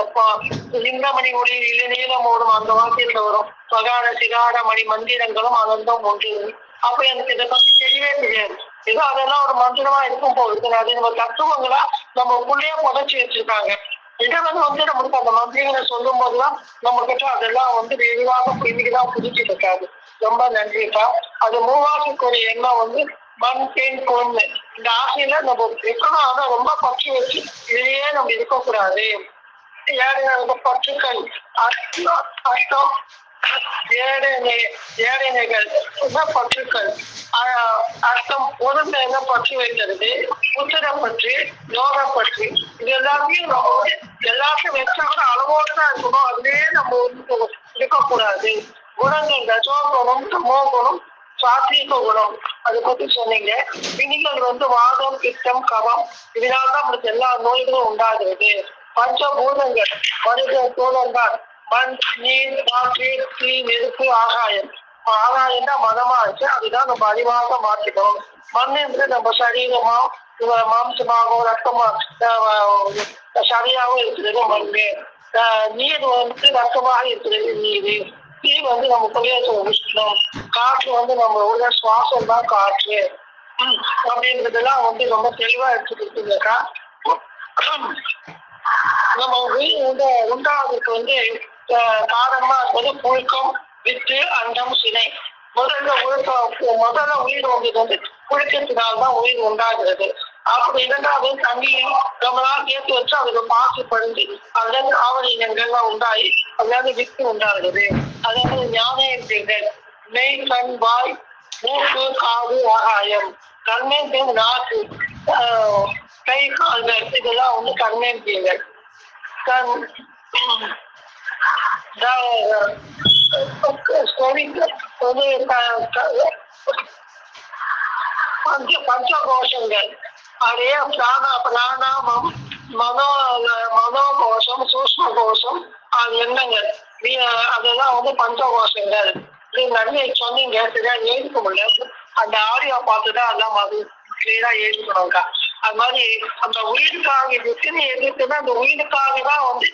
லிங்கமணி ஒளி நீளம் ஓடும் அந்த வாக்கியத்துல வரும். வகார, சிகார மணி மந்திரங்களும் அனந்தம் ஒன்று. அப்ப எனக்கு இதை பத்தி தெரியவே தெரியாது. ஏதோ அதெல்லாம் ஒரு மந்திரமா இருக்கும் போது அது நம்ம தத்துவங்களா நம்ம உள்ளே புதைச்சி வச்சிருக்காங்க. இறைவன் வந்து நம்மளுக்கு அந்த மந்திரங்களை சொல்லும் போதுதான் நம்ம கிட்ட அதெல்லாம் வந்து விரிவாக இன்னைக்குதான் புதுச்சிட்டு இருக்காது. ரொம்ப நன்றிப்பா. அது மூவாசிக்குரிய எண்ணம் வந்து மண், பெண், பொண்ணு இந்த ஆசையில நம்ம இருக்கணும். ஆனா ரொம்ப பற்றி வச்சு இதையே நம்ம இருக்கக்கூடாது. பற்றுக்கள் அஷ்டம் ஏழைகள் பற்றுக்கள் அர்த்தம் பொருள் என்ன பற்றி வைக்கிறது, புத்தரை பற்றி, யோகா பற்றி, இது எல்லாத்தையும் நம்ம எல்லாத்தையும் வச்சா கூட அளவோடு தான் இருக்கணும். அதுலேயே நம்ம இருக்கக்கூடாது. குணங்கள் ரஜோகுணம், தமோகுணம், சாத்வீக குணம் அதை பத்தி சொன்னீங்க. வினிகள் வந்து வாதம், பித்தம், கவம் இதனால்தான் நம்மளுக்கு எல்லா நோய்களும் உண்டாகிறது. பஞ்சபூதங்கள் மனித தோழந்தான் மண், நீர், காற்று, தீ, நெருப்பு, ஆகாயம். ஆகாயம் தான் மனமா இருக்கு. அதுதான் நம்ம அறிவாக மாற்றிக்கணும். மண் என்று நம்ம சரீரமா மாம்சமாகவும் ரத்தமா சரியாகவும் இருக்கிறது மண்ணு. நீர் வந்து ரத்தமாக இருக்கிறது நீர். தீ வந்து நம்ம குளியேற்ற உஷ்ணம். காற்று வந்து நம்ம உள்ள சுவாசம் தான் காற்று அப்படின்றதெல்லாம் வந்து ரொம்ப தெளிவா எடுத்துக்கிட்டுருக்கா. நம்ம உண்டாவதுக்கு வந்து காரணமா இருப்பது புழுக்கம், வித்து, அண்டம், சினை. முதல்ல உயிர் வந்தது வந்து புழுக்கத்தினால்தான் உயிர் உண்டாகிறது. அப்படி இல்லைன்னா அது தண்ணியும் ரொம்ப நாள் சேர்த்து வச்சு அதுக்கு பாசு படுந்து அதாவது ஆவணங்கள்லாம் உண்டாகி அதாவது வித்து உண்டாகுது. அதாவது ஞானேந்திரியங்கள் மெய், கண், வாய், மூக்கு, காது, ஆகாயம், கர்மேந்திரியங்கள் நாக்கு, கை, கால்கள் இதெல்லாம் வந்து கர்மேந்திரியங்கள். பஞ்சகோஷங்கள் அதே பிராணாமம், மனோகோஷம், சூஷ்ம கோஷம், அது எண்ணங்கள், அதெல்லாம் வந்து பஞ்சகோஷங்கள். இது நிறைய சொன்னீங்க, சரியா எழுதிக்க முடியல. அந்த ஆடியோ பார்த்துதான் அதெல்லாம் அது கிளியரா எழுதிக்கணும்க்கா. அது மாதிரி அந்த உயிருக்காக எத்தனை எதிர்த்துன்னா அந்த உயிருக்காக தான் வந்து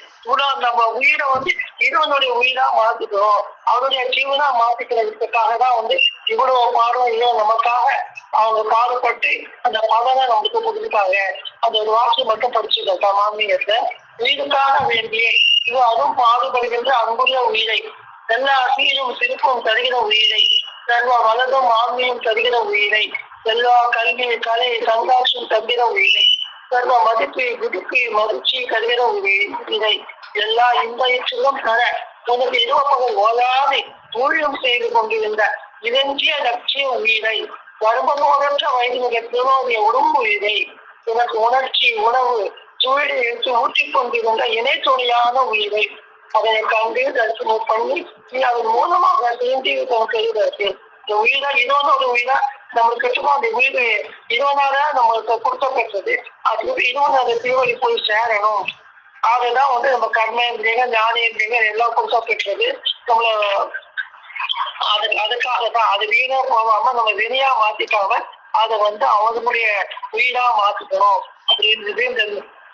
நம்ம உயிரை வந்து இறைவனுடைய உயிரா மாத்திக்கிறோம், அவருடைய ஜீவனா மாத்திக்கிறதுக்காக தான் வந்து இவ்வளவு பாடம் இல்லை நமக்காக அவங்க பாடுபட்டு அந்த பலனை நமக்கு கொடுத்துருக்காங்க. அந்த ஒரு வாக்கியம் மட்டும் படிச்சுக்கா மாமியத்துல. உயிருக்காக வேண்டிய இது அதுவும் பாடுபடுகின்ற அன்புள்ள உயிரை, எல்லா சீரும் சிறப்பும் தருகிற உயிரை, சர்வ வலதும் ஆன்மையும் தருகிற உயிரை, எல்லா கல்வி கலை சந்தாட்சியும் தருகிற உயிரை, சர்வ மதிப்பு விடுப்பு மகிழ்ச்சி தருகிற உயிரை, எல்லா இன்பயிற்சிகளும் தர உனக்கு இருவப்பகல் ஓதாது ஊழியம் செய்து கொண்டிருந்த இறைஞ்சிய லட்சிய உயிரை, வரும்பதோடற்ற வயது திருவோடைய உடம்பு உயிரை, உனக்கு உணர்ச்சி உணவு சூழலை எடுத்து ஊற்றிக் கொண்டிருந்த இணை துணையான உயிரை, அதனை கண்டு தரிசனம் பண்ணி நீ அதன் மூலமாக திருந்தி செய்வதற்கு இந்த உயிரா இருவனோட உயிரா நம்மளுக்கு அந்த உயிர் இருவனால நம்மளுக்கு கொடுக்கப்பட்டது. அது இருவன் அந்த திருவடி போய் சேரணும். அதுதான் வந்து நம்ம கர்மேந்திரியங்கள் ஞானேந்திரியங்கள் எல்லாம் கொடுக்கப்பட்டது. நம்மள அதுக்காக தான் அது வீணா போகாம நம்ம வினையா மாத்திக்காம அதை வந்து அவங்களுடைய உயிரா மாத்திக்கணும் அப்படின்றது இந்த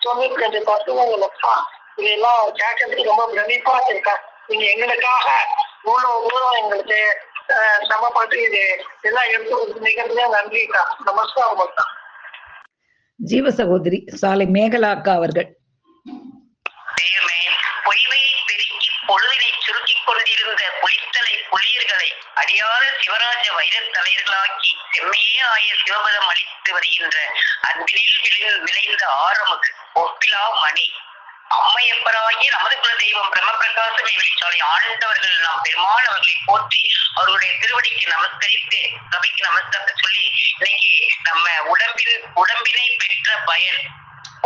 92 தத்துவங்களுக்கா. இதெல்லாம் கேட்கறதுக்கு ரொம்ப பிரமிப்பா இருக்கா. நீங்க எங்களுக்காக இவ்வளவு தூரம் எங்களுக்கு சமப்பட்டு இது எல்லாம் எடுத்து நிகழ்ச்சியா நன்றிக்கா. நமஸ்காரம் அக்கா. ஜீவ சகோதரி சாலை மேகலா அக்கா அவர்கள். பொய்மையை பெருக்கி பொழுதினை சுருக்கிக் கொண்டிருந்த புலித்தலை புலியர்களை அடியாத சிவராஜ வைரத்தலையர்களாக்கி செம்மையே ஆய சிவபதம் அளித்து வருகின்ற அன்பினில் விளைந்த ஆரமுக்கு ஒப்பிலா மணி அம்மையப்பராகிய நமது குல தெய்வம் பிரம்மபிரகாசமே வெளிச்சாலை ஆண்டவர்கள் நாம் பெருமாள் அவர்களை போற்றி அவர்களுடைய திருவடிக்கு நமஸ்கரித்து சபைக்கு நமஸ்காரத்தை சொல்லி இன்னைக்கு நம்ம உடம்பினை பெற்ற பயன்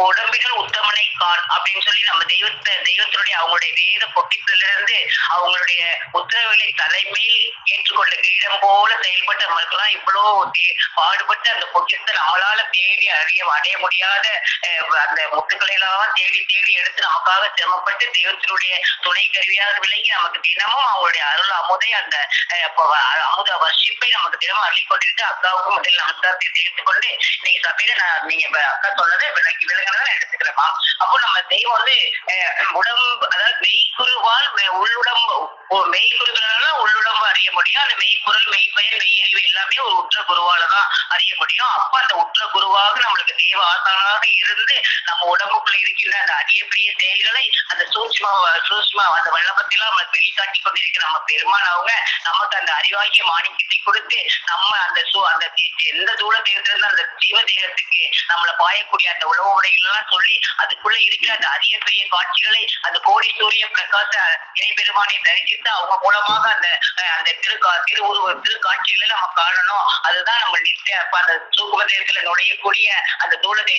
உடம்பினால் உத்தமனை கான் அப்படின்னு சொல்லி நம்ம தெய்வத்தினுடைய அவங்களுடைய வேத பொக்கிப்பிலிருந்து அவங்களுடைய உத்தரவுகளை தலைமையில் ஏற்றுக்கொண்ட கிரீடம் போல செயல்பட்டு நம்மளுக்கெல்லாம் இவ்வளவு பாடுபட்டு அந்த பொக்கித்தை நம்மளால தேடி அடைய முடியாத அந்த முத்துக்களை எல்லாம் தேடி எடுத்து நமக்காக சிரமப்பட்டு தெய்வத்தினுடைய துணை கருவியாக விளங்கி நமக்கு தினமும் அவங்களுடைய அருள் அமுதை அந்த அமுத வர்ஷிப்பை நமக்கு தினமும் அருளி கொண்டிருக்கு. அக்காவுக்கும் முதல் நமஸ்காரத்தை தெரிவித்துக் கொண்டு இன்னைக்கு சபையில நீங்க அக்கா சொன்னதை விளங்குறதா எடுத்துக்கிறேமா. அப்போ நம்ம தெய்வம் வந்து உடம்பு அதாவது மெய்க்குருவால் உள்ளுடம்பு மெய்க்குருகளால உள்ளுடம்பு அறிய முடியும். அந்த மெய்ப்பொருள் மெய்ப்பயன் மெய்யறிவு எல்லாமே ஒரு உற்ற குருவாலதான் அறிய முடியும். அப்ப அந்த உற்ற குருவாக நம்மளுக்கு தெய்வ ஆசானாக இருந்து நம்ம உடம்புக்குள்ள இருக்கின்ற அந்த அடியப்படிய செயல்களை அந்த சூட்சுமா அந்த வல்லபத்திலாம் நம்மளுக்கு வெளிக்காட்டி கொண்டிருக்கிற நம்ம பெருமான் அவங்க நமக்கு அந்த அறிவாகிய மாணிக்கத்தை கொடுத்து நம்ம அந்த எந்த தூரத்தில் இருந்து அந்த ஜீவ தேகத்துக்கு நம்மளை பாயக்கூடிய அந்த உழவு உடைகள்லாம் சொல்லி அதுக்குள்ள இருக்கிற அந்த அரிய பெரிய காட்சிகளை அந்த கோடி சூரிய பிரகாச இறைபெருமானை தரிசித்து அவங்க மூலமாக அந்த அந்த திருக்காட்சிகளை நம்ம காணணும். அதுதான் நம்ம நித்திய அந்த சூக்கும தேகத்துல நுழையக்கூடிய அந்த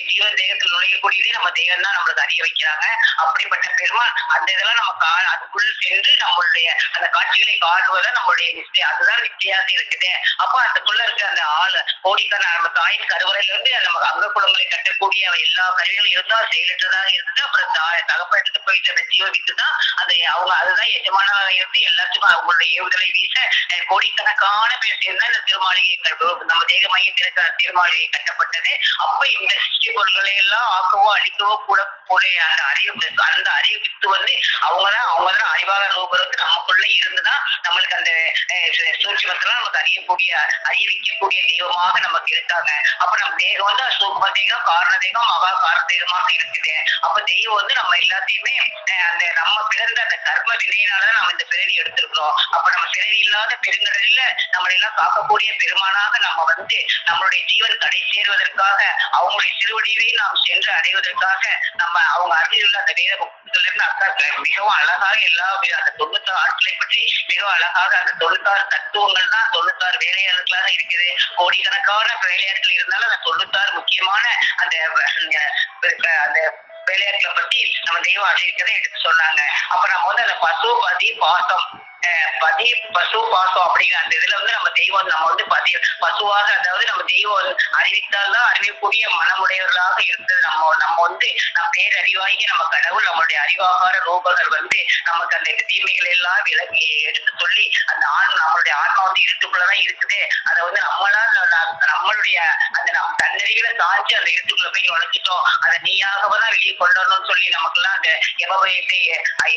ஜீவ தேகத்துல நுழையக்கூடியதே நம்ம தெய்வம் தான் நம்மளுக்கு அறிய வைக்கிறாங்க. அப்படிப்பட்ட பெருமாள் அந்த இதெல்லாம் நம்ம அதுக்குள் சென்று நம்மளுடைய அந்த காட்சிகளை காணுவதை நம்மளுடைய நிச்சயம் அதுதான் நிச்சயாக இருக்குது. அப்ப அதுக்குள்ள இருக்க அந்த கோடிக்கான நம்ம தாயின் கருவறையில இருந்து நம்ம அங்க குளங்களை கட்டக்கூடிய எல்லா கருவிகளும் இருந்தா செயலற்றதாக இருந்து அப்புறம் தகப்பட்டு போயிட்டு அந்த ஜீவ வித்துதான் அந்த அவங்க அதுதான் எஜமானதாக இருந்து எல்லாத்துக்கும் அவங்களுடைய ஏவுதலை வீச கோடிக்கணக்கான பேர் சேர்ந்தா இந்த திருமாளிகை நம்ம தேக மையத்திற்கு திருமாளிகை கட்டப்பட்டது. அப்ப இந்த சிருஷ்டி பொருள்களை எல்லாம் ஆக்கவோ அழிக்கவோ கூடக்கூடிய அந்த அறிவு வித்து வந்து அவங்கதான் அறிவாக ரூபருக்கு நமக்குள்ள இருந்துதான் நம்மளுக்கு அந்த சூட்சுமத்தெல்லாம் நமக்கு அறிவிக்கக்கூடிய தெய்வமாக நமக்கு இருக்காங்க. அப்ப நம்ம தேகம் வந்து சூக்ம தேகம் காரண தேகம் மகா காரண தேகமாக இருக்குது. அப்ப தெய்வம் வந்து நம்ம எல்லாத்தையுமே அந்த நம்ம பிறந்த அந்த கர்ம வினையினாலதான் நம்ம இந்த பிறவி எடுத்திருக்கோம். இருக்கணும். அப்ப நம்ம பிறவி இல்லாத பெருங்கடலில் நம்மளை எல்லாம் காக்கக்கூடிய பெருமானாக நம்ம வந்து நம்மளுடைய ஜீவன் கடை சேருவதற்காக அவங்களுடைய திருவடியை நாம் சென்று அடைவதற்காக நம்ம அவங்க அருகில் அந்த வேத புத்தகத்திலிருந்து அக்கா மிகவும் அழகாக எல்லா அந்த 96 ஆட்களை பற்றி மிக அழகாக அந்த 96 தத்துவங்கள் தான் 96 வேலையாளர்களாக இருக்குது. கோடிக்கணக்கான வேலையாட்கள் இருந்தாலும் அந்த 96 முக்கியமான அந்த அந்த வேலையாட்களை பத்தி நம்ம தெய்வம் அறிவிக்கிறதை எடுத்து சொன்னாங்க. அப்ப நம்ம வந்து அந்த பசு பதி பாசம் பசு பாசம் அப்படிங்கிற அந்த இதுல வந்து நம்ம தெய்வம் நம்ம வந்து பசுவாக, அதாவது நம்ம தெய்வம் அறிவித்தால்தான் அறிவிக்கூடிய மனமுடையவர்களாக இருந்தது. நம்ம வந்து நம் பேரறிவாகி நம்ம கடவுள் நம்மளுடைய அறிவாகார ரூபர்கள் வந்து நமக்கு அந்த தீமைகளை எல்லாம் விலகி எடுத்து சொல்லி அந்த நம்மளுடைய ஆன்மா வந்து இருட்டுக்குள்ளதான் இருக்குது. அதை வந்து நம்மளுடைய அந்த நம்ம தன்னறிகளை தாண்டி அந்த இருட்டுக்குள்ள போய் நுழைச்சிட்டோம், அதை நீயாகதான் வெளியே கொண்டு வரணும்னு சொல்லி நமக்கெல்லாம் அந்த எமபயத்தை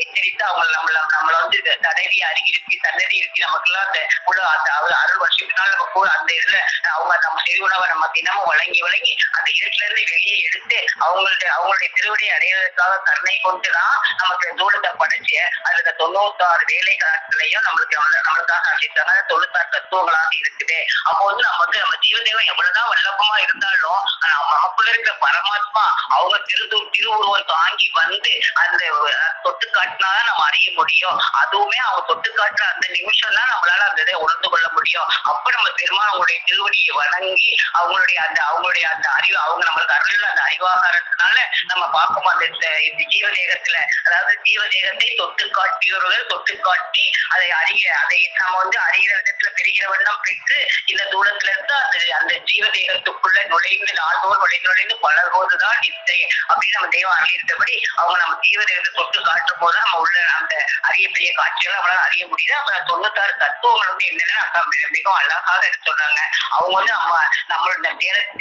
எச்சரித்து நம்மளை வந்து தடவி அருகிருப்பி தன்னறி இருப்பி நமக்கெல்லாம் அந்த உள்ள அந்த அருள் வருஷத்தினால நம்ம கூட அந்த இதுல அவங்க நம்ம செறிவுணவை நம்ம தினமும் வழங்கி அந்த இருட்டுல இருந்து வெளியே எடுத்து அவங்களுடைய திருவடியை அடைவதற்காக கருணை கொண்டுதான் நமக்கு தூளத்தை படைச்சு அதுல 96 வேலைகளையும் நம்மளுக்காக அழைத்தாங்க. 96 தத்துவங்களாக இருக்குது. அப்போ வந்து நம்ம ஜீவதேவம் எவ்வளவுதான் வல்லபமா இருந்தாலும் நமக்குள்ள இருக்கிற பரமாத்மா அவங்க திருவுருவம் தாங்கி வந்து அந்த தொட்டு காட்டினாதான் நம்ம அறிய முடியும். அதுவுமே அவங்க தொட்டு காட்டுற அந்த நிமிஷம் தான் நம்மளால அந்த இதை உணர்ந்து கொள்ள முடியும். அப்ப நம்ம பெருமாள் அவங்களுடைய திருவடியை வணங்கி அவங்களுடைய அந்த அறிவு அவங்க நம்மளுக்கு அருள் அந்த அறிவாகாரத்தினால நம்ம பார்க்கும் அந்த ஜீவதேகத்துல, அதாவது ஜீவதேகத்தை தொட்டு காட்டியவர்கள் தொட்டு காட்டி அதை நம்ம வந்து அறிகிற விதத்துல பெறுகிற வண்ணம் பெற்று இந்த தூரத்துல இருந்து அந்த ஜீவதேகத்துக்குள்ள நுழைந்து நாள்தோறும் நுழைந்து பலர்போதுதான் நித்தை அப்படின்னு நம்ம தெய்வம் அறியிருந்தபடி அவங்க நம்ம ஜீவதேகத்தை தொட்டு காட்டும் போது நம்ம உள்ள அந்த அறிய பெரிய காட்சிகளை நம்மளால அறிய முடியுது. அப்ப 96 தத்துவங்கள் வந்து என்னன்னா மிகவும் அழகாக எடுத்து சொன்னாங்க. அவங்க வந்து நம்மளோட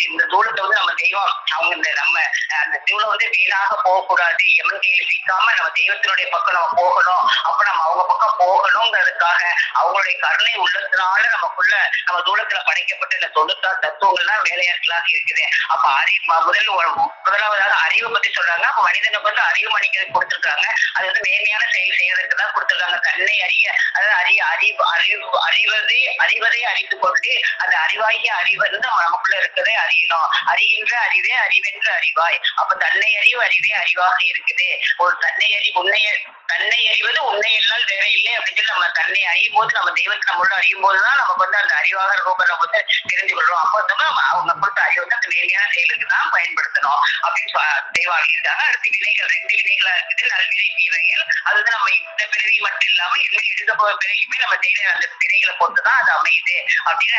இந்த தூரத்தை வந்து நம்ம தெய்வம் அவங்க நம்ம அந்த தூளம் வந்து வீணாக போகக்கூடாது, எமன் கையில சிக்காம நம்ம தெய்வத்தினுடைய பக்கம் நம்ம போகணும். அப்ப நம்ம அவங்க பக்கம் போகணுங்கிறதுக்காக அவங்களுடைய கருணை உள்ளதுனால நமக்குள்ள நம்ம தூரத்துல படைக்கப்பட்ட இந்த 96 தத்துவங்கள் தான் வேலையாட்களாக இருக்குது. அப்ப முதலாவதாக அறிவை பத்தி சொல்றாங்க. அப்ப மனிதனை பத்தி அறிவு மணிக்கு கொடுத்திருக்காங்க. அது வந்து மேன்மையான செயல் செய்யறதுக்கு தான் கொடுத்திருக்காங்க. தன்னை அறிய, அதாவது அறிவதை அறிந்து கொண்டு அந்த அறிவாகிய அறிவு வந்து நமக்குள்ள இருக்கிறதை அறியணும். அறிகின்ற அறிவே அறிவென்ற அறிவாய். அப்ப தன்னை அறிவு அறிவே அறிவாக இருக்குது. ஒரு தன்னை அறிவது உன்னை எல்லாம் வேற இல்லை அப்படின்னு சொல்லி நம்ம தன்னை அறியும் போது நம்ம தெய்வத்தை நம்மளோட அறியும் போதுதான் நமக்கு வந்து அந்த அறிவாக ரூபம் நம்ம வந்து தெரிந்து கொள்றோம். அப்போ வந்து அவங்க கொடுத்த அறிவு வந்து அந்த நேர்மையான செயலுக்கு தான் பயன்படுத்தணும் அப்படின்னு தெய்வம் இருக்காங்க. அடுத்து வினைகள் 2 வினைகளா இருக்குது, நல்வினை தீவைகள். அது வந்து நம்ம இந்த பிறவி மட்டும் இல்லாம இனிமேல் எடுக்க போற பிறவியுமே நம்ம செய்யற அந்த வினைகளை பொறுத்துதான் அது அமையுது அப்படின்னு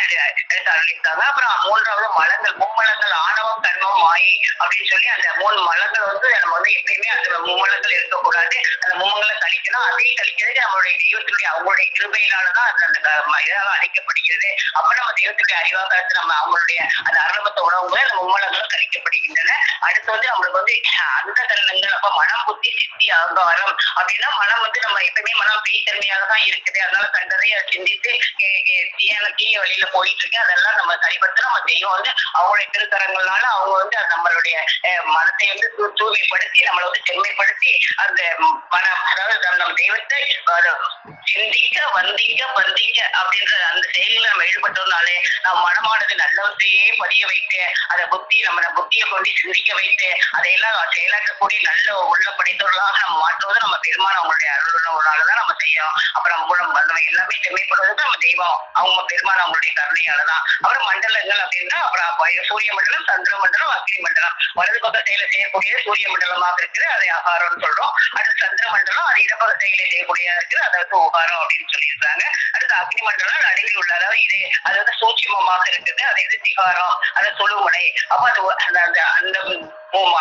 அறிவித்தாங்க. அப்புறம் 3வது மலங்கள், மும்மலங்கள் ஆணவம் கர்மம் மாயை அப்படின்னு சொல்லி அந்த 3 மலங்கள் வந்து நம்ம வந்து எப்பயுமே அந்த மும்மலங்கள் இருக்கக்கூடாது, அந்த மும்மங்களை கழிக்கணும். அதையும் கழிக்கிறது நம்மளுடைய தெய்வத்தினுடைய அவங்களுடைய கிருபையினாலதான் அந்த இதால அழைக்கப்படுகிறது. அப்ப நம்ம தெய்வத்தினுடைய அறிவாக நம்ம அவங்களுடைய அந்த அருளமத்த உணவுகள் அந்த மும்மலங்களும் கழிக்கப்படுகின்றன. அடுத்து வந்து நம்மளுக்கு வந்து அந்த தருணங்கள், அப்ப மனம் புத்தி சித்தி அகங்காரம் அப்படின்னா மனம் வந்து நம்ம எப்பயுமே மனம் பெய்தன்மையாக தான் இருக்குது. அதனால கண்டதை சிந்தித்து தீய வழியில போயிட்டு இருக்கு. அதெல்லாம் நம்ம சரிபடுத்த நம்ம தெய்வம் வந்து அவங்களுடைய திருக்கரங்களால அவங்க வந்து நம்மளுடைய மனத்தை வந்து தூய்மைப்படுத்தி நம்மளை வந்து செம்மைப்படுத்தி அந்த மனம், அதாவது நம்ம தெய்வத்தை சிந்திக்க வந்திக்க பந்திக்க அப்படின்ற அந்த செயலில் நம்ம ஈடுபட்டோம்னாலே நம்ம மனமானது நல்லவற்றையே பதிய வைத்து அதை புத்தியை கொண்டு சிந்திக்க வைத்து அதையெல்லாம் செயலாக்கக்கூடிய நல்ல உள்ள படைத்தவர்களாக நம்ம மாற்றுவது நம்ம பெருமாள் அவங்களுடைய அருளாலதான் நம்ம செய்யணும். அப்புறம் நம்ம எல்லாமே செம்மைப்படுவது நம்ம தெய்வம் அவங்க பெருமாள் அவங்களுடைய கருணையாலதான். அப்புறம் மண்டலங்கள் அப்படின்னா அப்புறம் சூரிய மண்டலம், சந்திர மண்டலம், அக்னி மண்டலம். வலது பக்க செயலை செய்யக்கூடியது சூரிய மண்டலமாக இருக்குது, அதை ஆகாரம்னு சொல்றோம். அடுத்து சந்திர மண்டலம் அது இடப்பக செயலை செய்யக்கூடியதா இருக்குது, அதை வந்து உகாரம் அப்படின்னு சொல்லியிருக்காங்க. அடுத்து அக்னி மண்டலம் நடுவில் உள்ள, அதாவது அது வந்து சூட்சுமமாக இருக்குது, அது இது திகாரம், அதை சொல்லுமுனை. அப்ப அந்த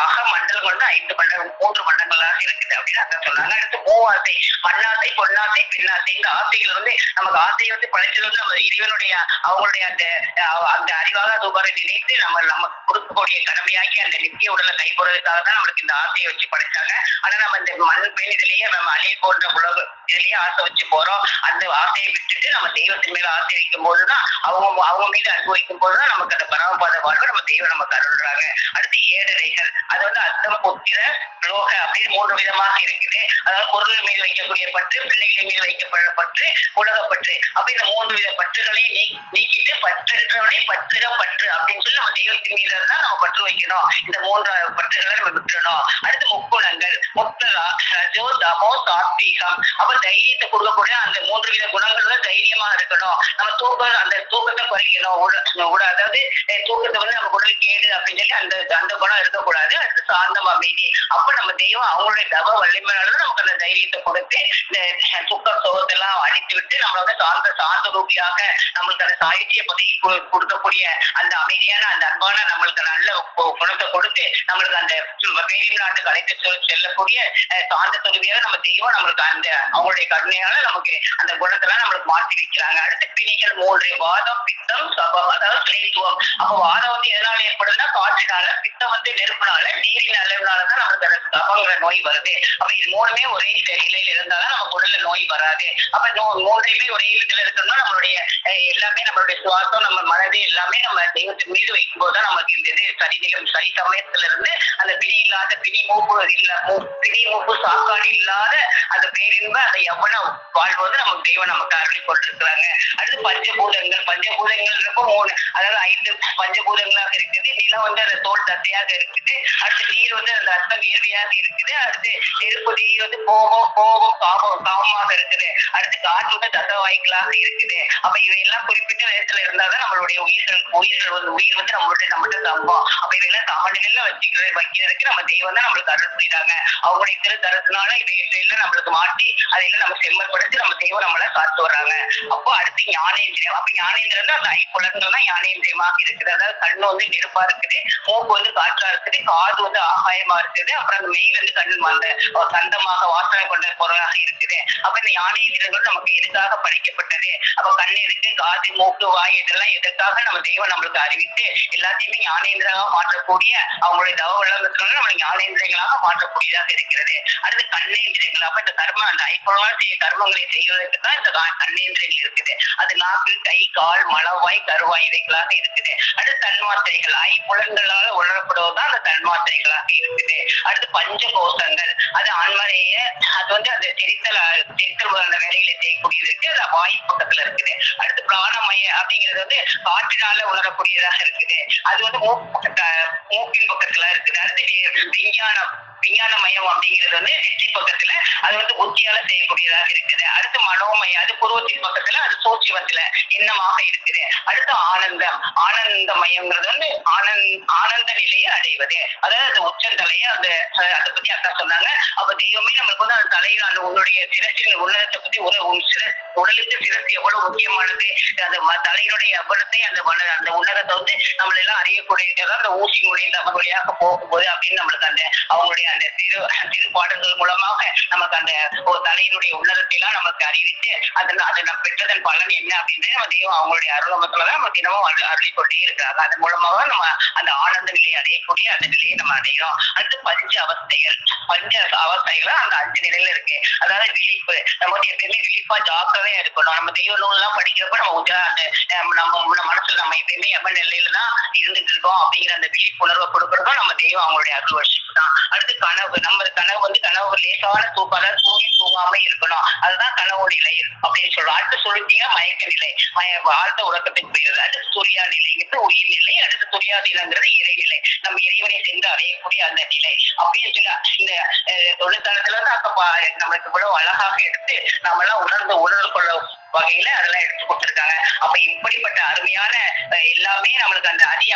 அக மண்டலங்கள் வந்து 5 மண்டலம் 3 மண்டலங்களாக இருக்குது அப்படின்னு அதான் சொன்னாங்க. அடுத்து மூவாசை, மண்ணாசை, பொன்னாசை, பெண்ணாசை. இந்த ஆசைகள் வந்து நமக்கு ஆசையை வந்து படைச்சது வந்து நம்ம இறைவனுடைய அவங்களுடைய அந்த அறிவாக தூபாரை நினைத்து நம்ம கொடுக்கக்கூடிய கடமையாகி அந்த நித்திய உடலை கைப்பொறுவதற்காக தான் நம்மளுக்கு இந்த ஆசையை வச்சு படைச்சாங்க. ஆனா நம்ம இந்த மண் பெண் இதுலயே நம்ம அலை போன்ற உலகம் இதுலயே ஆசை வச்சு போறோம். அந்த ஆசையை விட்டுட்டு நம்ம தெய்வத்தின் மேல ஆசை வைக்கும் போதுதான் அவங்க மீது அனுபவிக்கும் போதுதான் நமக்கு அந்த பரமபாத வாழ்வு நம்ம தெய்வம் நமக்கு அருள்றாங்க. அடுத்து 7 அப்படிங்கிறது. அது வந்து அர்த்தம், புத்திர, லோக அப்படின்னு 3 விதமாக இருக்குது. அதாவது பொருள் மீது வைக்கக்கூடிய பற்று, பிள்ளைகள் மீது வைக்கப்படுற பற்று, உலகப்பற்று. அப்ப இந்த 3 வித பற்றுகளையும் நீக்கிட்டு பற்றற்றவனை பற்றுக பற்று அப்படின்னு சொல்லி நம்ம தெய்வத்தின் மீது தான் நம்ம பற்று வைக்கணும். இந்த 3 பற்றுகளை நம்ம விட்டுறணும். அடுத்து முக்குணங்கள், முக்தலா, ரஜோ, தமோ, சாத்வீகம். அப்ப தைரியத்தை கொடுக்கக்கூடிய அந்த 3 வித குணங்களோட தைரியமா இருக்கணும். நம்ம அந்த தூக்கத்தை குறைக்கணும். அதாவது தூக்கத்தை வந்து நம்ம உடல் கேடு அப்படின்னு சொல்லி அந்த குணம் இருக்கக்கூடாது. அடுத்து சாந்தம், அமைதி. அப்ப நம்ம தெய்வம் அவங்களுடைய தவ வலிமையால நமக்கு அந்த தைரியத்தை கொடுத்து இந்த துக்க சோகத்தெல்லாம் அழித்து விட்டு நம்மளோட சாந்த ரூபியாக நம்மளுக்கு அந்த சாகித்ய பதவி கொடுக்கக்கூடிய அந்த அமைதியான அந்த அன்பான நம்மளுக்கு நல்ல குணத்தை கொடுத்து நம்மளுக்கு அந்த பேரின் நாட்டுக்கு அழைத்து செல்லக்கூடிய சாந்த தொகுதியாக நம்ம தெய்வம் நம்மளுக்கு அந்த அவங்களுடைய கருணையால நமக்கு அந்த குணத்தெல்லாம் நம்மளுக்கு மாற்றி வைக்கிறாங்க. அடுத்து பிணிகள் 3: வாதம், பித்தம், சபம், அதாவது கிளைத்துவம். அப்போ வாதம் வந்து எதனால ஏற்படுதுன்னா காற்றினால, பித்தம் வந்து நெருப்புனால, நீரின் அளவுனாலதான் நமக்கு அந்த சபங்கிற நோய் வருது. அப்ப இது 3மே ஒரே நிலையில இருந்தாலும் நமக்கு உடல்ல நோய் வராது. அப்ப 3மே ஒரே இடத்துல இருக்கணும்னா நம்மளுடைய எல்லாமே நம்மளுடைய சுவாசம், நம்ம மனது எல்லாமே நம்ம தெய்வத்தின் மீது வைக்கும் போதுதான் நமக்கு இந்த இது சரி சமயத்துல இருந்து அந்த பிணி இல்லாத பிணி மூப்பு சாக்காடு இல்லாத அந்த பேரின்ப அந்த எவ்வளவு வாழ்வது நமக்கு தெய்வம் நமக்கு அருளி கொண்டிருக்கிறாங்க. அடுத்து பஞ்சபூதங்கள்ன்றப்போ 3, அதாவது 5 பஞ்சபூதங்களாக இருக்குது. நிலம் வந்து அந்த தோல் தசையாக இருக்குது. அடுத்து நீர் வந்து அந்த ரத்த வேர்வையாக இருக்குது. அடுத்து நெருப்பு நீர் வந்து கோபம் காமமாக இருக்குது. அடுத்து காற்று வந்து தசவாய்க்களாக இருக்குது. அப்ப இவையெல்லாம் குறிப்பிட்ட நேரத்துல இருந்தாதான் நம்மளுடைய உயிர் வந்து நம்மகிட்ட தங்கும். அப்ப இவையெல்லாம் சமநிலையில வைக்கிறதுக்கு நம்ம தெய்வம் தான் நம்மளுக்கு அருள் புரியுறாங்க. அவங்களுடைய திருத்தரத்தினால இவையெல்லாம் நம்மளுக்கு மாட்டி அதையெல்லாம் நம்ம செம்மப்படுத்தி நம்ம தெய்வம் நம்மளை காத்து வர்றாங்க. அப்போ அடுத்து ஞானேந்திரியம். அப்ப ஞானேந்திரம் அந்த 5 புலன்கள் தான் ஞானேந்திரியமாக இருக்குது. அதாவது கண்ணு வந்து நெருப்பா இருக்குது, மூக்கு வந்து காற்றா இருக்குது, காது வந்து ஆகாயமா இருக்குது, அப்புறம் அந்த மெய் வந்து கண் அந்த சந்தமாக வாசனை கொண்ட பொருளாக இருக்குது. அப்ப இந்த ஞானேந்திரங்கள் நமக்கு எதுக்காக படைக்கப்பட்டது? அப்ப கண் எதுக்கு, காது, மூக்கு, வாய் இதெல்லாம் எதுக்காக நம்ம தெய்வம் நம்மளுக்கு அறிவித்து எல்லாத்தையுமே ஞானேந்திரமாக மாற்றக்கூடிய அவங்களுடைய தவ வளர்ந்ததுனால நம்ம ஞானேந்திரங்களாக மாற்றக்கூடியதாக இருக்கிறது. அடுத்து கண்ணேந்திரங்கள். அப்ப இந்த கர்மம் அந்த 5 கர்மங்களை செய்வதற்கு தான் இந்த கண்ணேந்திரங்கள் இருக்குது. அது நாக்கு, கை, கால், மலவாய், கருவாய் இவைகளாக இருக்குது. அடுத்து தன்மாத்திரைகள் 5 உணரப்படுவதுதான் அந்த தன்மாத்திரைகளாக இருக்குது. அடுத்து பஞ்சகோஷங்கள். அது ஆண்மனைய அது வந்து அந்த செரித்தல் அந்த வேலைகளை செய்யக்கூடியது இருக்கு. அது வாயு பக்கத்துல இருக்குது. அடுத்து பிராணமய அப்படிங்கிறது வந்து காற்றினால உணரக்கூடியதாக இருக்குது. அது வந்து மூக்கின் பக்கத்துல இருக்குது. அடுத்து விஞ்ஞானமயம் அப்படிங்கிறது வந்து நெற்றி பக்கத்துல, அது வந்து புத்தியால செய்யக்கூடியதாக இருக்குது. அடுத்து மனோமயம், அது புருவத்தின் பக்கத்துல, அது சூட்சுமத்துல எண்ணமாக இருக்குது. அடுத்து ஆனந்தமயங்கிறது வந்து ஆனந்த நிலையை அடைவது, அதாவது அந்த உச்சந்தலையை அதை பத்தி அக்கா சொன்னாங்க. அப்ப தெய்வமே நம்மளுக்கு வந்து அந்த தலையில அந்த உன்னுடைய சிரசின் உன்னதத்தை பத்தி உடலுக்கு சிரசு எவ்வளவு முக்கியமானது, அந்த தலையினுடைய அவ்வளத்தை அந்த உன்னதத்தை வந்து நம்மள எல்லாம் அறியக்கூடியது அந்த ஊசி நுழைந்த வழியாக போகும்போது அப்படின்னு நம்மளுக்கு அந்த அவங்களுடைய அந்த திருப்பாடல்கள் மூலமாக நமக்கு அந்த ஒரு தலையினுடைய உன்னதத்தை எல்லாம் நமக்கு அறிவித்து அதை நம்ம பெற்றதன் பலன் என்ன அப்படின்னு நம்ம தெய்வம் அவங்களுடைய அருளமத்துலதான் நம்ம தினமும் அருளி கொண்டே இருக்கிறாங்க. அதன் மூலமாக நம்ம அந்த ஆனந்த நிலையை அடையக்கூடிய அந்த நிலையை நம்ம அடைகிறோம். அடுத்து பஞ்ச அவஸ்தைகள் அந்த 5 நிலையில இருக்கு. அதாவது விழிப்பு. நம்ம எப்பயுமே விழிப்பா ஜாக்கிரதையா இருக்கணும். நம்ம தெய்வ நூல் எல்லாம் படிக்கிறப்ப நம்ம மனசுல நம்ம எப்பயுமே எவ்வளவு நிலையில தான் இருந்துட்டு இருக்கோம் அப்படிங்கிற அந்த விழிப்புணர்வை கொடுக்கறதும் நம்ம தெய்வம் அவங்களுடைய அருள் வர்ஷிப்பு தான். அடுத்து கனவு. நம்ம கனவு லேசான தூக்கம், தூங்காம இருக்கணும். அதுதான் கனவு நிலை அப்படின்னு சொல்றோம். அடுத்து சொல்லிட்டீங்கன்னா மயக்க நிலை, ஆழ்ந்த உறக்கத்துக்கு போயிருது. அடுத்து துரியா நிலைங்கிறது உயிர் நிலை. அடுத்து துரியாதீனங்கிறது இறைநிலை, நம்ம இறைவனை சென்று அடையக்கூடிய அந்த நிலை அப்படின்னு சொல்லி இந்த தொழிற்தளத்துல இருந்து நம்மளுக்கு இவ்வளவு அழகாக எடுத்து நம்ம எல்லாம் உணர்ந்து கொள்ள வகையில அதெல்லாம் எடுத்து கொடுத்துருக்காங்க. அப்ப இப்படிப்பட்ட அருமையான எல்லாமே நம்மளுக்கு அந்த அதிக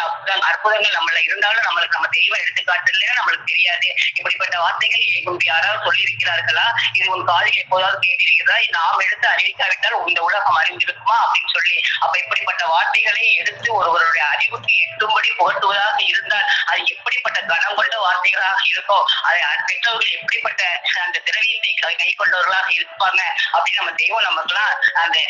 அற்புதங்கள் நம்மள இருந்தாலும் நம்மளுக்கு நம்ம தெய்வம் எடுத்துக்காட்டுல நம்மளுக்கு தெரியாது. இப்படிப்பட்ட வார்த்தைகள் யாராவது சொல்லியிருக்கிறார்களா, இது உன் காதில் எப்போதாவது கேட்டிருக்கிறதா, நாம் எடுத்து அறிவிக்காவிட்டால் இந்த உலகம் அறிந்திருக்குமா அப்படின்னு சொல்லி, அப்ப இப்படிப்பட்ட வார்த்தைகளை எடுத்து ஒருவருடைய அறிவுக்கு எட்டும்படி புகட்டுவதாக இருந்தால் அது எப்படிப்பட்ட கனம் கொண்ட வார்த்தைகளாக இருக்கோ, அதை பெற்றவர்கள் எப்படிப்பட்ட அந்த திரவியத்தை கை கொண்டவர்களாக இருப்பாங்க அப்படின்னு நம்ம தெய்வம் நமக்குலாம் அதை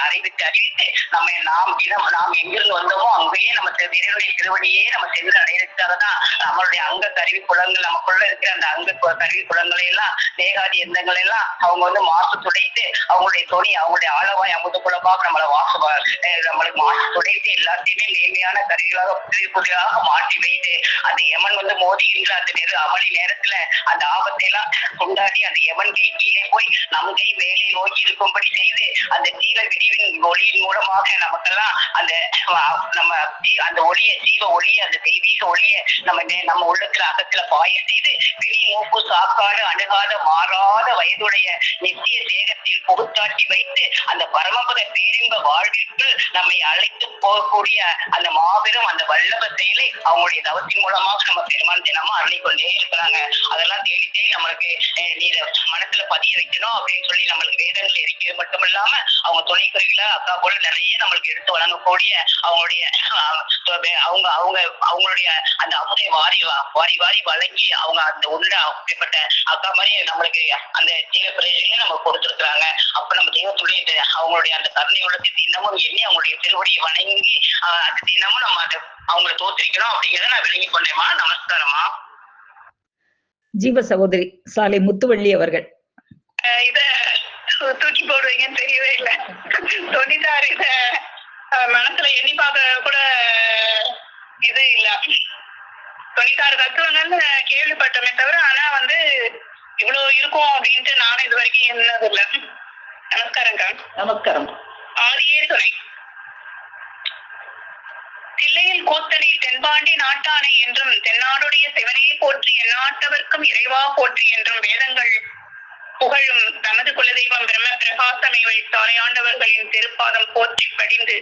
அறிவித்து நாம் எங்கிருந்து வந்தோமோ அங்கேயே நம்ம இறைவனுடைய திருவடியே நம்ம சென்று அடையிறதுக்காக தான் நம்மளுடைய அங்க கருவி கருவி குளங்கள் நமக்குள்ள இருக்கிற அந்த கருவி குளங்களை எல்லாம் தேகாதி எந்தங்களை எல்லாம் அவங்க மாசு துடைத்து அவங்களுடைய துணி அவங்களுடைய ஆழவாய் அமுத குலமாக நம்மளுக்கு மாசு துடைத்து எல்லாத்தையுமே நேர்மையான கருவிகளாக புதிய புதிதாக மாற்றி வைத்து அந்த யமன் மோதுகின்ற அந்த அமளி நேரத்துல அந்த ஆபத்தை எல்லாம் கொண்டாடி அந்த யமன் கை கீழே போய் நம் கை மேலே நோக்கி இருக்கும்படி செய்து அந்த ஜீவ விடிவின் ஒளியின் மூலமாக நமக்கெல்லாம் அந்த ஒளிய ஜீவ ஒளிய அந்த தெய்வீக ஒளிய நம்ம உள்ளத்துல அகத்துல பாய செய்து பிணி மூப்பு சாக்காடு அணுகாத மாறாத வயதுடைய நித்திய தேகத்தில் புகுத்தாட்டி வைத்து அந்த பரமபத பேரின்ப வாழ்விற்கு நம்மை அழைத்து போகக்கூடிய அந்த மாபெரும் அந்த வல்லப செயலை அவங்களுடைய தவத்தின் மூலமாக நம்ம பெருமான் தினமும் அருளிக்கொண்டே இருக்கிறாங்க. அதெல்லாம் தேடி தேடி நம்மளுக்கு நீ மனசுல பதிய வைக்கணும் அப்படின்னு சொல்லி நம்மளுக்கு வேதங்கள் இருக்கிறது மட்டும் இல்லாம அவங்க துணை குறைகளை அக்கா போல நிறைய நம்மளுக்கு எடுத்து வழங்கக்கூடிய அவங்களுடைய அவங்களுடைய அந்த அமுதை வாரி வாரி வழங்கி அவங்க அந்த உள்ள அப்படிப்பட்ட அக்கா மாதிரி நம்மளுக்கு அந்த ஜீவ பிரயோஜனையும் நம்ம கொடுத்துருக்குறாங்க. அப்ப நம்ம தெய்வத்துடைய அவங்களுடைய அந்த கருணை உள்ளத்தை தினமும் எண்ணி அவங்களுடைய திருவடியை வணங்கி அந்த தினமும் நம்ம அதை அவங்களை தோற்றிக்கணும் அப்படிங்கிறத நான் விளங்கி கொண்டேமா. நமஸ்காரமா. ஜீவ சகோதரி சாலை முத்துவள்ளி அவர்கள். இத தூக்கி போடுவீங்கன்னு தெரியவே இல்லை. 96 இத மனசுல எண்ணி பார்க்க கூட இது இல்ல. 96 தத்துவங்கள்னு கேள்விப்பட்டோமே தவிர ஆனா இவ்வளவு இருக்கும் அப்படின்ட்டு நானும் இது வரைக்கும் என்னது இல்ல. நமஸ்காரங்க. நமஸ்காரம். ஆதியே துணை. தில்லையில் கூத்தனை தென்பாண்டி நாட்டானை என்றும் தென்னாடுடைய சிவனையை போற்றி எந்நாட்டவர்க்கும் இறைவா போற்றி என்றும் வேதங்கள் புகழும் தமது குலதெய்வம் பிரம்ம பிரகாசமேவை தாரையாண்டவர்களின் திருப்பாதம் போற்றி படிந்து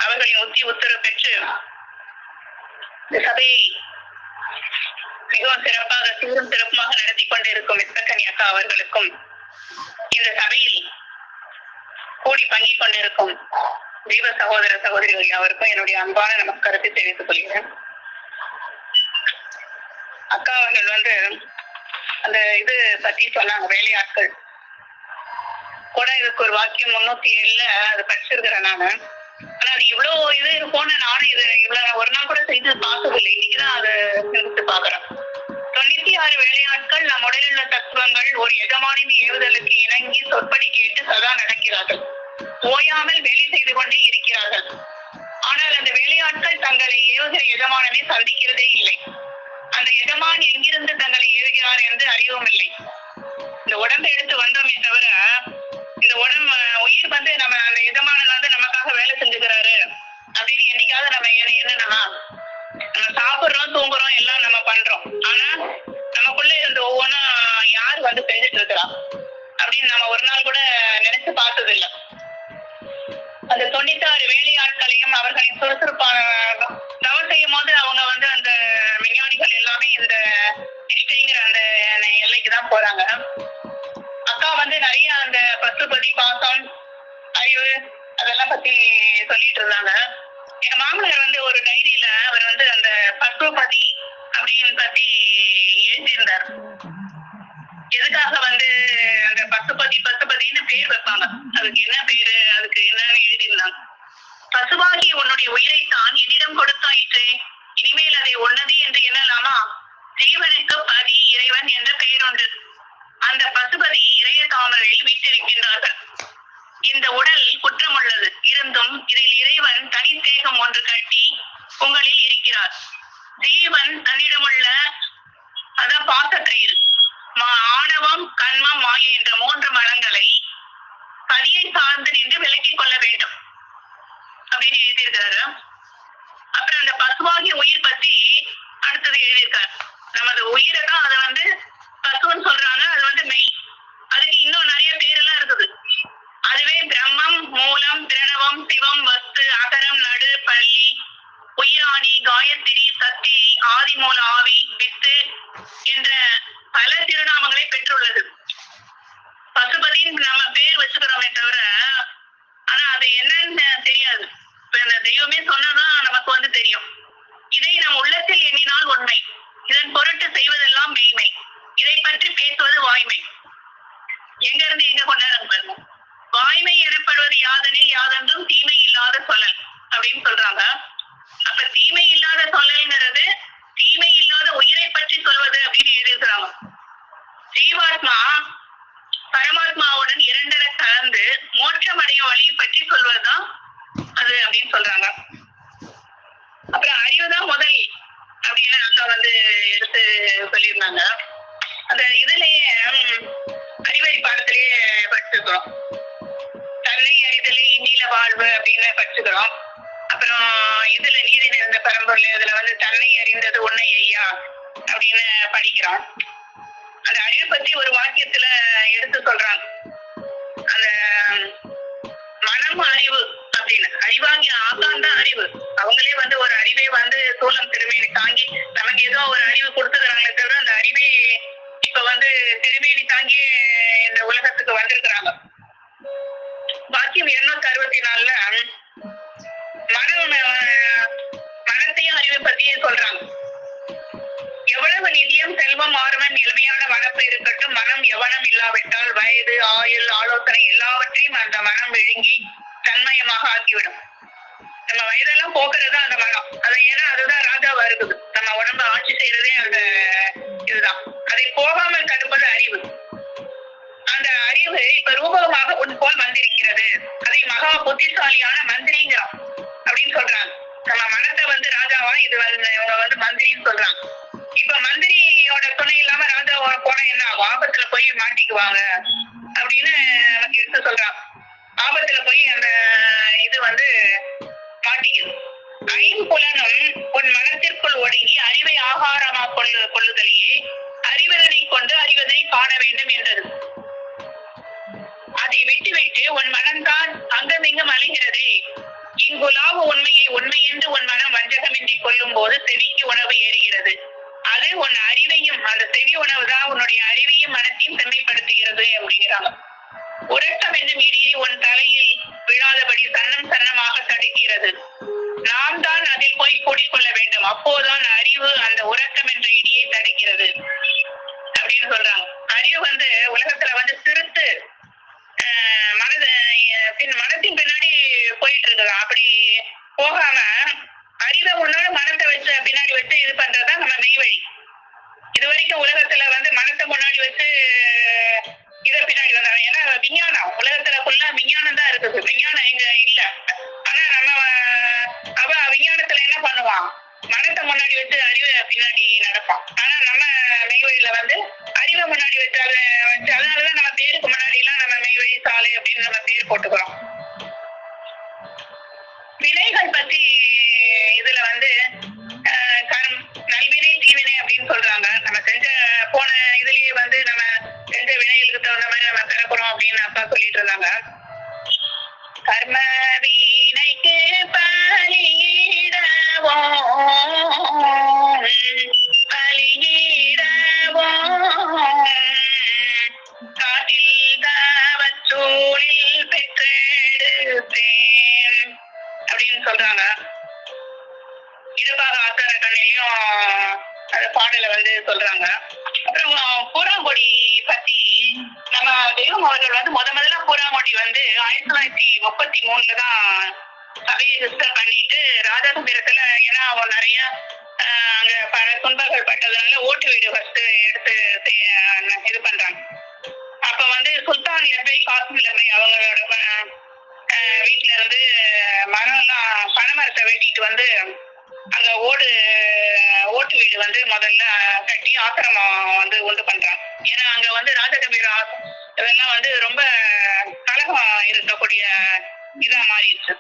அவர்களின் உத்தரவு பெற்று இந்த சபையை மிகவும் சிறப்பாக சீரும் சிறப்புமாக நடத்தி கொண்டிருக்கும் விஸ்வகன்யா அக்கா அவர்களுக்கும் இந்த சபையில் கூடி பங்கிக் கொண்டிருக்கும் தெய்வ சகோதர சகோதரிகள் யாவருக்கும் என்னுடைய அன்பான நமஸ்காரத்தை தெரிவித்துக் கொள்கிறேன். அக்கா அவர்கள் அந்த இது பத்தி சொன்னாங்க, வேலையாட்கள் கூட. இதுக்கு ஒரு வாக்கியம் 307 அது படிச்சிருக்கிறேன் நானு. ஆனா அது இவ்வளவு இது இருக்கும்னு நானும் இது இவ்வளவு ஒரு நாள் கூட செய்து பார்த்ததில்லை. இன்னைக்குதான் அதை சிந்தித்து பாக்குறேன். 96 வேலையாட்கள் நம் உடலில் உள்ள தத்துவங்கள் ஒரு எஜமானின் ஏவுதலுக்கு இணங்கி சொற்படி கேட்டு சதா நடக்கிறார்கள். ஓயாமல் வேலை செய்து கொண்டே இருக்கிறார்கள். ஆனால் அந்த வேலையாட்கள் தங்களை ஏவுகிற எஜமானனை சந்திக்கிறதே இல்லை. அந்த எஜமான் எங்கிருந்து தங்களை ஏவுகிறார் என்று அறியவும் இல்லை. இந்த உடம்பை எடுத்து வந்தோமே தவிர இந்த உயிர் நம்ம அந்த எஜமானன் நமக்காக வேலை செஞ்சுக்கிறாரு அப்படின்னு என்னைக்காவது நம்ம என்னன்னா நம்ம சாப்பிடுறோம் தூங்குறோம் எல்லாம் நம்ம பண்றோம். ஆனா நமக்குள்ள இருந்து ஒவ்வொன்றும் யார் செஞ்சுட்டு இருக்கிறா அப்படின்னு நம்ம ஒரு நாள் கூட நினைச்சு பார்த்தது இல்லை. அந்த 96 வேலையாட்களையும் அவர்களின் சுறுசுறுப்பான தவறு செய்யும் போது அவங்க அந்த விஞ்ஞானிகள் எல்லாமே இந்த நிஷ்டைங்கிற அந்த எல்லைக்குதான் போறாங்க. அக்கா நிறைய அந்த பசுபதி பாசம் அறிவு அதெல்லாம் பத்தி சொல்லிட்டு இருந்தாங்க. எங்க மாமனார் ஒரு டைரியில அவர் அந்த பசுபதி அப்படின்னு பத்தி எழுதியிருந்தார். எதுக்காக அந்த பசுபதினு பேர் வைப்பாங்க, அதுக்கு என்ன பேரு அதுக்கு என்னன்னு எழுதியிருந்தாங்க. பசுவாகி உன்னுடைய உயிரைத்தான் என்னிடம் கொடுத்தாயிற்றே, இனிமேல் அதை உன்னது என்று எண்ணலாமா? ஜீவனுக்கு பதி இறைவன் என்ற பெயர் உண்டு. அந்த பசுபதி இறைய தாமரையில் வீட்டிருக்கின்றார்கள். இந்த உடல் குற்றமுள்ளது இருந்தும் இதில் இறைவன் தனித்தேகம் ஒன்று கட்டி உங்களில் இருக்கிறார். ஜீவன் தன்னிடமுள்ள பாசக்கயிறு ஆணவம் கண்மம் மாயை என்ற 3 மலங்களை பதியை சார்ந்து நின்று விலக்கிக் கொள்ள வேண்டும் அப்படின்னு எழுதியிருக்காரு. அப்புறம் அந்த பசுவாகிய உயிர் பத்தி அடுத்தது எழுதியிருக்காரு. நமது உயிரை தான் அதை பசுன்னு சொல்றாங்க. அது மெய். அதுக்கு இன்னும் நிறைய பேரெல்லாம் இருக்குது. அதுவே பிரம்மம், மூலம், திரணவம், சிவம், வஸ்து, அகரம், நடு, பள்ளி, உயிராணி, காயத்ரி, சக்தி, ஆதி மூல ஆவி, வித்து என்ற பல திருநாமங்களை பெற்றுள்ளது. பசுபதின்னு நம்ம பேர் வச்சுக்கிறோமே தவிர ஆனா அது என்னன்னு தெரியாது. அந்த தெய்வமே சொன்னதான் நமக்கு தெரியும். இதை நம் உள்ளத்தில் எண்ணினால் உண்மை, இதன் பொருட்டு செய்வதெல்லாம் மெய்மை, இதை பற்றி பேசுவது வாய்மை. எங்க இருந்து எங்க கொண்டாடுறாங்க பாருங்க. வழி பற்றி சொல்வதுதான் அது அப்படின்னு சொல்றாங்க. அப்புறம் அறிவுதான் முதல் அப்படின்னு அக்கா வந்து எடுத்து சொல்லியிருந்தாங்க. அந்த இதுலயே அறிவழி பாடத்திலேயே படிச்சிருக்கிறோம். தன்னை அறிதலே இன்னில வாழ்வு அப்படின்னு படிச்சுக்கிறோம். அப்புறம் இதுல நீதி நிறைந்த பரம்பொருள் அதுல வந்து தன்னை அறிந்தது உன்னை ஐயா அப்படின்னு படிக்கிறோம். அந்த அறிவை பத்தி ஒரு வாக்கியத்துல எடுத்து சொல்றாங்க. அந்த மனம் அறிவு அப்படின்னு அறிவாங்கி ஆகான் தான் அறிவு. அவங்களே வந்து ஒரு அறிவை வந்து சோழம் திருமேனி தாங்கி நமக்கு ஏதோ ஒரு அறிவு கொடுத்துக்கிறாங்களே தவிர அந்த அறிவே இப்ப வந்து திருமேனி தாங்கி இந்த உலகத்துக்கு வந்திருக்கிறாங்க. வாக்கியம் 264 மனத்தையும் அறிவை பத்தியும் சொல்றாங்க. எவ்வளவு நிதியம் செல்வம் ஆர்வம் எளிமையான வளர்ப்பு இருக்கட்டும், மனம் எவனம் இல்லாவிட்டால் வயது ஆயுள் ஆலோசனை எல்லாவற்றையும் அந்த மனம் விழுங்கி தன்மயமாக ஆக்கிவிடும். நம்ம வயதெல்லாம் போக்குறது அந்த மனம். அது ஏன்னா அதுதான் ராஜாவா இருக்குது. நம்ம உடம்ப ஆட்சி செய்யறதே அந்த இதுதான். அதை போகாமல் தடுப்பது அறிவு. அந்த அறிவு இப்ப ரூபகமாக உன் போல் வந்திருக்கிறது. அதை மகா புத்திசாலியான மந்திரிங்கிறோம் அப்படின்னு சொல்றாங்க. நம்ம மனத்தை வந்து ராஜாவா இது இவங்க வந்து மந்திரின்னு சொல்றாங்க. இப்ப மந்திரியோட துணை இல்லாம ராஜாவோட போனா என்ன ஆகும்? ஆபத்துல போய் மாட்டிக்குவாங்க அப்படின்னு நமக்கு எடுத்து சொல்றாங்க. ஆபத்துல போய் அந்த இது வந்து மாட்டிக்குது. ஐம்புலனும் உன் மனத்திற்குள் ஒடுங்கி அறிவை ஆகாரமா கொள்ளுதலையே அறிவதனை கொண்டு அறிவதை காண வேண்டும் என்றது. அதை விட்டுவிட்டு உன் மனம்தான் அங்கமிங்கும் அலைகிறதே. இங்குலாவு உண்மையை உண்மை என்று உன் மனம் வஞ்சகமின்றி கொள்ளும் போது செவிக்கு உணவு ஏறுகிறது. அது உன் அறிவையும் அந்த செவி உணவு தான் உன்னுடைய அறிவையும் மனத்தையும் செம்மைப்படுத்துகிறது அப்படிங்கிறாங்க. உறக்கம் என்னும் இடியை உன் தலையில் விழாதபடி சன்னம் சன்னமாக தடுக்கிறது. நாம் தான் அதில் போய் கூடிக்கொள்ள வேண்டும். அப்போதான் அறிவு அந்த உறக்கம் என்ற இடியை தடுக்கிறது அப்படின்னு சொல்றாங்க. அறிவு வந்து உலகத்துல வந்து சிறுத்து மனத்தின் பின்னாடி போயிட்டு இருக்குது. அப்படி போகாம அறிவை முன்னாடி மனத்தை வச்சு பின்னாடி வச்சு இது பண்றதுதான் நம்ம மெய்வழி. இது வரைக்கும் உலகத்துல வந்து மனத்தை முன்னாடி வச்சு இதை பின்னாடி வந்தாங்க. ஏன்னா விஞ்ஞானம் உலகத்துல ஃபுல்லா விஞ்ஞானம் தான் இருக்குது. விஞ்ஞானம் இங்க இல்ல. ஆனா நம்ம விஞ்ஞானத்துல என்ன பண்ணுவான்? மனத்தை முன்னாடி வச்சு அறிவை பின்னாடி நடப்பான். ஆனா நம்ம மெய்வழியில வந்து அறிவை முன்னாடி வச்சு அதனாலதான் நம்ம பேருக்கு முன்னாடி எல்லாம் நம்ம மெய்வழி சாலை அப்படின்னு நம்ம பேர் போட்டுக்கிறோம். வினைகள் பத்தி இதுல வந்து நல்வினை தீவினை அப்படின்னு சொல்றாங்க. நம்ம செஞ்ச போன இதுலயே வந்து நம்ம செஞ்ச வினைகளுக்கு தகுந்த மாதிரி நம்ம பிறக்கிறோம் அப்படின்னு அப்பா சொல்லிட்டு இருந்தாங்க. கர்ம வீணைக்கு பலியிடவோ காட்டில் தவச்சூழில் பெற்றெடுத்தேன் அப்படின்னு சொல்றாங்க. இதுக்காக ஆசார கண்ணிலையும் அந்த பாடலை வந்து சொல்றாங்க. அப்புறம் பூராங்கொடி பத்தி நம்ம தெய்வம் அவர்கள் வந்து முதல்ல பூராங்கொடி வந்து 1933 தான் சபையை ரிஜிஸ்டர் பண்ணிட்டு ராஜாசபீரத்துல, ஏன்னா அவன் நிறைய அங்க பல துன்பங்கள் பட்டதுனால ஓட்டு வீடு ஃபர்ஸ்ட் எடுத்து இது பண்றாங்க. அப்ப வந்து சுல்தான் லெப்பை காசிம் லெப்பை அவங்களோட வீட்டுல இருந்து மரம் எல்லாம் பனைமரத்தை வெட்டிட்டு வந்து அங்க ஓட்டு வீடு வந்து முதல்ல கட்டி ஆசிரமம் வந்து உண்டு பண்றாங்க. ஏன்னா அங்க வந்து ராஜகம்பீர இதெல்லாம் வந்து ரொம்ப கலகம் இருக்கக்கூடிய இதா மாறிடுச்சு.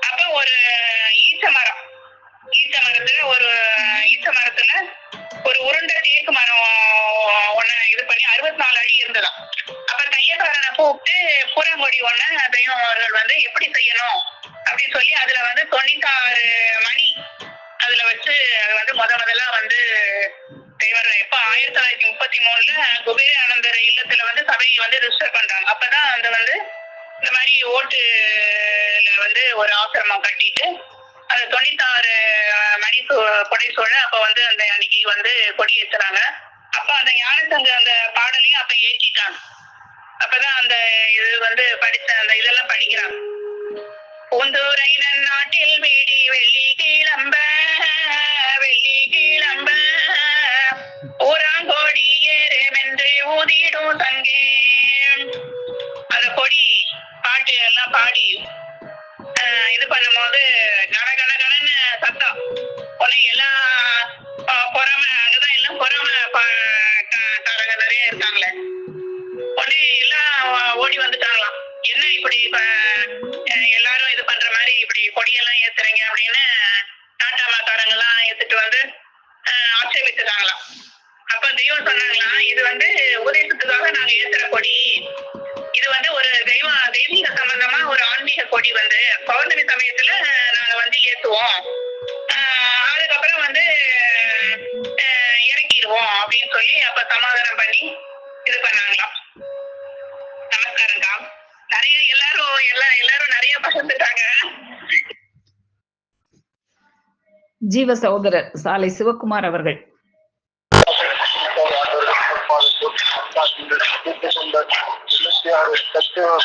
அப்ப ஒரு ஈச்ச மரத்துல ஒரு உருண்டை தேக்கு மரம் ஒண்ணு இது பண்ணி 64 அடி இருந்ததாம். அப்ப தையக்காரனை கூப்பிட்டு பூராங்கொடி ஒண்ணு அதையும் அவர்கள் வந்து எப்படி செய்யணும் அப்படின்னு சொல்லி அதுல வந்து 96 மணி அதுல வச்சு அது வந்து முதல்ல வந்து எப்ப 1933 குபேரானந்தர் இல்லத்துல வந்து சபையை வந்து ரிஜிஸ்டர் பண்றாங்க. அப்பதான் அந்த வந்து இந்த மாதிரி ஓட்டுல வந்து ஒரு ஆசிரமம் கட்டிட்டு அது 96 மணி கொடை சோழ அப்ப வந்து அந்த அன்னைக்கு வந்து கொடி ஏற்றுறாங்க. அப்ப அந்த ஞானசங்க அந்த பாடலையும் அப்ப ஏற்றிட்டாங்க. அப்பதான் அந்த இது வந்து படிச்ச அந்த இதெல்லாம் படிக்கிறாங்க. பூந்தூரை நாட்டில் வீடி வெள்ளி கிளம்ப ஊராங்கோடி ஏறுமென்று ஊதிடும் தங்கே. அந்த கொடி பாட்டு எல்லாம் எல்லாம் பாடி இது பண்ணும்போது கட கட கடன்னு சத்தம். உடனே எல்லாம் பொறாம, அங்கதான் எல்லாம் பொறாம காரங்க நிறைய இருக்காங்களே. உடனே எல்லாம் ஓடி வந்துட்டாங்களாம். என்ன இப்படி எல்லாரும் இது பண்ற மாதிரி இப்படி கொடியெல்லாம் ஏத்துறீங்க அப்படின்னு நாட்டாமாக்காரங்க எல்லாம் ஏத்துட்டு வந்து ஆட்சேபித்துட்டாங்களாம். அப்ப தெய்வம் சொன்னாங்களாம், இது உபதேசத்துக்காக நாங்க ஏத்துற கொடி. இது ஒரு தெய்வீக சம்பந்தமா ஒரு ஆன்மீக கொடி பௌர்ணமி சமயத்துல நாங்க ஏத்துவோம். அதுக்கப்புறம் இறக்கிடுவோம் அப்படின்னு சொல்லி அப்ப சமாதானம் பண்ணி இது பண்ணாங்களாம். நமஸ்காரம்க்கா. நிறைய எல்லாரும் நிறைய பகிர்ந்துட்டாங்க. ஜீவ சகோதரர் சாலை சிவகுமார் அவர்கள்.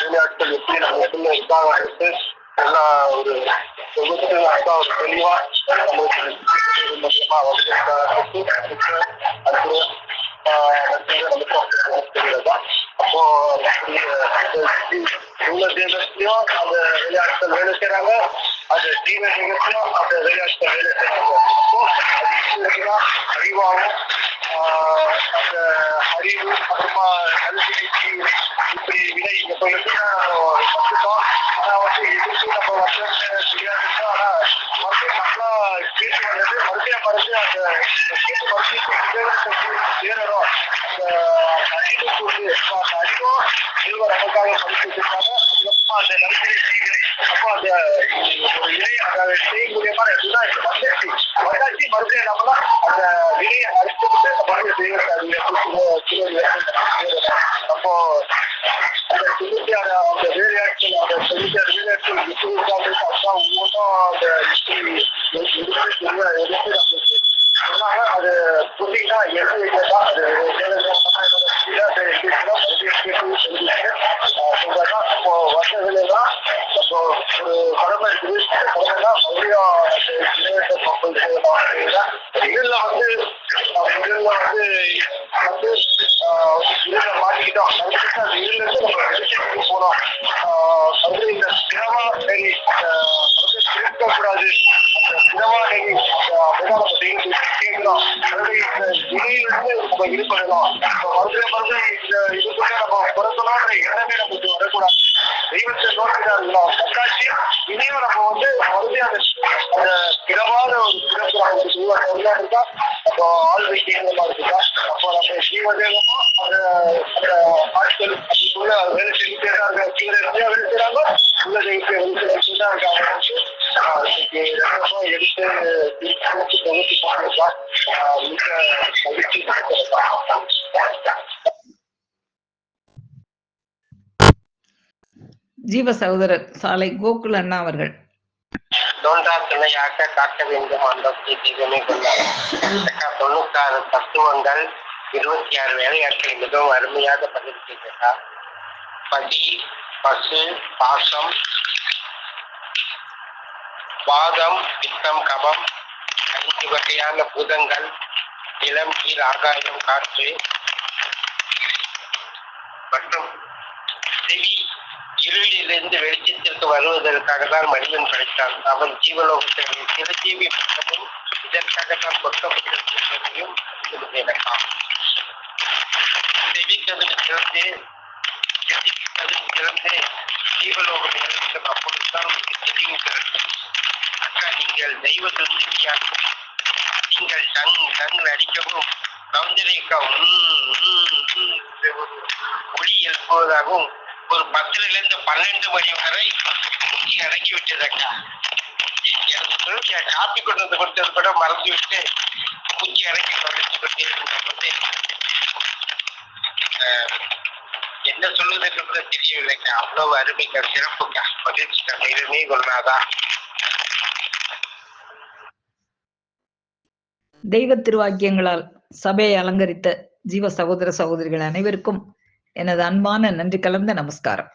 விளையாட்டுகள் எப்படி நம்ம இருக்காங்க எல்லா ஒரு தெளிவா அப்போ தேசத்திலையும் அந்த விளையாட்டுகள் வேலை செய்யறாங்க, அது ஜீவ தேசத்திலும் அந்த விளையாட்டுகள் வேலை செய்யறாங்க. அறிவாகும் அந்த அறிவு அப்புறமா கல்வி இப்படி விலை கத்துட்டோம். ஆனா எதிர்த்து நம்ம தெரியாது. ஆனா மறுபடியும் நல்லா கேட்டு வந்தது மறுபடியும் அந்த கேட்டு மறுபடியும் சேரணும். அந்த அறிவுக்கு அந்த அறிவும் செல்வர் நமக்காக படித்து வச்சிருக்காங்க. அதுக்கப்புறமா அந்த நல்வினை செய்கிறேன். அப்போ அந்த ஒரு இறை அதை செய்யக்கூடியமான இதுதான் வந்தாச்சு மறுபடியும் நம்மளாம் அந்த வினையை அடிச்சுட்டு மறுபடியும் அப்போ அந்த சொல்லிட்டாரு அவங்க வேலையாட்கள் அந்த சொல்லிட்டாரு வேலையாட்கள் அப்பா ஒவ்வொன்றும் அந்த எடுத்து நம்மளுக்கு சொன்னாங்க. அது புரியுதா எழுதிதான் அது சொல்றாங்க. அப்போ வந்ததுலாம் இப்போ ஒரு கடமை இருக்குது. கடமைனா மறுபடியும் இதுல மாட்டிக்கிட்டோம். அந்த இதுல இருந்து நம்ம வெளிச்சத்துக்கு போனோம். மறுபடியும் இந்த சிரமா நெறி இருக்கக்கூடாது. அந்த சிரமா நெறி அப்படிதான் நம்ம கேட்கிறோம். மறுபடியும் இந்த விலையிலிருந்து நம்ம இது பண்ணணும். மறுபடியும் இந்த இதுக்குள்ள நம்ம பிறக்கணும்ன்ற எண்ணமே நமக்கு வரக்கூடாது. தெய்வத்தை நோக்கிதான் இருக்கணும். கட்டாட்சி இனியும் நம்ம மறுபடியும் அந்த பிறவாத ஒரு சிறப்பு இருக்கா. அப்போ ஆள் வைக்கியமா இருக்குதா. அப்போ நம்ம ஜீவதேகமும் அந்த ஆட்கள் உள்ள வேலை செஞ்சுட்டே தான் இருக்காங்க. கீழே வேலை செய்யறாங்க, உள்ள தெய்வத்தை வேலை செஞ்சுட்டு தான் இருக்காங்க. எடுத்து தொகுத்து போனதுதான் மிக மகிழ்ச்சி. ஜீவ சகோதரர் சாலை கோகுல் அண்ணா அவர்கள். துணையாக காட்ட வேண்டும் அந்த தெய்வமே கொண்டார். 96 தத்துவங்கள் 26 வேலையாட்களை மிகவும் அருமையாக பதிவு செய்தார். பதி, பசு, பாசம், வாதம், பித்தம், கபம், 5 வகையான பூதங்கள், நிலம், நீர், ஆகாயம், காற்று மற்றும் செவி இருளிலிருந்து வெளிச்சத்திற்கு வருவதற்காக தான் மனிதன் படைத்தான். அவன் ஜீவலோகத்தில் சிவஜீவி மட்டமும் இதற்காகத்தான் கொடுக்கப்பட்டிருக்கிறதையும் எனக்காம். செவிக்கதில் சிறந்து ஜீவலோகம் இருக்கும். அப்பொழுதுதான் தெளிவு பிறக்கும். அக்கா, நீங்கள் தெய்வ துன்பியாகவும் நீங்கள் தங் அடிக்கவும் சௌந்தரிக்கா ஒளி எழுப்புவதாகவும் ஒரு 10லிருந்து 12 மணி வரை அடக்கி விட்டதக்கா. காப்பி கொண்டு வந்து கொடுத்தது கூட மறந்து விட்டு பூச்சி அடக்கி கொண்டு என்ன சொல்வதற்கு கூட தெரியவில்லைக்கா. அவ்வளவு அருமைக்கா, சிறப்புக்கா, மகிழ்ச்சிக்கா. தெய்வமே கொள்ளாதா. தெய்வ திருவாக்கியங்களால் சபையை அலங்கரித்த ஜீவ சகோதர சகோதரிகள் அனைவருக்கும் எனது அன்பான நன்றி கலந்த நமஸ்காரம்.